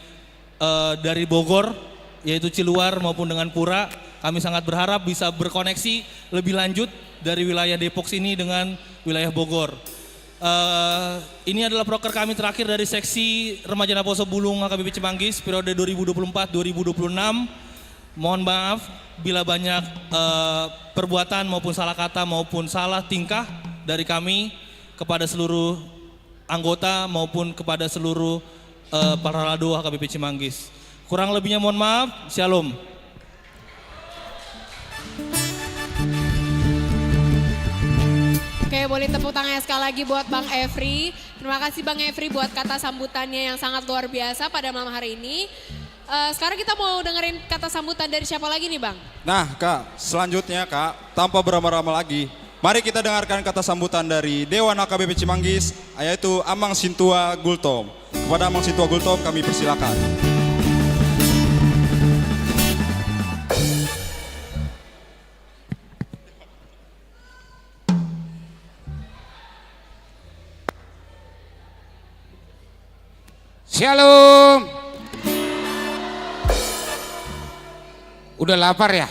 Bogor, yaitu Ciluar maupun dengan Pura. Kami sangat berharap bisa berkoneksi lebih lanjut dari wilayah Depok sini dengan wilayah Bogor. Ini adalah proker kami terakhir dari seksi Remaja Naposo Bulung HKBP Cimanggis periode 2024-2026. Mohon maaf bila banyak perbuatan maupun salah kata maupun salah tingkah dari kami kepada seluruh anggota maupun kepada seluruh para lado HKBP Cimanggis. Kurang lebihnya mohon maaf. Shalom. Oke, boleh tepuk tangan sekali lagi buat Bang Efri. Terima kasih Bang Efri buat kata sambutannya yang sangat luar biasa pada malam hari ini. Sekarang kita mau dengerin kata sambutan dari siapa lagi nih Bang? Nah Kak, selanjutnya Kak, tanpa berlama-lama lagi, mari kita dengarkan kata sambutan dari Dewan HKBP Cimanggis, yaitu Amang Sintua Gultom. Kepada Amang Sintua Gultom kami persilakan. Shalom. Udah lapar ya?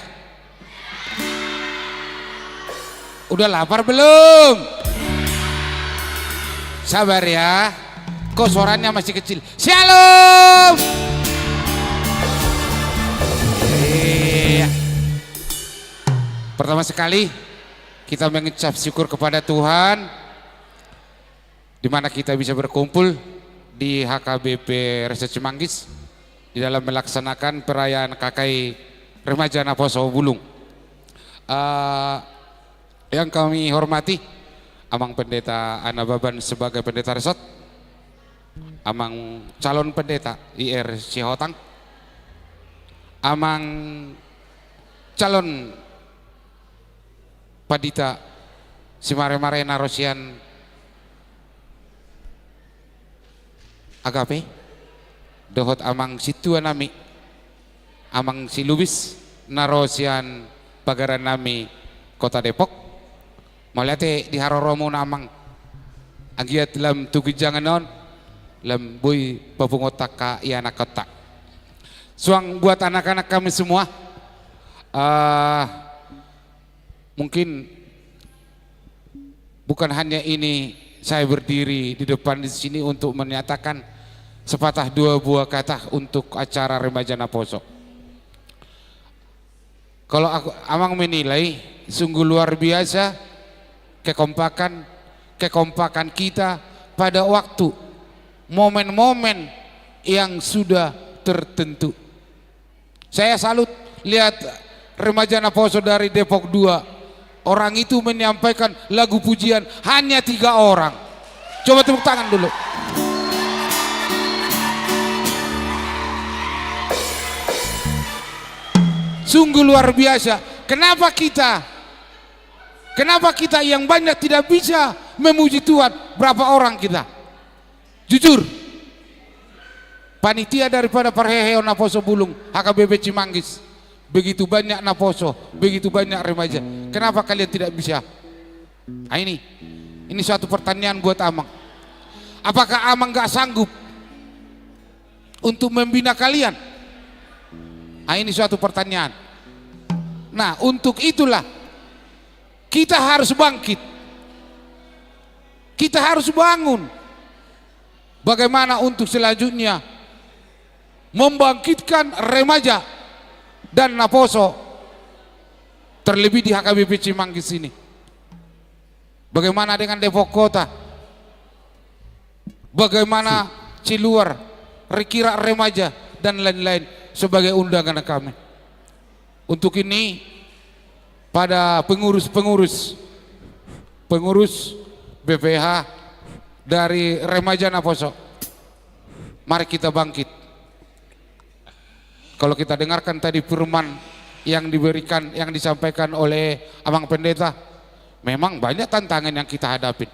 Udah lapar belum? Sabar ya. Kok suaranya masih kecil? Shalom. Pertama sekali kita mengucap syukur kepada Tuhan di mana kita bisa berkumpul di HKBP Resort Cimanggis di dalam melaksanakan perayaan KKI Remaja Naposo Bulung. Yang kami hormati Amang Pendeta Ana Baban sebagai pendeta resort, Amang calon pendeta IR Cihotang, Amang calon Padita Simare-Mare Narosian Agape, dohot Amang Situan nami, Amang Silubis Narosian Pagaran nami Kota Depok. Maliate di haroromo namang agiat lam tugijangan non lam boy papungotak ka iana kota. Suang buat anak-anak kami semua, mungkin bukan hanya ini saya berdiri di depan di sini untuk menyatakan sepatah dua buah kata untuk acara Remaja Naposo. Kalau Amang menilai sungguh luar biasa kekompakan kita pada waktu momen-momen yang sudah tertentu. Saya salut lihat Remaja Naposo dari Depok 2. Orang itu menyampaikan lagu pujian hanya 3 orang. Coba tepuk tangan dulu. Sungguh luar biasa. Kenapa kita yang banyak tidak bisa memuji Tuhan? Berapa orang kita? Jujur. Panitia daripada Parheheo Naposo Bulung HKBP Cimanggis, begitu banyak Naposo, begitu banyak remaja. Kenapa kalian tidak bisa? Nah, ini suatu pertanyaan buat Amang. Apakah Amang gak sanggup untuk membina kalian? Nah, ini suatu pertanyaan. Nah, untuk itulah kita harus bangkit. Kita harus bangun. Bagaimana untuk selanjutnya membangkitkan remaja dan Naposo, terlebih di HKBP Cimanggis ini. Bagaimana dengan Depok Kota? Bagaimana Ciluar, Rekira Remaja dan lain-lain sebagai undangan kami. Untuk ini pada pengurus BPH dari Remaja Naposo, mari kita bangkit. Kalau kita dengarkan tadi firman yang diberikan, yang disampaikan oleh Abang Pendeta. Memang banyak tantangan yang kita hadapi.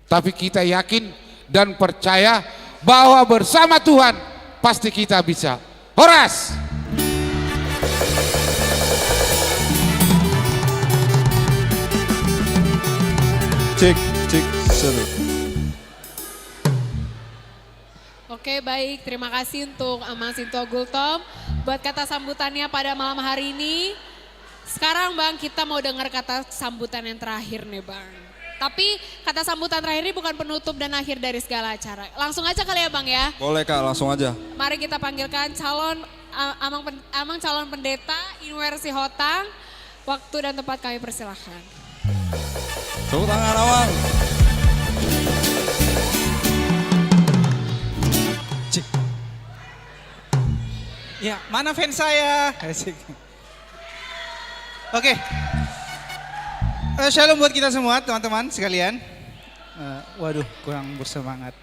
Tapi kita yakin dan percaya bahwa bersama Tuhan pasti kita bisa. Horas! Cek, seru. Oke, baik. Terima kasih untuk Amang Sintua Gultom buat kata sambutannya pada malam hari ini. Sekarang Bang, kita mau dengar kata sambutan yang terakhir nih Bang. Tapi kata sambutan terakhir ini bukan penutup dan akhir dari segala acara. Langsung aja kali ya Bang ya. Boleh Kak, langsung aja. Mari kita panggilkan calon Amang calon pendeta Inversi Hotang. Waktu dan tempat kami persilahkan. Tepuk tangan Amang. Ya, mana fans saya? Asik. Oke. Shalom buat kita semua, teman-teman sekalian. Waduh, kurang bersemangat.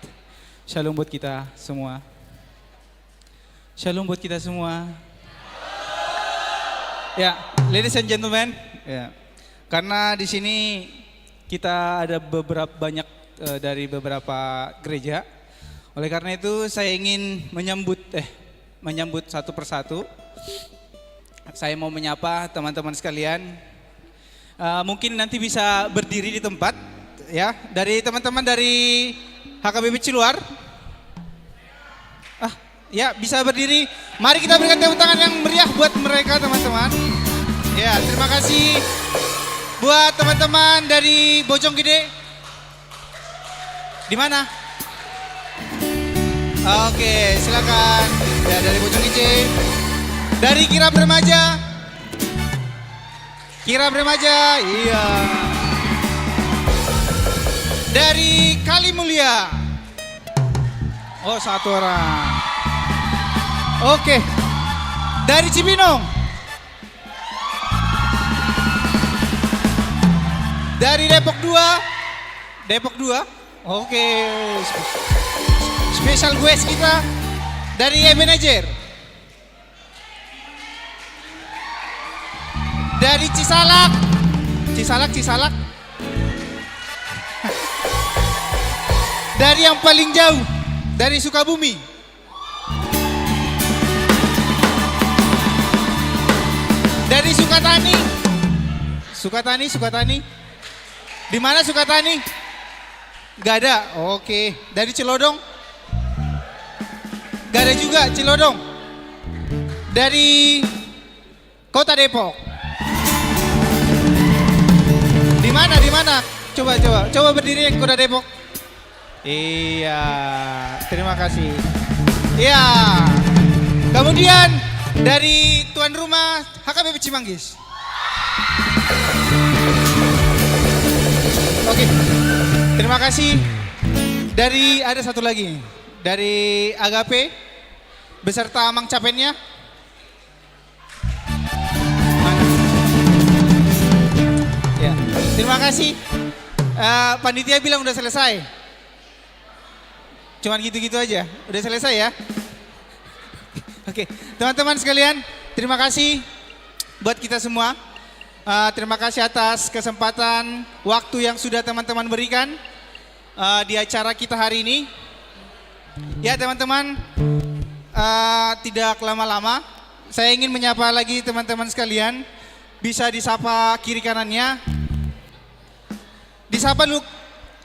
Shalom buat kita semua. Shalom buat kita semua. Ya, ladies and gentlemen, ya. Karena di sini kita ada banyak dari beberapa gereja. Oleh karena itu saya ingin menyambut satu persatu. Saya mau menyapa teman-teman sekalian. Mungkin nanti bisa berdiri di tempat, ya. Dari teman-teman dari HKBP Ciluar, ya bisa berdiri. Mari kita berikan tepuk tangan yang meriah buat mereka teman-teman. Ya, terima kasih buat teman-teman dari Bojonggede. Di mana? Oke, silakan. Ya, dari Bojonggede. Dari Kirab Remaja. Kirab Remaja, iya. Dari Kalimulia. Oh, satu orang. Oke. Dari Cibinong. Dari Depok 2. Depok 2. Oke. Special guest kita dari Ebenezer. Dari Cisalak. Cisalak. Dari yang paling jauh, dari Sukabumi. Dari Sukatani. Sukatani. Di mana Sukatani? Gak ada. Oke. Dari Cilodong? Gak ada juga Cilodong. Dari Kota Depok. Di mana? Coba berdiri yang Kota Depok. Iya, terima kasih. Iya. Kemudian dari tuan rumah HKBP Cimanggis. Oke. Terima kasih. Dari ada satu lagi. Dari Agape beserta Amang Capennya. Ya, terima kasih. Panitia bilang udah selesai. Cuman gitu-gitu aja. Udah selesai ya. Oke, teman-teman sekalian, terima kasih buat kita semua. Terima kasih atas kesempatan waktu yang sudah teman-teman berikan di acara kita hari ini. Ya teman-teman, tidak lama-lama, saya ingin menyapa lagi teman-teman sekalian. Bisa disapa kiri kanannya. Disapa dulu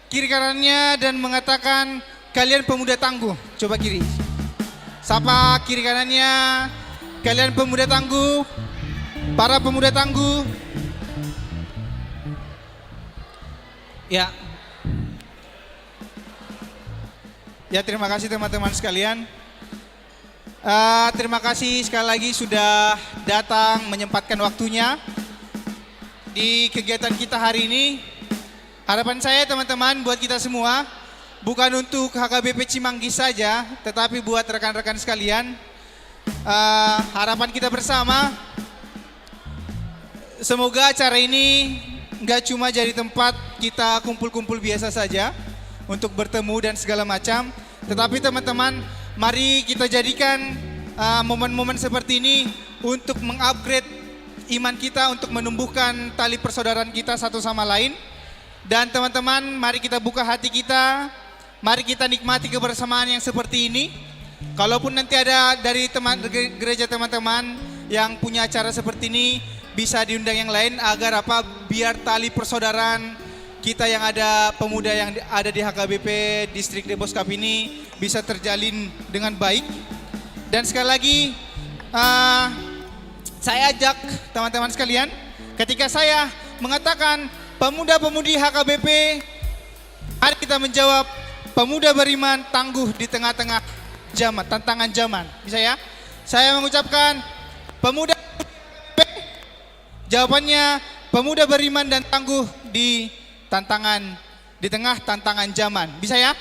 kiri kanannya dan mengatakan, kalian pemuda tangguh. Coba kiri. Sapa kiri kanannya, kalian pemuda tangguh. Para pemuda tangguh. Ya. Ya, terima kasih teman-teman sekalian. Terima kasih sekali lagi sudah datang menyempatkan waktunya di kegiatan kita hari ini. Harapan saya teman-teman buat kita semua, bukan untuk HKBP Cimanggis saja, tetapi buat rekan-rekan sekalian. Harapan kita bersama, semoga acara ini nggak cuma jadi tempat kita kumpul-kumpul biasa saja untuk bertemu dan segala macam, tetapi teman-teman, mari kita jadikan momen-momen seperti ini untuk mengupgrade iman kita, untuk menumbuhkan tali persaudaraan kita satu sama lain. Dan teman-teman, mari kita buka hati kita, mari kita nikmati kebersamaan yang seperti ini. Kalaupun nanti ada dari gereja teman-teman yang punya acara seperti ini, bisa diundang yang lain agar apa? Biar tali persaudaraan kita yang ada, pemuda yang ada di HKBP Distrik Depos Cup ini bisa terjalin dengan baik. Dan sekali lagi, saya ajak teman-teman sekalian, ketika saya mengatakan pemuda-pemudi HKBP, mari kita menjawab, pemuda beriman tangguh di tengah-tengah zaman, tantangan zaman. Bisa ya? Saya mengucapkan pemuda HKBP, jawabannya pemuda beriman dan tangguh di tengah tantangan zaman. Bisa ya?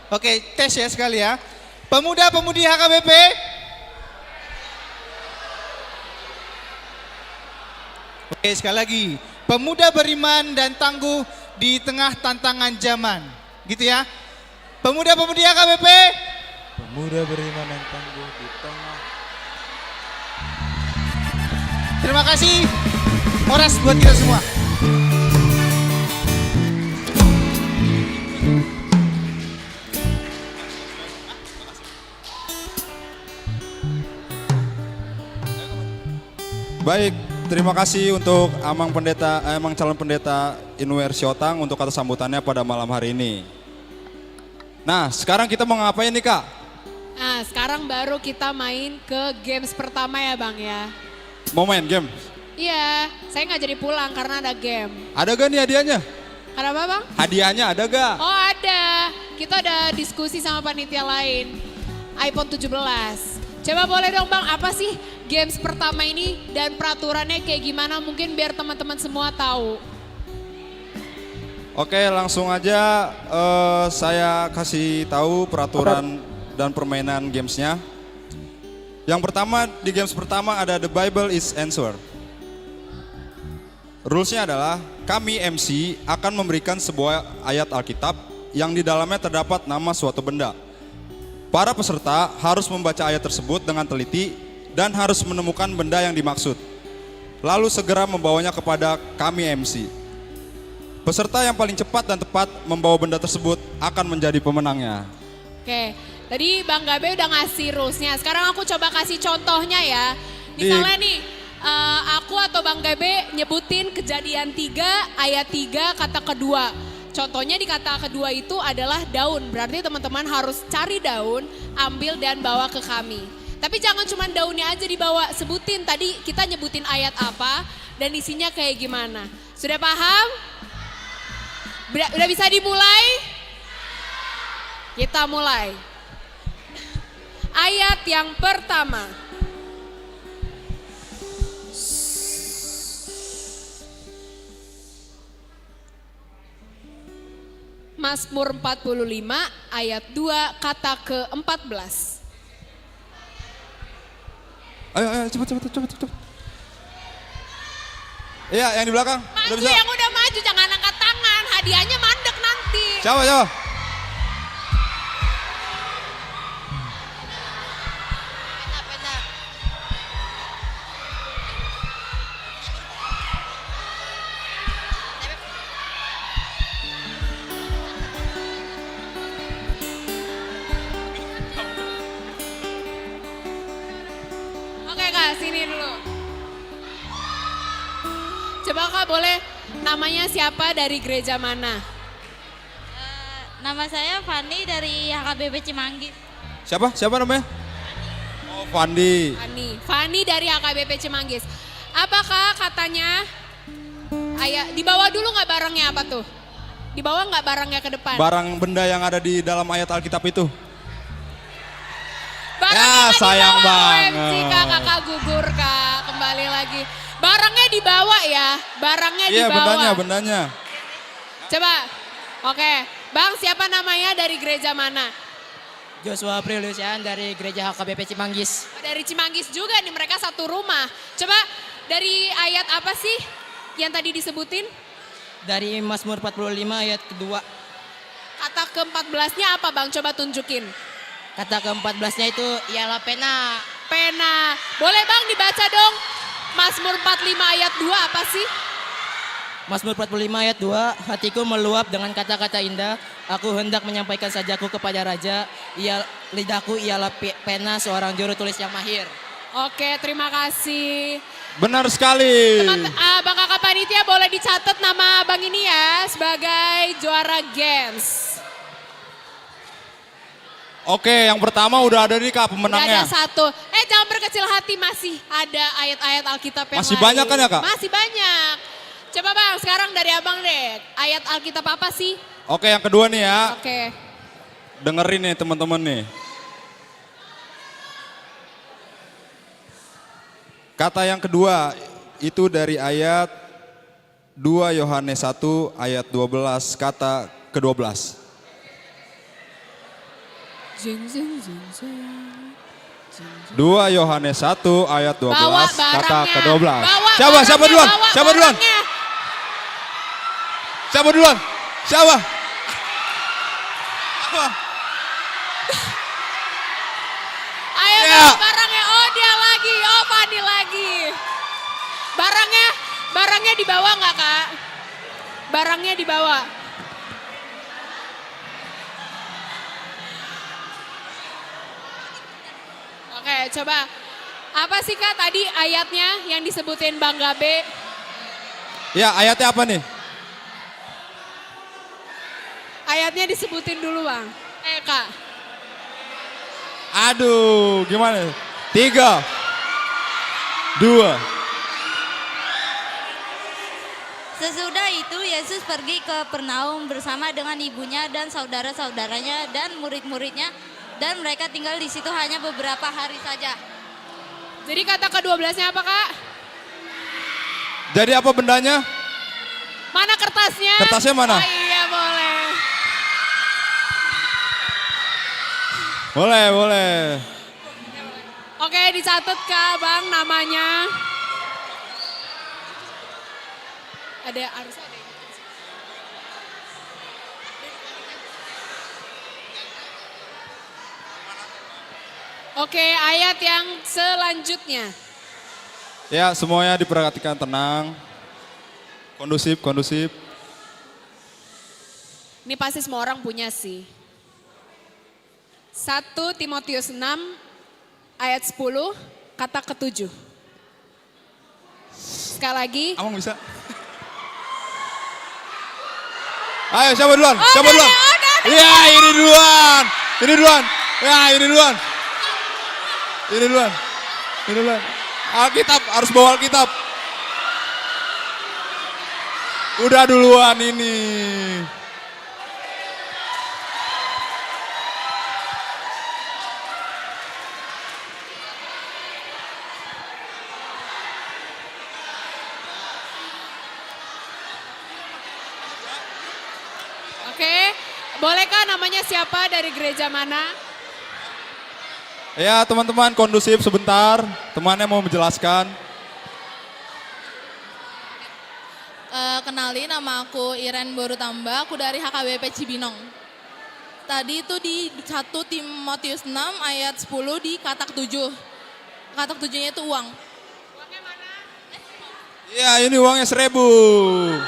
Oke, tes ya sekali ya. Pemuda-pemudi HKBP. Oke, sekali lagi. Pemuda beriman dan tangguh di tengah tantangan zaman. Gitu ya. Pemuda-pemudi HKBP. Pemuda beriman dan tangguh di tengah. Terima kasih. Oras buat kita semua. Baik, terima kasih untuk Amang calon pendeta Inwer Siotang untuk kata sambutannya pada malam hari ini. Nah, sekarang kita mau ngapain nih, Kak? Nah, sekarang baru kita main ke games pertama ya Bang ya. Mau main game? Iya, saya nggak jadi pulang karena ada game. Ada gak nih hadiahnya? Ada apa Bang? Hadiahnya ada gak? Oh ada, kita ada diskusi sama panitia lain. iPhone 17. Coba boleh dong Bang, apa sih games pertama ini dan peraturannya kayak gimana? Mungkin biar teman-teman semua tahu. Oke, langsung aja saya kasih tahu peraturan dan permainan gamesnya. Yang pertama, di games pertama ada The Bible is Answer. Rulesnya adalah kami MC akan memberikan sebuah ayat Alkitab yang di dalamnya terdapat nama suatu benda. Para peserta harus membaca ayat tersebut dengan teliti dan harus menemukan benda yang dimaksud. Lalu segera membawanya kepada kami MC. Peserta yang paling cepat dan tepat membawa benda tersebut akan menjadi pemenangnya. Oke, tadi Bang Gabe udah ngasih rulesnya. Sekarang aku coba kasih contohnya ya. Misalnya nih, aku atau Bang Gabe nyebutin Kejadian 3 ayat 3 kata kedua. Contohnya di kata kedua itu adalah daun. Berarti teman-teman harus cari daun, ambil dan bawa ke kami. Tapi jangan cuma daunnya aja dibawa, sebutin tadi kita nyebutin ayat apa dan isinya kayak gimana. Sudah paham? Udah bisa dimulai? Kita mulai. Ayat yang pertama. Mazmur 45 ayat 2 kata ke-14. Ayo, cepet. Iya, yang di belakang. Maju Udah bisa. yang udah maju, jangan angkat tangan. Hadiahnya mandek nanti. Coba. Oke Kak, sini dulu. Coba Kak boleh namanya siapa dari gereja mana? Nama saya Fani dari HKBP Cimanggis. Siapa namanya? Oh, Fandi. Fani dari HKBP Cimanggis. Apakah katanya, dibawa dulu nggak barangnya apa tuh? Dibawa nggak barangnya ke depan? Barang benda yang ada di dalam ayat Alkitab itu. Barangnya sayang banget. OMG Kak, kakak gugur Kak, kembali lagi. Barangnya dibawa ya, barangnya Iya, dibawa. bendanya. Coba, oke. Bang, siapa namanya dari gereja mana? Joshua Prilusian dari gereja HKBP Cimanggis. Dari Cimanggis juga nih, mereka satu rumah. Coba dari ayat apa sih yang tadi disebutin? Dari Mazmur 45 ayat kedua. Kata ke-14-nya apa Bang? Coba tunjukin. Kata ke-14-nya itu ialah pena pena. Boleh Bang dibaca dong Mazmur 45 ayat 2 apa sih? Mazmur 45 ayat 2, hatiku meluap dengan kata-kata indah, aku hendak menyampaikan sajaku kepada raja, lidahku ialah pena seorang juru tulis yang mahir. Oke, terima kasih. Benar sekali. Bang Kakak Panitia boleh dicatat nama Bang ini ya sebagai juara Games. Oke, yang pertama udah ada nih Kak Udah pemenangnya. ada 1. Jangan berkecil hati, masih ada ayat-ayat Alkitab yang Masih lain. banyak kan ya, Kak? Masih banyak. Coba Bang, sekarang dari Abang deh. Ayat Alkitab apa sih? Oke, yang kedua nih ya. Oke. Dengerin nih teman-teman nih. Kata yang kedua itu dari ayat 2 Yohanes 1 ayat 12 kata ke-12. 2 Yohanes 1 ayat 12 kata ke-12. Siapa duluan? Siapa duluan? Siapa duluan? Siapa? Ayo Ya. barangnya, oh dia lagi, oh Fani lagi. Barangnya dibawa nggak Kak? Barangnya dibawa. Oke, coba. Apa sih Kak tadi ayatnya yang disebutin Bang Gabe? Ya, ayatnya apa nih? Ayatnya disebutin dulu Bang. Kak. Aduh, gimana? 3, 2. Sesudah itu Yesus pergi ke Kapernaum bersama dengan ibunya dan saudara-saudaranya dan murid-muridnya, dan mereka tinggal di situ hanya beberapa hari saja. Jadi kata ke-12-nya apa Kak? Jadi apa bendanya? Mana kertasnya? Kertasnya mana? Oh iya boleh. Boleh. Oke, dicatat Kak Bang namanya. Harus ada. Oke, ayat yang selanjutnya. Ya, semuanya diperhatikan tenang. Kondusif. Ini pasti semua orang punya sih. 1 Timotius 6 ayat 10 kata ke-7. Sekali lagi. Amang bisa? Ayo siapa duluan? Siapa duluan? Iya, ini duluan. Ya, ini duluan. Alkitab, harus bawa Alkitab. Udah duluan ini. Oke, bolehkah namanya siapa dari gereja mana? Ya, teman-teman kondusif sebentar. Temannya mau menjelaskan. Kenalin, nama aku Iren Borutamba, aku dari HKBP Cibinong. Tadi itu di 1 Timotius 6 ayat 10 di katak 7. Katak 7-nya itu uang. Ya, ini uangnya 1.000.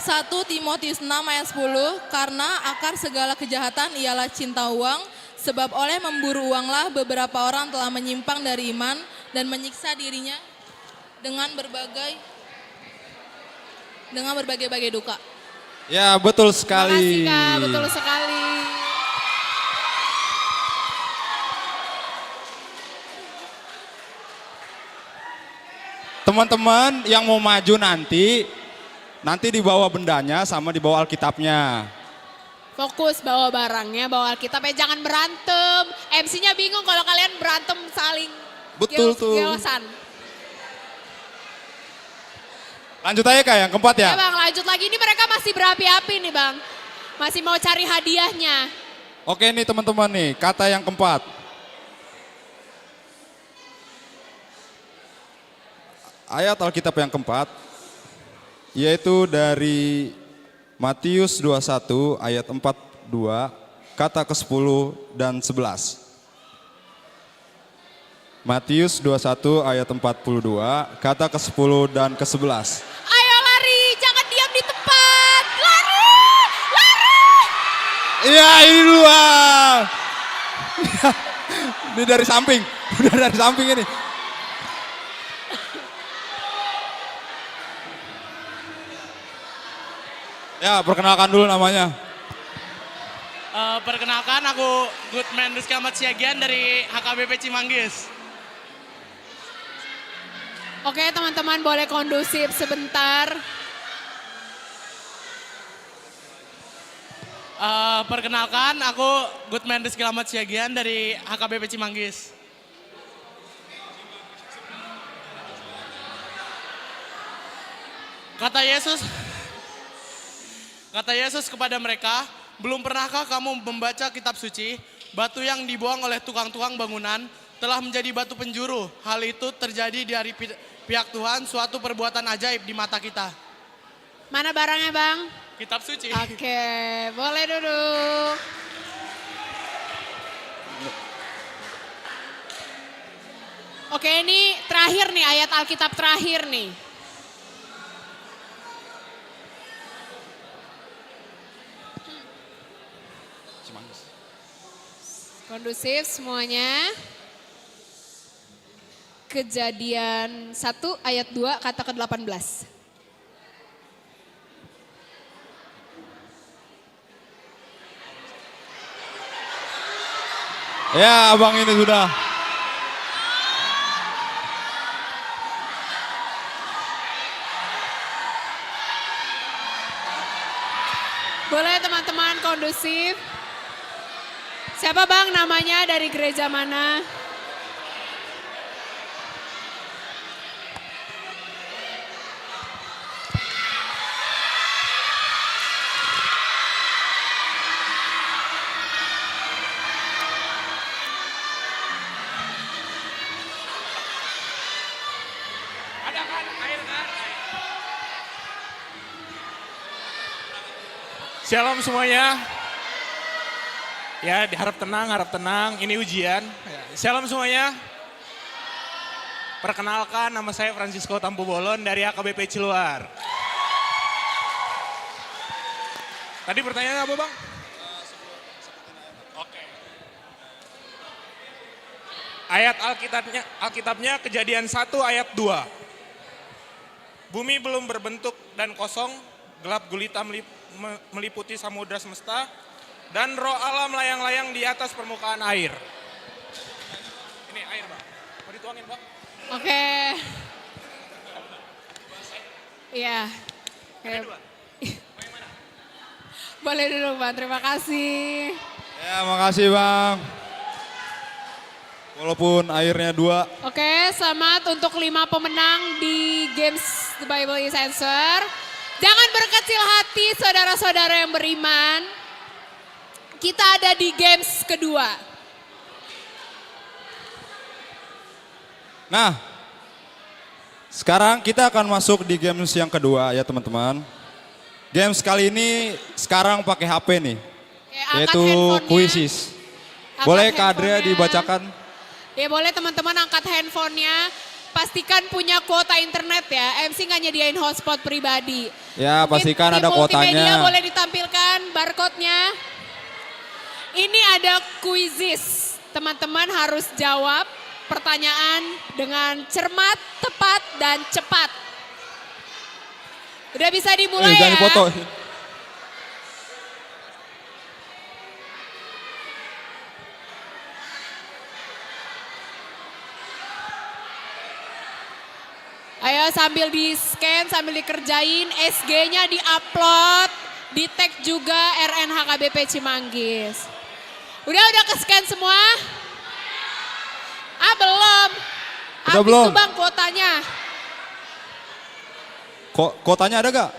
Satu Timotius 6 ayat 10, karena akar segala kejahatan ialah cinta uang, sebab oleh memburu uanglah beberapa orang telah menyimpang dari iman dan menyiksa dirinya dengan berbagai duka. Ya, betul sekali. Terima kasih Kak, betul sekali. Teman-teman yang mau maju nanti dibawa bendanya sama dibawa Alkitabnya. Fokus bawa barangnya, bawa Alkitab, jangan berantem. MC-nya bingung kalau kalian berantem saling Betul tuh. geosan. Lanjut aja Kak yang keempat ya. Ya Bang, lanjut lagi. Ini mereka masih berapi-api nih Bang. Masih mau cari hadiahnya. Oke nih teman-teman nih, kata yang keempat. Ayat Alkitab yang keempat, yaitu dari Matius 21 ayat 42 kata ke-10 dan 11. Matius 21 ayat 42, kata ke-10 dan ke-11. Ayo lari, jangan diam di tempat. Lari, lari. Iya, ini dua. Ini dari samping, udah dari samping ini. Ya, perkenalkan dulu namanya. Perkenalkan, aku Goodman Rizky Ahmad Siagian dari HKBP Cimanggis. Oke teman-teman, boleh kondusif sebentar. Perkenalkan, aku Goodman Rizky Ahmad Siagian dari HKBP Cimanggis. Kata Yesus kepada mereka, belum pernahkah kamu membaca kitab suci? Batu yang dibuang oleh tukang-tukang bangunan telah menjadi batu penjuru. Hal itu terjadi dari pihak Tuhan, suatu perbuatan ajaib di mata kita. Mana barangnya Bang? Kitab suci. Oke, boleh duduk. Oke, ini terakhir nih, ayat Alkitab terakhir nih. Kondusif semuanya. Kejadian 1 ayat 2 kata ke-18. Ya, abang ini sudah. Boleh teman-teman kondusif. Siapa Bang namanya, dari gereja mana? Shalom semuanya. Ya, harap tenang, ini ujian. Shalom semuanya. Perkenalkan, nama saya Francisco Tampu Bolon dari HKBP Ciluar. Tadi pertanyaannya apa Bang? Oke. Ayat Alkitabnya Kejadian 1 ayat 2. Bumi belum berbentuk dan kosong, gelap gulita meliputi samudra semesta, dan roh Allah melayang-layang di atas permukaan air. Ini air Bang, mau dituangin Bang? Oke. Iya. Boleh dulu Bang, terima kasih. Ya, makasih Bang. Walaupun airnya 2. Oke, selamat untuk 5 pemenang di Games The Bible is Answer. Jangan berkecil hati saudara-saudara yang beriman. Kita ada di games kedua. Nah, sekarang kita akan masuk di games yang kedua ya teman-teman. Games kali ini sekarang pakai HP nih, yaitu Quizzes. Boleh Kak Adria dibacakan? Ya boleh teman-teman angkat handphonenya. Pastikan punya kuota internet ya. MC nggak nyediain hotspot pribadi. Ya, pastikan ada Multimedia kuotanya. boleh ditampilkan barcode-nya. Ini ada quizzes. Teman-teman harus jawab pertanyaan dengan cermat, tepat, dan cepat. Udah bisa dimulai Jangan ya. foto. Ayo sambil di-scan, sambil dikerjain, SG-nya di-upload, di-tag juga RNHKBP Cimanggis. Udah ke-scan semua? Ah belum. Udah Habis belum? tuh Bang kuotanya. Kuotanya ada gak?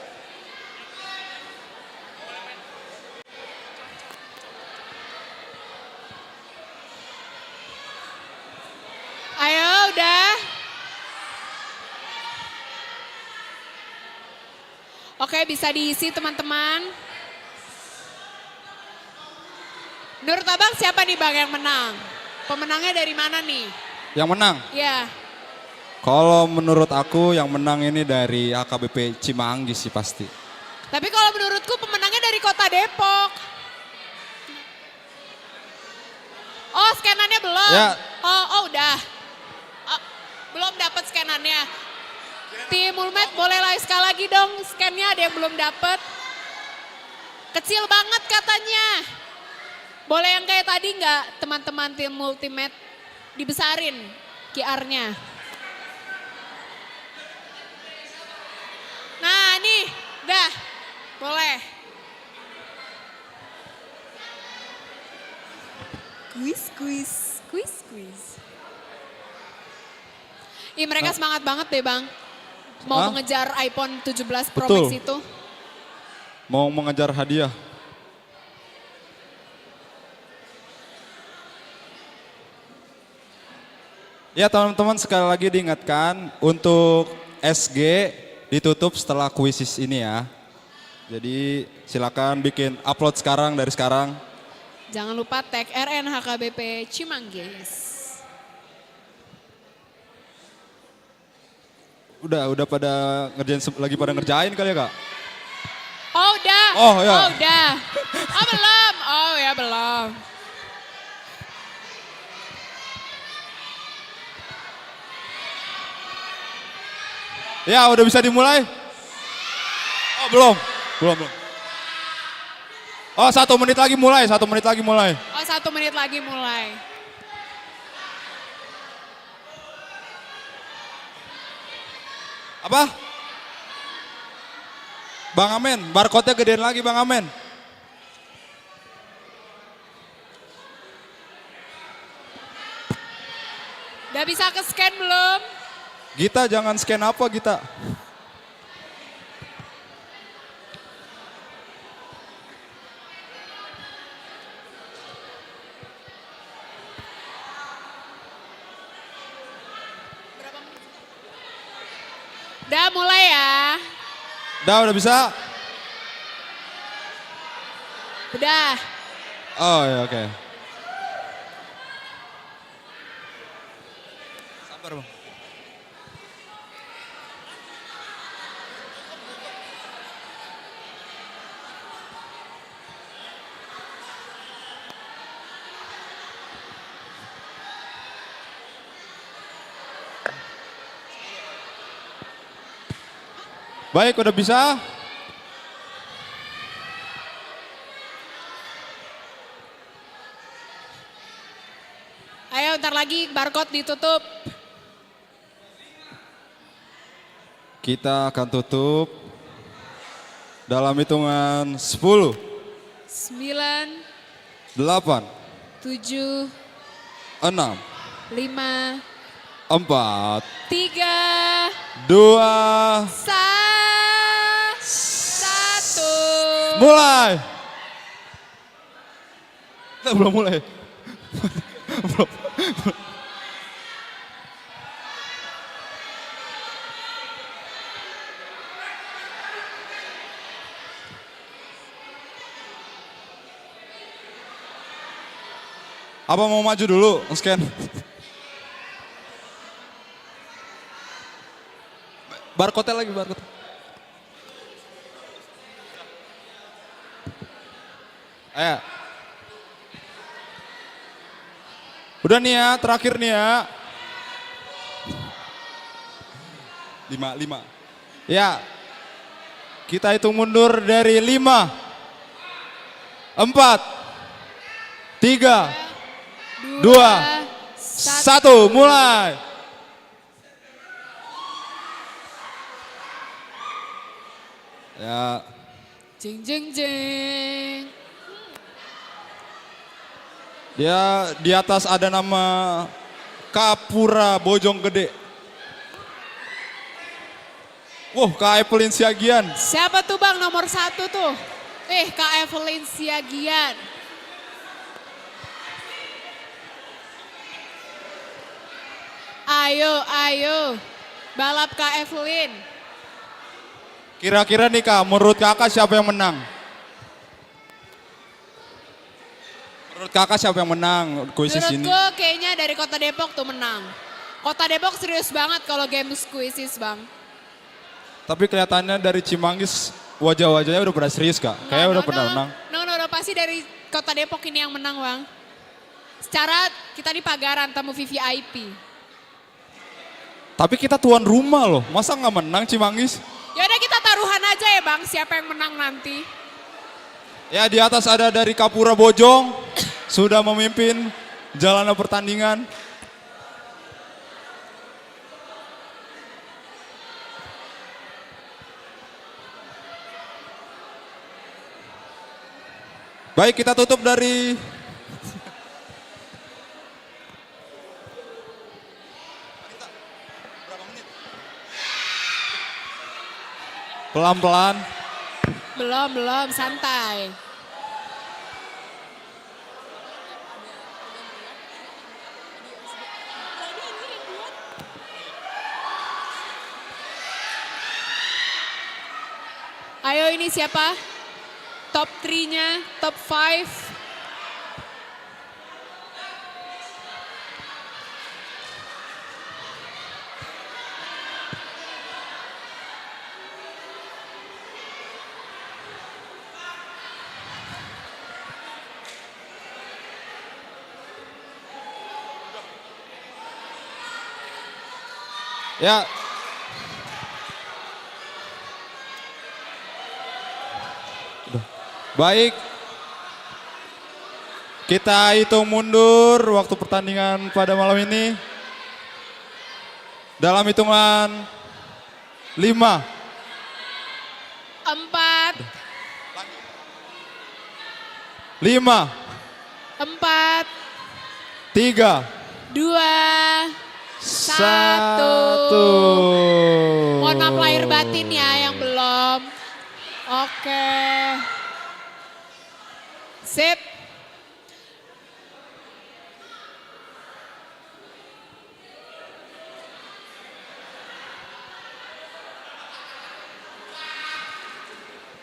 Ayo udah. Oke bisa diisi teman-teman. Menurut abang siapa nih bang yang menang? Pemenangnya dari mana nih? Yang menang? Ya, Kalau menurut aku yang menang ini dari HKBP Cimanggis sih pasti. tapi kalau menurutku pemenangnya dari Kota Depok. Oh, scanannya belum? Ya. Oh, udah. Oh, belum dapat scanannya. Tim Ulmed boleh lah sekali lagi dong scannya, ada yang belum dapat. Kecil banget katanya. Boleh yang kayak tadi nggak teman-teman tim Ultimate dibesarin QR-nya. Nah nih, dah boleh. Quiz. Ih mereka semangat banget deh bang. Mau Hah? mengejar iPhone 17 Pro Betul. Max itu. Mau mengejar hadiah. Ya teman-teman sekali lagi diingatkan untuk SG ditutup setelah kuisis ini ya. Jadi silakan bikin upload sekarang dari sekarang. Jangan lupa tag RNHKBP Cimanggis. Udah pada ngerjain lagi pada ngerjain kali ya Kak? Oh udah. Oh, ya. Oh udah. Oh belum. Oh ya belum. Ya udah bisa dimulai? Oh belum. Oh 1 menit lagi mulai, 1 menit lagi mulai. Oh 1 menit lagi mulai. Apa? Bang Amen, barcode-nya gedein lagi Bang Amen. Udah bisa ke scan belum? Gita jangan scan apa Gita? Udah mulai ya. Udah bisa? Udah. Oh ya oke. Sabar Bang. Baik, udah bisa? Ayo ntar lagi barcode ditutup. Kita akan tutup dalam hitungan 10, 9, 8, 7, 6, 5, 4, 3, 2, 1. mulai. Kita belum mulai. Belum. Apa mau maju dulu, scan? Barcode lagi, barcode. Ayo. Udah nih ya, terakhir nih ya. 5. Ya. Kita hitung mundur dari 5, 4, 3, 2, 1, mulai. Ya. Jeng jeng jeng. Dia di atas ada nama Kapura Bojonggede. Wah, Kak Evelyn Siagian. Siapa tuh bang nomor 1 tuh? Kak Evelyn Siagian. Ayo. Balap Kak Evelyn. Kira-kira nih Kak, menurut Kakak siapa yang menang? Menurut kakak siapa yang menang kuisis ini? Menurutku kayaknya dari Kota Depok tuh menang. Kota Depok serius banget kalau games kuisis bang. Tapi kelihatannya dari Cimanggis wajah-wajahnya udah pada serius kak. Kayaknya udah pernah menang. No, pasti dari Kota Depok ini yang menang bang. Secara kita di pagaran tamu VVIP. Tapi kita tuan rumah loh, masa nggak menang Cimanggis? Yaudah kita taruhan aja ya bang, siapa yang menang nanti. Ya di atas ada dari Kapura Bojong, sudah memimpin jalannya pertandingan. Baik, kita tutup dari pelan-pelan. Belum, santai. Ayo ini siapa? Top 3-nya, top 5. Ya. Baik. Kita hitung mundur waktu pertandingan pada malam ini. Dalam hitungan 5, 4, 5, 4, 3, 2, 1. Mohon maaf lahir batin ya yang belum. Oke. Sip.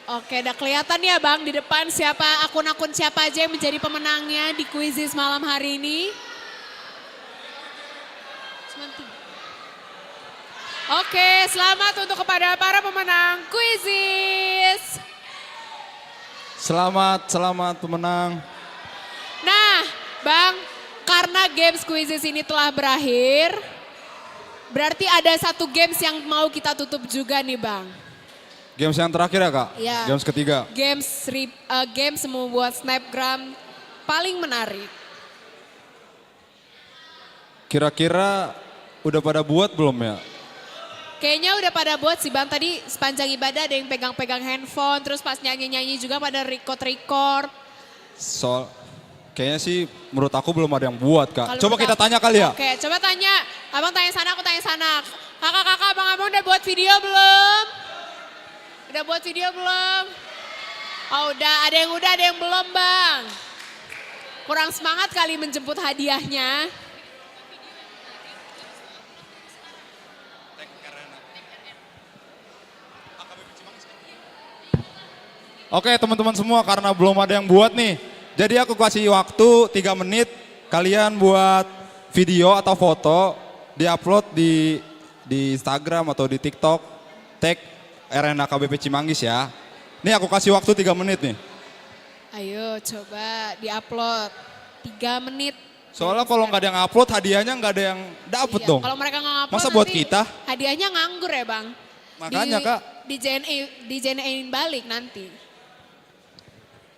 Oke, udah kelihatan ya Bang di depan siapa akun-akun siapa aja yang menjadi pemenangnya di Quizizz malam hari ini. Oke, selamat untuk kepada para pemenang Quizizz. Selamat pemenang. Nah, Bang, karena games Quizizz ini telah berakhir, berarti ada satu games yang mau kita tutup juga nih Bang. Games yang terakhir ya kak? Iya. Games ketiga. Games membuat snapgram paling menarik. Kira-kira udah pada buat belum ya? Kayaknya udah pada buat sih Bang, tadi sepanjang ibadah ada yang pegang-pegang handphone, terus pas nyanyi-nyanyi juga pada record. Kayaknya sih menurut aku belum ada yang buat kak. Kalau Coba kita tanya kali ya? Oke, coba tanya. Abang tanya sana, aku tanya sana. Kakak-kakak, abang-abang udah buat video belum? Udah buat video belum? Oh udah, ada yang belum Bang. Kurang semangat kali menjemput hadiahnya. Oke teman-teman semua, karena belum ada yang buat nih. Jadi aku kasih waktu 3 menit, kalian buat video atau foto, diupload di Instagram atau di TikTok, tag RNA KBP Cimanggis ya. Nih aku kasih waktu 3 menit nih. Ayo coba diupload 3 menit. Soalnya kalau nggak ada yang upload, hadiahnya nggak ada yang dapet Iya, dong. kalau mereka nggak upload Masa buat nanti kita? hadiahnya nganggur ya Bang. Makanya Kak. Di JNE-in balik nanti.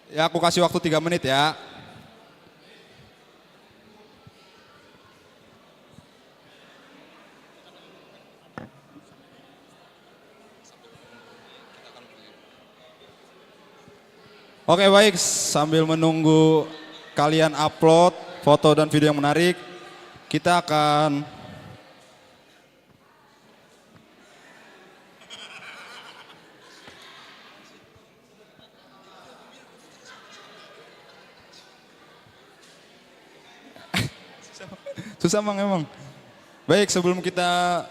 Ya aku kasih waktu 3 menit ya. Oke baik, sambil menunggu kalian upload foto dan video yang menarik, kita akan susah emang. Baik, sebelum kita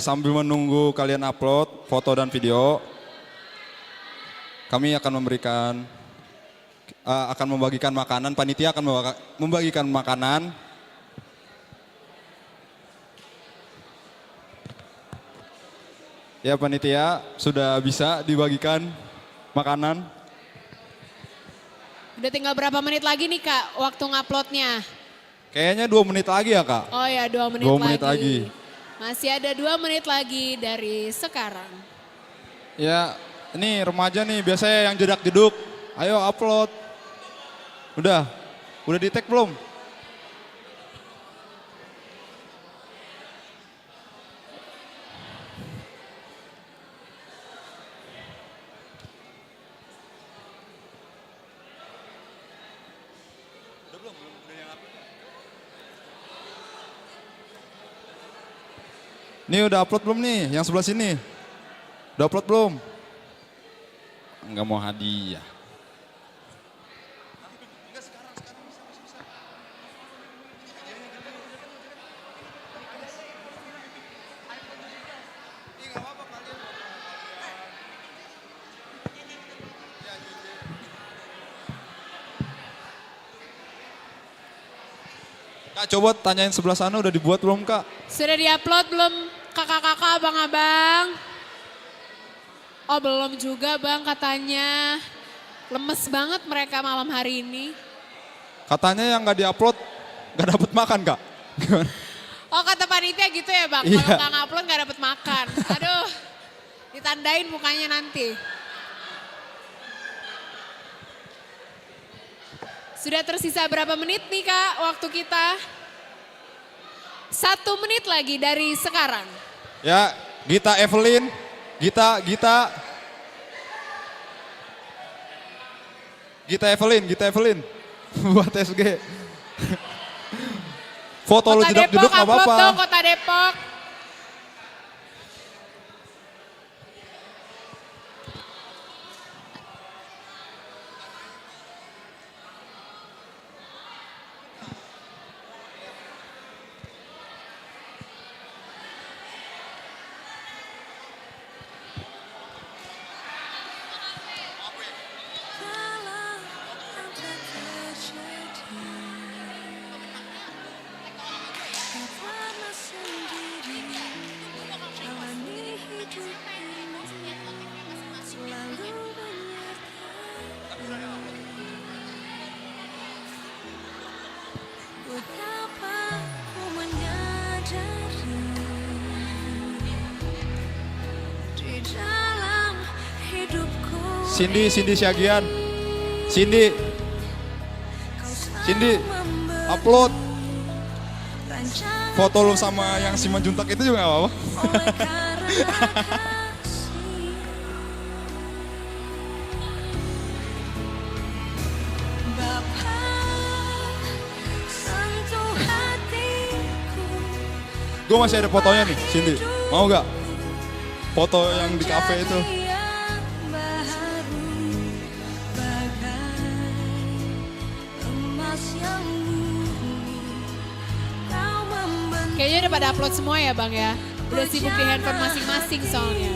sambil menunggu kalian upload foto dan video, kami akan memberikan akan membagikan makanan, panitia akan membagikan makanan. Ya panitia, sudah bisa dibagikan makanan. Udah tinggal berapa menit lagi nih Kak waktu nguploadnya? Kayaknya 2 menit lagi ya Kak? Oh ya 2 menit, 2 menit lagi. Masih ada 2 menit lagi dari sekarang. Ya ini remaja nih biasanya yang jedak-jeduk. Ayo upload. Udah di tag belum? Ini udah upload belum nih yang sebelah sini? Udah upload belum? Enggak mau hadiah. Kak coba tanyain sebelah sana udah dibuat belum Kak? Sudah diupload belum kakak-kakak, abang-abang? Oh belum juga bang katanya. Lemes banget mereka malam hari ini. Katanya yang nggak diupload nggak dapet makan Kak. Gimana? Oh kata panitia gitu ya bang, Iya. kalau nggak ngupload nggak dapet makan. Aduh, ditandain mukanya nanti. Sudah tersisa berapa menit nih kak waktu kita? 1 menit lagi dari sekarang. Ya, Gita Evelyn, Gita Evelyn, buat SG. Foto lu Kota jeduk-jeduk Depok, nggak upload apa-apa. dong Kota Depok. Cindy Syagian, Cindy, upload foto lu sama yang Simon Juntak itu juga nggak apa-apa. Gue masih ada fotonya nih, Cindy. Mau gak? Foto yang di kafe itu. Kayaknya udah pada upload semua ya bang ya. Udah sibuk di handphone masing-masing soalnya.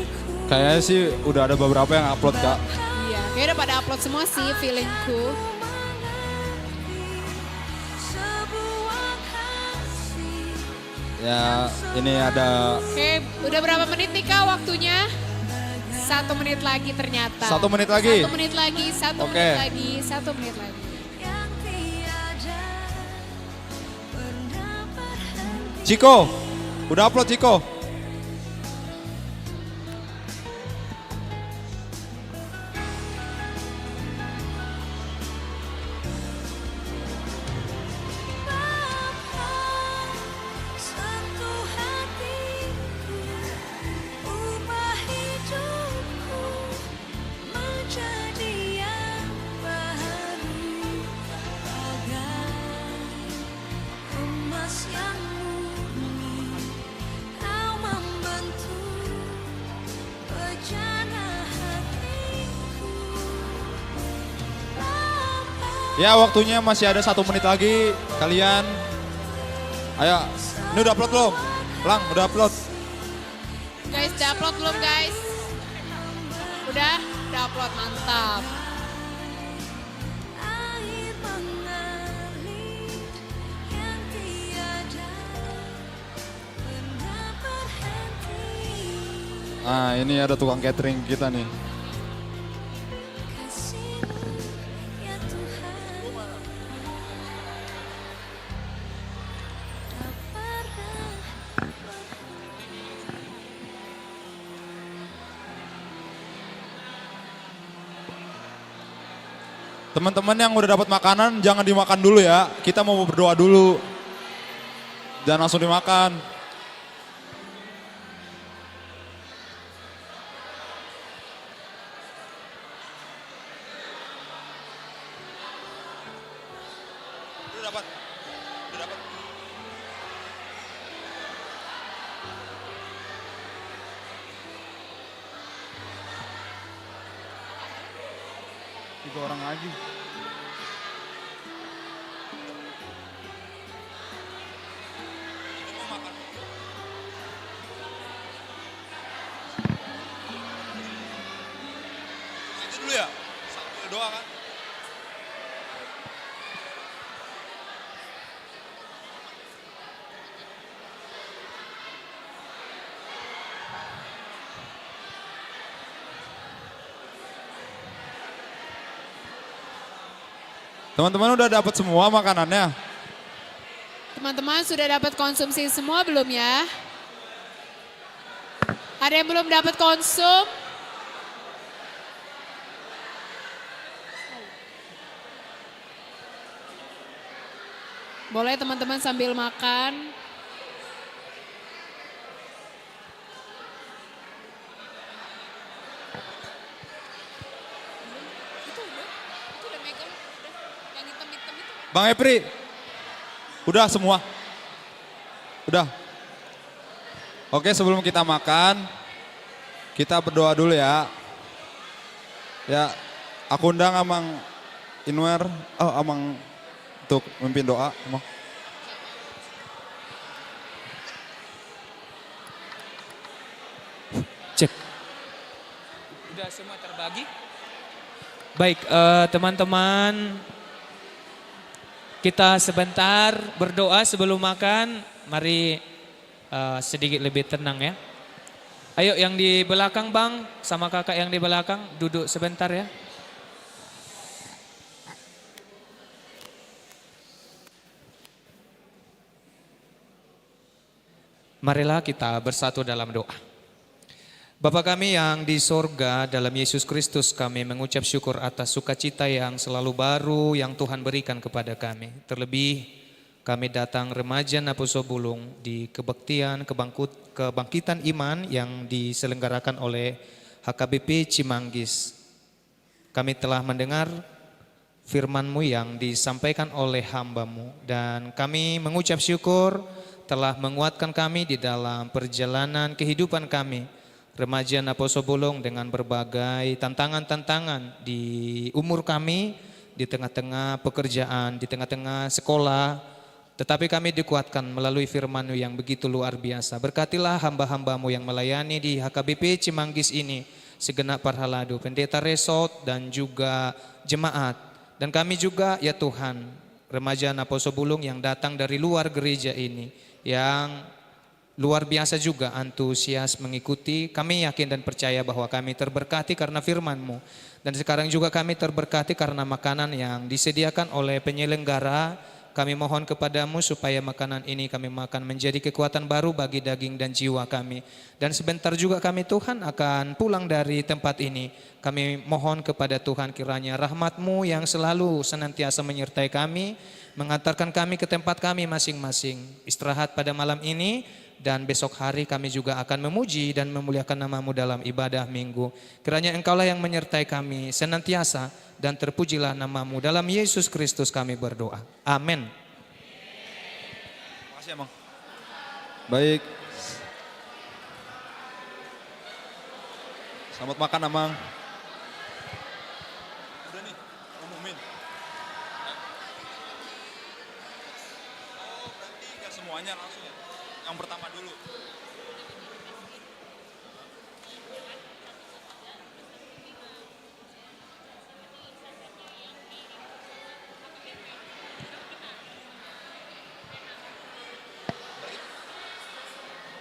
Kayaknya sih udah ada beberapa yang upload Kak. Iya, kayaknya udah pada upload semua sih feelingku. Ya ini ada Oke, udah berapa menit nih kak waktunya? 1 menit lagi ternyata. 1 menit lagi? 1 menit lagi, 1 Oke. menit lagi, 1 menit lagi. Ciko, udah upload Ciko. Ya waktunya masih ada 1 menit lagi. Kalian, ayo, ini udah upload belum? Lang, udah upload. Guys, udah upload belum guys? Udah upload, mantap. Nah, ini ada tukang catering kita nih. Teman-teman yang udah dapat makanan jangan dimakan dulu ya. Kita mau berdoa dulu. Jangan langsung dimakan. Udah dapat. Udah dapat. Tiga orang lagi. Itu dulu ya. Sambil doa kan. Teman-teman udah dapat semua makanannya? Teman-teman sudah dapat konsumsi semua belum ya? Ada yang belum dapat konsum? Boleh teman-teman sambil makan. Bang Epri, udah semua? Udah? Oke, sebelum kita makan, kita berdoa dulu ya. Ya, aku undang Amang Inwer, Amang untuk memimpin doa. Amang. Cek. Udah semua terbagi? Baik, teman-teman, kita sebentar berdoa sebelum makan. Mari sedikit lebih tenang ya. Ayo yang di belakang bang, sama kakak yang di belakang duduk sebentar ya. Marilah kita bersatu dalam doa. Bapa kami yang di sorga, dalam Yesus Kristus kami mengucap syukur atas sukacita yang selalu baru yang Tuhan berikan kepada kami. Terlebih kami datang remaja Naposo Bulung di kebaktian kebangkitan iman yang diselenggarakan oleh HKBP Cimanggis. Kami telah mendengar firman-Mu yang disampaikan oleh hamba-Mu dan kami mengucap syukur telah menguatkan kami di dalam perjalanan kehidupan kami. Remaja Naposo Bulung dengan berbagai tantangan-tantangan di umur kami, di tengah-tengah pekerjaan, di tengah-tengah sekolah, tetapi kami dikuatkan melalui firman-Mu yang begitu luar biasa. Berkatilah hamba-hamba-Mu yang melayani di HKBP Cimanggis ini, segenap parhaladu, pendeta resort dan juga jemaat. Dan kami juga ya Tuhan, remaja Naposo Bulung yang datang dari luar gereja ini, yang luar biasa juga antusias mengikuti. Kami yakin dan percaya bahwa kami terberkati karena firman-Mu. Dan sekarang juga kami terberkati karena makanan yang disediakan oleh penyelenggara. Kami mohon kepadamu supaya makanan ini kami makan menjadi kekuatan baru bagi daging dan jiwa kami. Dan sebentar juga kami Tuhan akan pulang dari tempat ini. Kami mohon kepada Tuhan kiranya rahmat-Mu yang selalu senantiasa menyertai kami, mengantarkan kami ke tempat kami masing-masing. Istirahat pada malam ini. Dan besok hari kami juga akan memuji dan memuliakan nama-Mu dalam ibadah minggu. Kiranya Engkaulah yang menyertai kami senantiasa dan terpujilah nama-Mu. Dalam Yesus Kristus kami berdoa. Amin. Terima kasih Amang. Baik. Selamat makan Amang. Udah nih, ngumumin. Oh berarti gak semuanya langsung ya? Yang pertama dulu.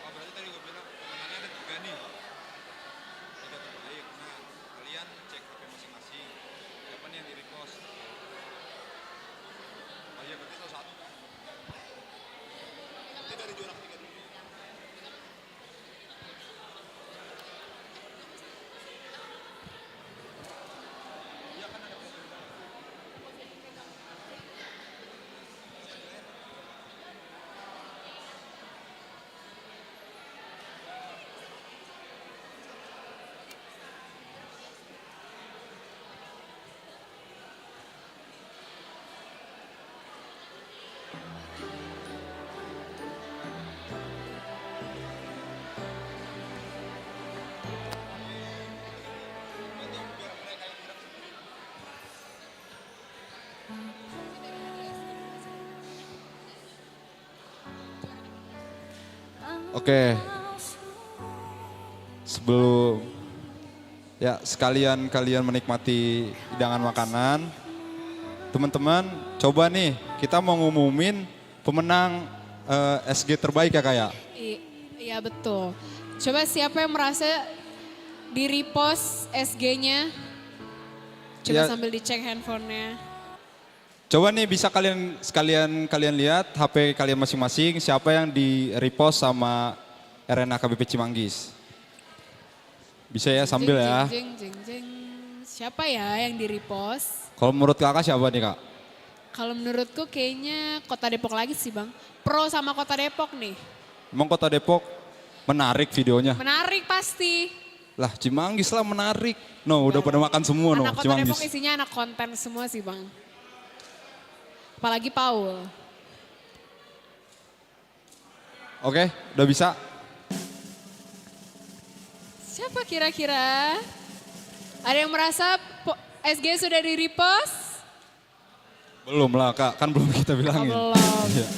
Berarti tadi gue bilang temenannya ada 3 nih. Oke. Sebelum ya sekalian kalian menikmati hidangan makanan, teman-teman coba nih kita mau ngumumin pemenang SG terbaik ya kayak. Iya betul. Coba siapa yang merasa di repost SG-nya? Coba Ya. sambil dicek handphonenya. Coba nih bisa kalian lihat HP kalian masing-masing siapa yang di repost sama RNA KBP Cimanggis. Bisa ya sambil ya. Jeng, jeng, jeng. Siapa ya yang di repost? Kalau menurut kakak siapa nih kak? Kalau menurutku kayaknya Kota Depok lagi sih Bang. Pro sama Kota Depok nih. Emang Kota Depok menarik videonya? Menarik pasti. Lah Cimanggis lah menarik. No udah pada makan semua no Anak Kota Depok Cimanggis. isinya anak konten semua sih Bang. Apalagi Paul. Oke udah bisa? Siapa kira-kira? Ada yang merasa SG sudah di repost? Belum lah kak, kan belum kita bilangin. Oh, belum. Iya.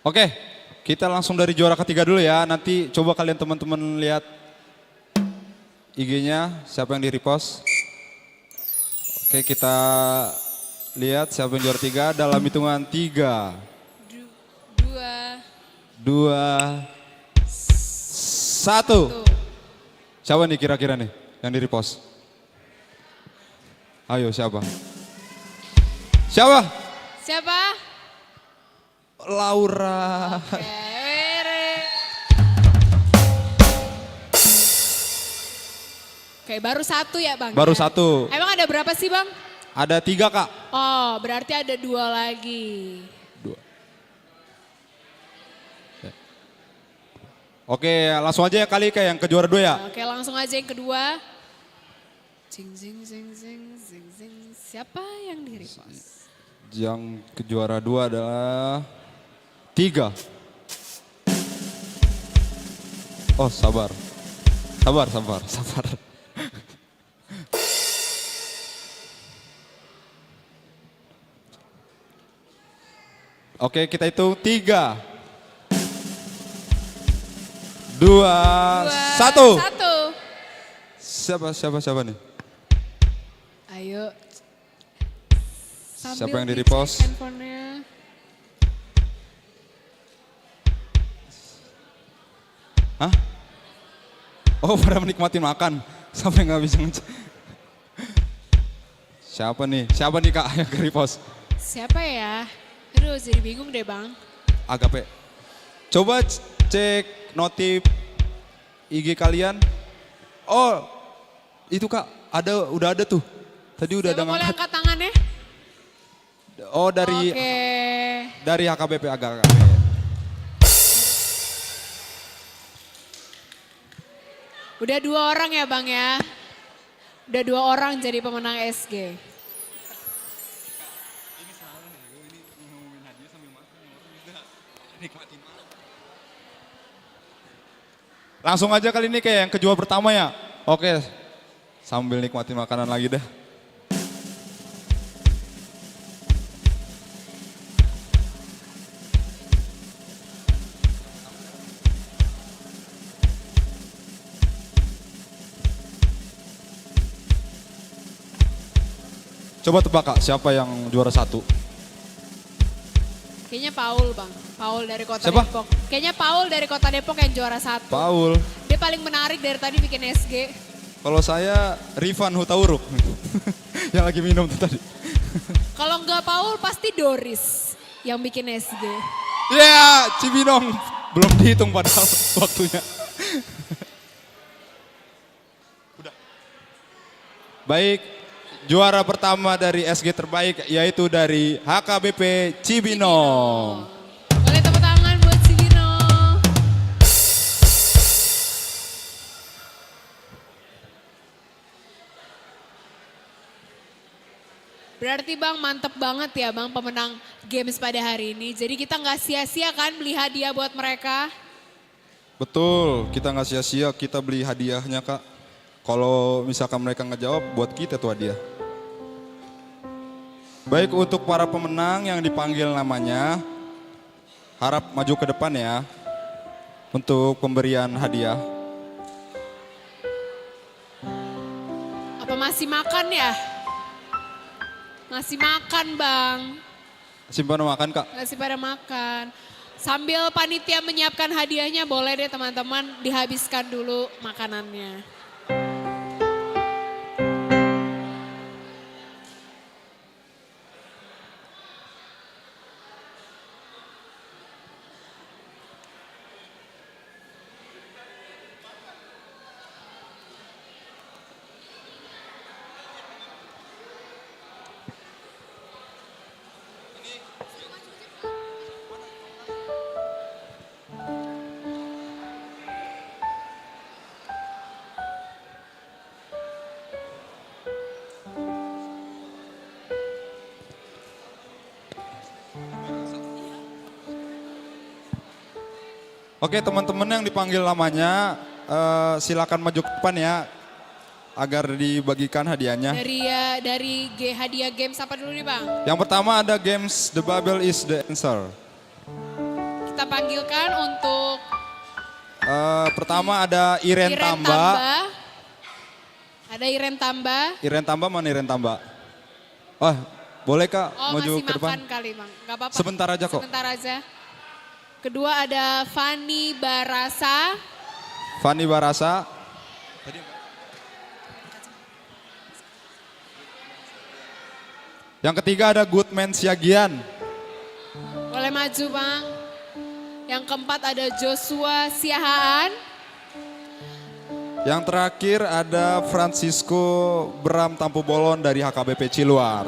Oke, kita langsung dari juara ketiga dulu ya. Nanti coba kalian teman-teman lihat IG-nya, siapa yang di-repost. Oke, kita lihat siapa yang juara 3 dalam hitungan 3, 2, 1. Siapa nih kira-kira nih yang di-repost? Ayo siapa? Siapa? Siapa? Laura. Oke, baru satu ya Bang? Baru ya? satu. Emang ada berapa sih Bang? Ada 3 kak. Oh, berarti ada 2 lagi. Oke, langsung aja ya kali kayak yang ke juara 2 ya. Oke, langsung aja yang kedua. Zing, zing, zing, zing, zing, zing. Siapa yang di repost? Yang ke juara 2 adalah 3. Oh sabar. Sabar. Oke kita hitung 3, 2, 1. Siapa nih? Ayo. Siapa yang Sambil di-repost? dicek handphonenya. Hah? Oh pada menikmati makan sampai nggak bisa ngecek. Siapa nih kak yang ke repost? Siapa ya? Aduh, jadi bingung deh Bang. Agape. Coba cek notif IG kalian. Oh, itu kak, udah ada tuh. Tadi udah Siapa ada boleh ngangkat. angkat tangannya? Oh dari Oke. dari HKBP agak. Udah 2 orang ya Bang ya? Udah 2 orang jadi pemenang SG. Langsung aja kali ini kayak yang kejuaraan pertama ya. Oke, sambil nikmatin makanan lagi dah. Coba tebak kak, siapa yang juara 1? Kayaknya Paul Bang. Paul dari Kota Siapa? Depok. Kayaknya Paul dari Kota Depok yang juara 1. Paul. Dia paling menarik dari tadi bikin SG. Kalau saya Rifan Hutauruk. Yang lagi minum tuh tadi. Kalau enggak Paul pasti Doris yang bikin SG. Ya, Cibinong. Belum dihitung padahal waktunya. Udah. Baik, juara pertama dari SG terbaik yaitu dari HKBP Cibinong. Boleh tepuk tangan buat Cibino. Berarti Bang mantep banget ya Bang pemenang games pada hari ini. Jadi kita nggak sia-sia kan beli hadiah buat mereka. Betul, kita nggak sia-sia, kita beli hadiahnya Kak. Kalau misalkan mereka nggak jawab, buat kita tuh hadiah. Baik, untuk para pemenang yang dipanggil namanya, harap maju ke depan ya untuk pemberian hadiah. Apa masih makan ya? Masih makan Bang. Simpan makan Kak. Masih pada makan. Sambil panitia menyiapkan hadiahnya boleh deh teman-teman dihabiskan dulu makanannya. Oke, teman-teman yang dipanggil namanya, silakan maju ke depan ya, agar dibagikan hadiahnya. Dari hadiah games apa dulu nih Bang? Yang pertama ada games The Bible is the Answer. Kita panggilkan untuk Pertama ada Iren Tamba. Ada Iren Tamba. Iren Tamba mana Iren Tamba? Oh, boleh Kak Oh maju masih ke depan? makan kali Bang, gak apa-apa. Sebentar aja kok. Sebentar aja. Kedua ada Fani Barasa. Fani Barasa. Yang ketiga ada Goodman Siagian. Boleh maju Bang. Yang keempat ada Joshua Siahaan. Yang terakhir ada Francisco Bram Tampu Bolon dari HKBP Ciluar.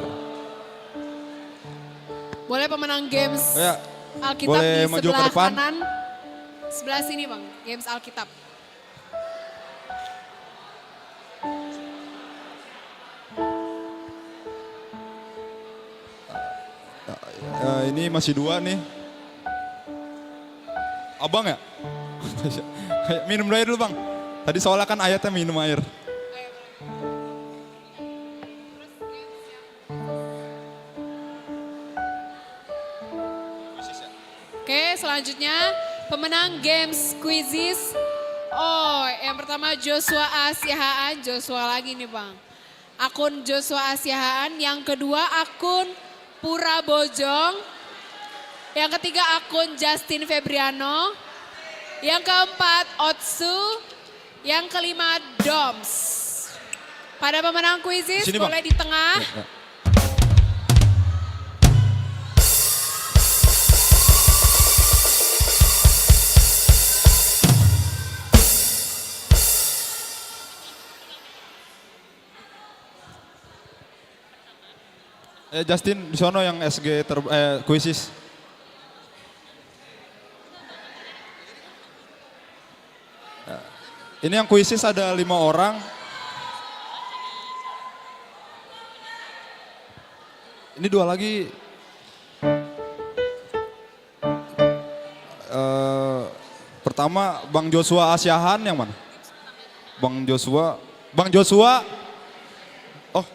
Boleh pemenang games Ya, Alkitab boleh di maju ke sebelah depan. kanan. Sebelah sini Bang, games Alkitab. Ini masih dua nih. Abang ya? Minum air dulu Bang. Tadi soalnya kan ayatnya minum air. Oke, selanjutnya pemenang games quizzes. Oh, yang pertama Joshua Asiahaan, Joshua lagi nih Bang. Akun Joshua Asiahaan, yang kedua akun Pura Bojong. Yang ketiga akun Justin Febriano. Yang keempat Otsu. Yang kelima Doms. Pada pemenang quizzes Sini, Bang. boleh di tengah. Justin di sono yang SG kuisis. Ini yang kuisis ada 5 orang. Ini 2 lagi. Pertama Bang Joshua Asiahan yang mana? Bang Joshua. Oh.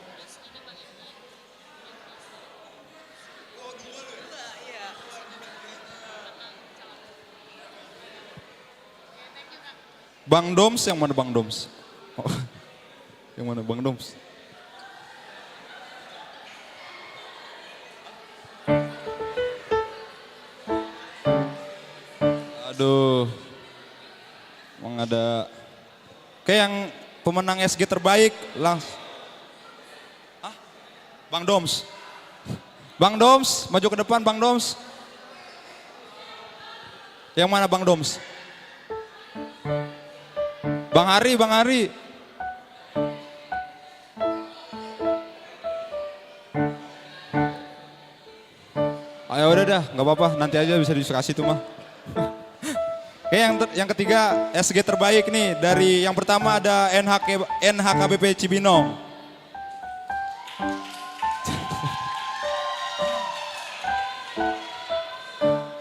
Bang Doms yang mana Bang Doms? Oh. Yang mana Bang Doms? Aduh. Emang ada. Oke, yang pemenang SG terbaik langsung. Bang Doms. Bang Doms, maju ke depan Bang Doms. Yang mana Bang Doms? Bang Hari, Bang Hari. Ayo udah dah, nggak apa-apa, nanti aja bisa diskusi tuh mah. Oke, yang ketiga SG terbaik nih, dari yang pertama ada NHKBP Cibinong.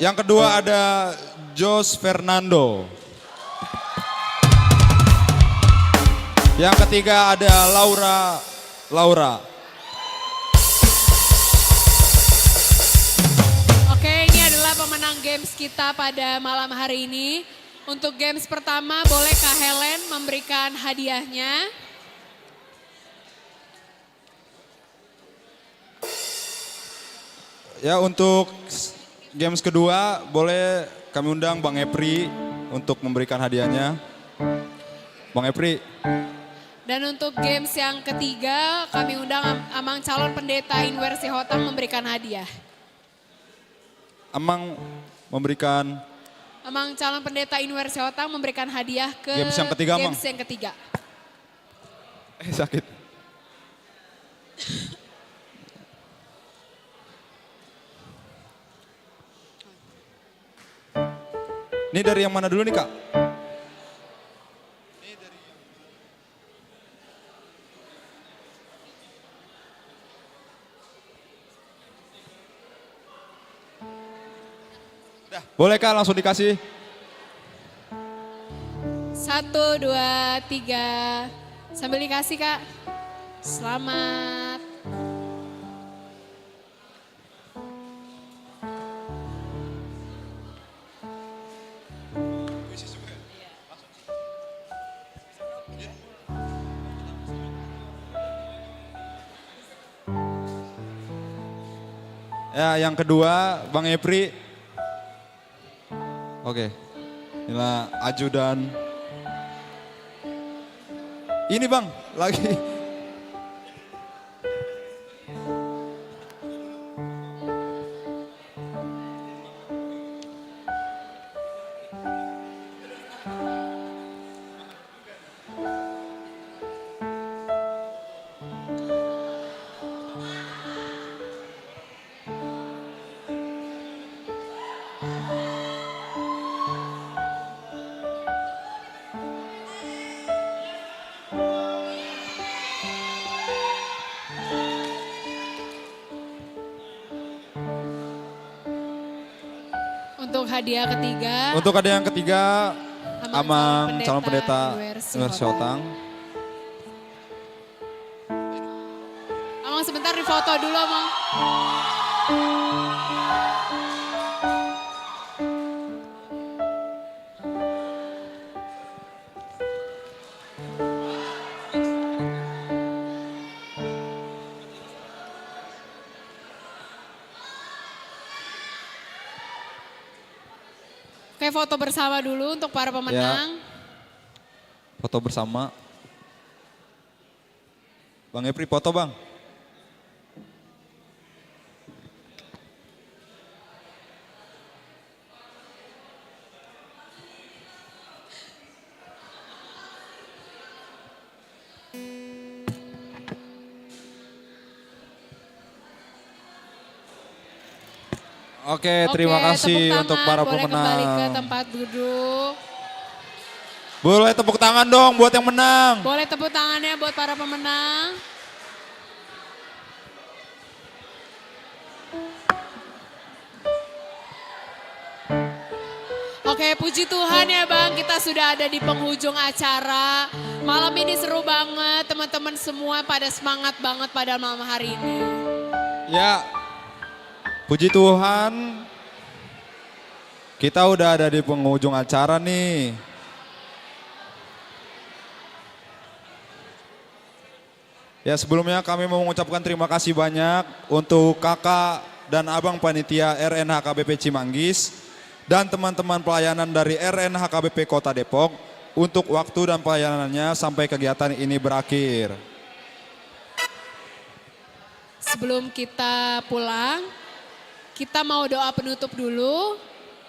Yang kedua ada Jos Fernando. Yang ketiga ada Laura. Oke, ini adalah pemenang games kita pada malam hari ini. Untuk games pertama, boleh Kak Helen memberikan hadiahnya. Ya, untuk games kedua boleh kami undang Bang Epri untuk memberikan hadiahnya. Bang Epri. Dan untuk games yang ketiga, kami undang Amang calon pendeta Inwersi Hotang memberikan hadiah. Amang memberikan Amang calon pendeta Inwersi Hotang memberikan hadiah ke games yang ketiga, Amang. games yang ketiga. Sakit. Ini dari yang mana dulu nih, Kak? Boleh Kak langsung dikasih? 1, 2, 3. Sambil dikasih Kak. Selamat. Ya, yang kedua Bang Epri. Oke. Inilah ajudan. Ini Bang, lagi. Untuk hadiah ketiga. Untuk hadiah yang ketiga, Amang calon pendeta Inwersi Inwersi Hotang. Amang sebentar difoto dulu Amang. Oke, foto bersama dulu untuk para pemenang. Foto bersama. Bang Epri foto Bang. Oke, terima kasih tepuk untuk tangan, para boleh pemenang. kembali ke tempat duduk. Boleh tepuk tangan dong buat yang menang. Boleh tepuk tangannya buat para pemenang. Oke, puji Tuhan ya Bang, kita sudah ada di penghujung acara. Malam ini seru banget, teman-teman semua pada semangat banget pada malam hari ini. Ya, puji Tuhan, kita udah ada di penghujung acara nih. Ya, sebelumnya kami mau mengucapkan terima kasih banyak untuk kakak dan abang panitia RNHKBP Cimanggis dan teman-teman pelayanan dari RNHKBP Kota Depok untuk waktu dan pelayanannya sampai kegiatan ini berakhir. Sebelum kita pulang, kita mau doa penutup dulu.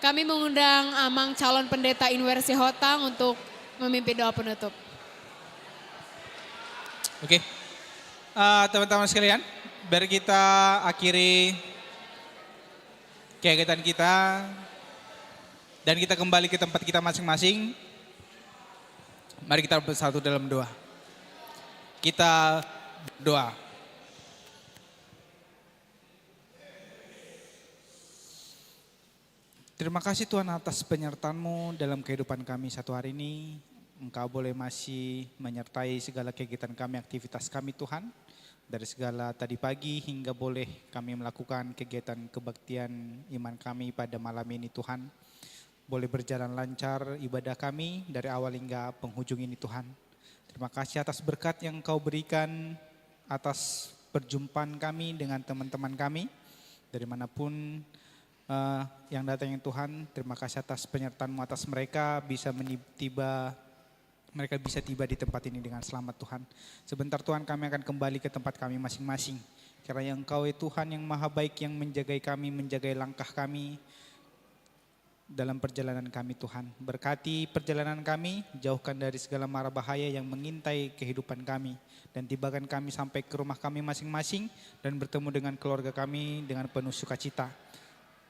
Kami mengundang Amang calon pendeta Inwersi Hotang untuk memimpin doa penutup. Oke, teman-teman sekalian, biar kita akhiri kegiatan kita dan kita kembali ke tempat kita masing-masing. Mari kita bersatu dalam doa. Kita berdoa. Terima kasih Tuhan atas penyertaan-Mu dalam kehidupan kami satu hari ini. Engkau boleh masih menyertai segala kegiatan kami, aktivitas kami Tuhan. Dari segala tadi pagi hingga boleh kami melakukan kegiatan kebaktian iman kami pada malam ini Tuhan. Boleh berjalan lancar ibadah kami dari awal hingga penghujung ini Tuhan. Terima kasih atas berkat yang Engkau berikan atas perjumpaan kami dengan teman-teman kami. Dari manapun yang datang yang Tuhan, terima kasih atas penyertaan-Mu atas mereka mereka bisa tiba di tempat ini dengan selamat Tuhan. Sebentar Tuhan kami akan kembali ke tempat kami masing-masing. Kiranya Engkau Tuhan yang maha baik yang menjagai kami, menjagai langkah kami dalam perjalanan kami Tuhan. Berkati perjalanan kami, jauhkan dari segala mara bahaya yang mengintai kehidupan kami. Dan tibakan kami sampai ke rumah kami masing-masing dan bertemu dengan keluarga kami dengan penuh sukacita.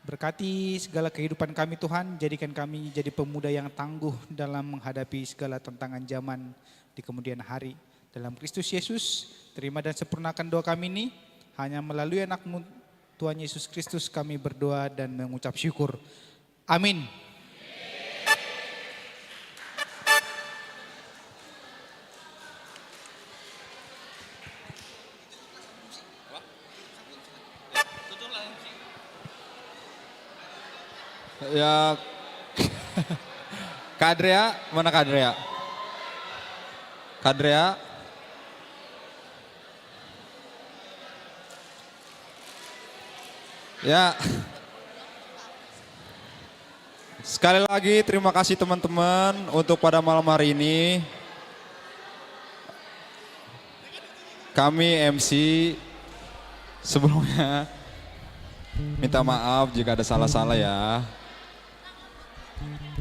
Berkati segala kehidupan kami Tuhan, jadikan kami jadi pemuda yang tangguh dalam menghadapi segala tantangan zaman di kemudian hari. Dalam Kristus Yesus, terima dan sempurnakan doa kami ini, hanya melalui anak-Mu Tuhan Yesus Kristus kami berdoa dan mengucap syukur. Amin. Ya, Kadrea, mana Kadrea? Kadrea. Ya, sekali lagi terima kasih teman-teman untuk pada malam hari ini. Kami MC sebelumnya minta maaf jika ada salah-salah ya.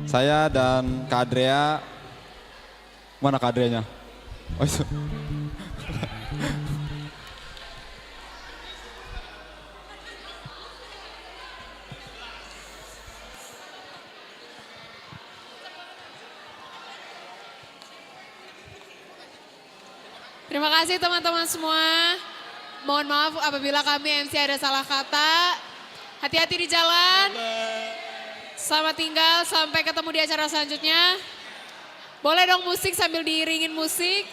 Saya dan Kadrea, mana Kadreanya? Oh itu. Terima kasih teman-teman semua. Mohon maaf apabila kami MC ada salah kata. Hati-hati di jalan. Selamat tinggal, sampai ketemu di acara selanjutnya. Boleh dong musik sambil diiringin musik.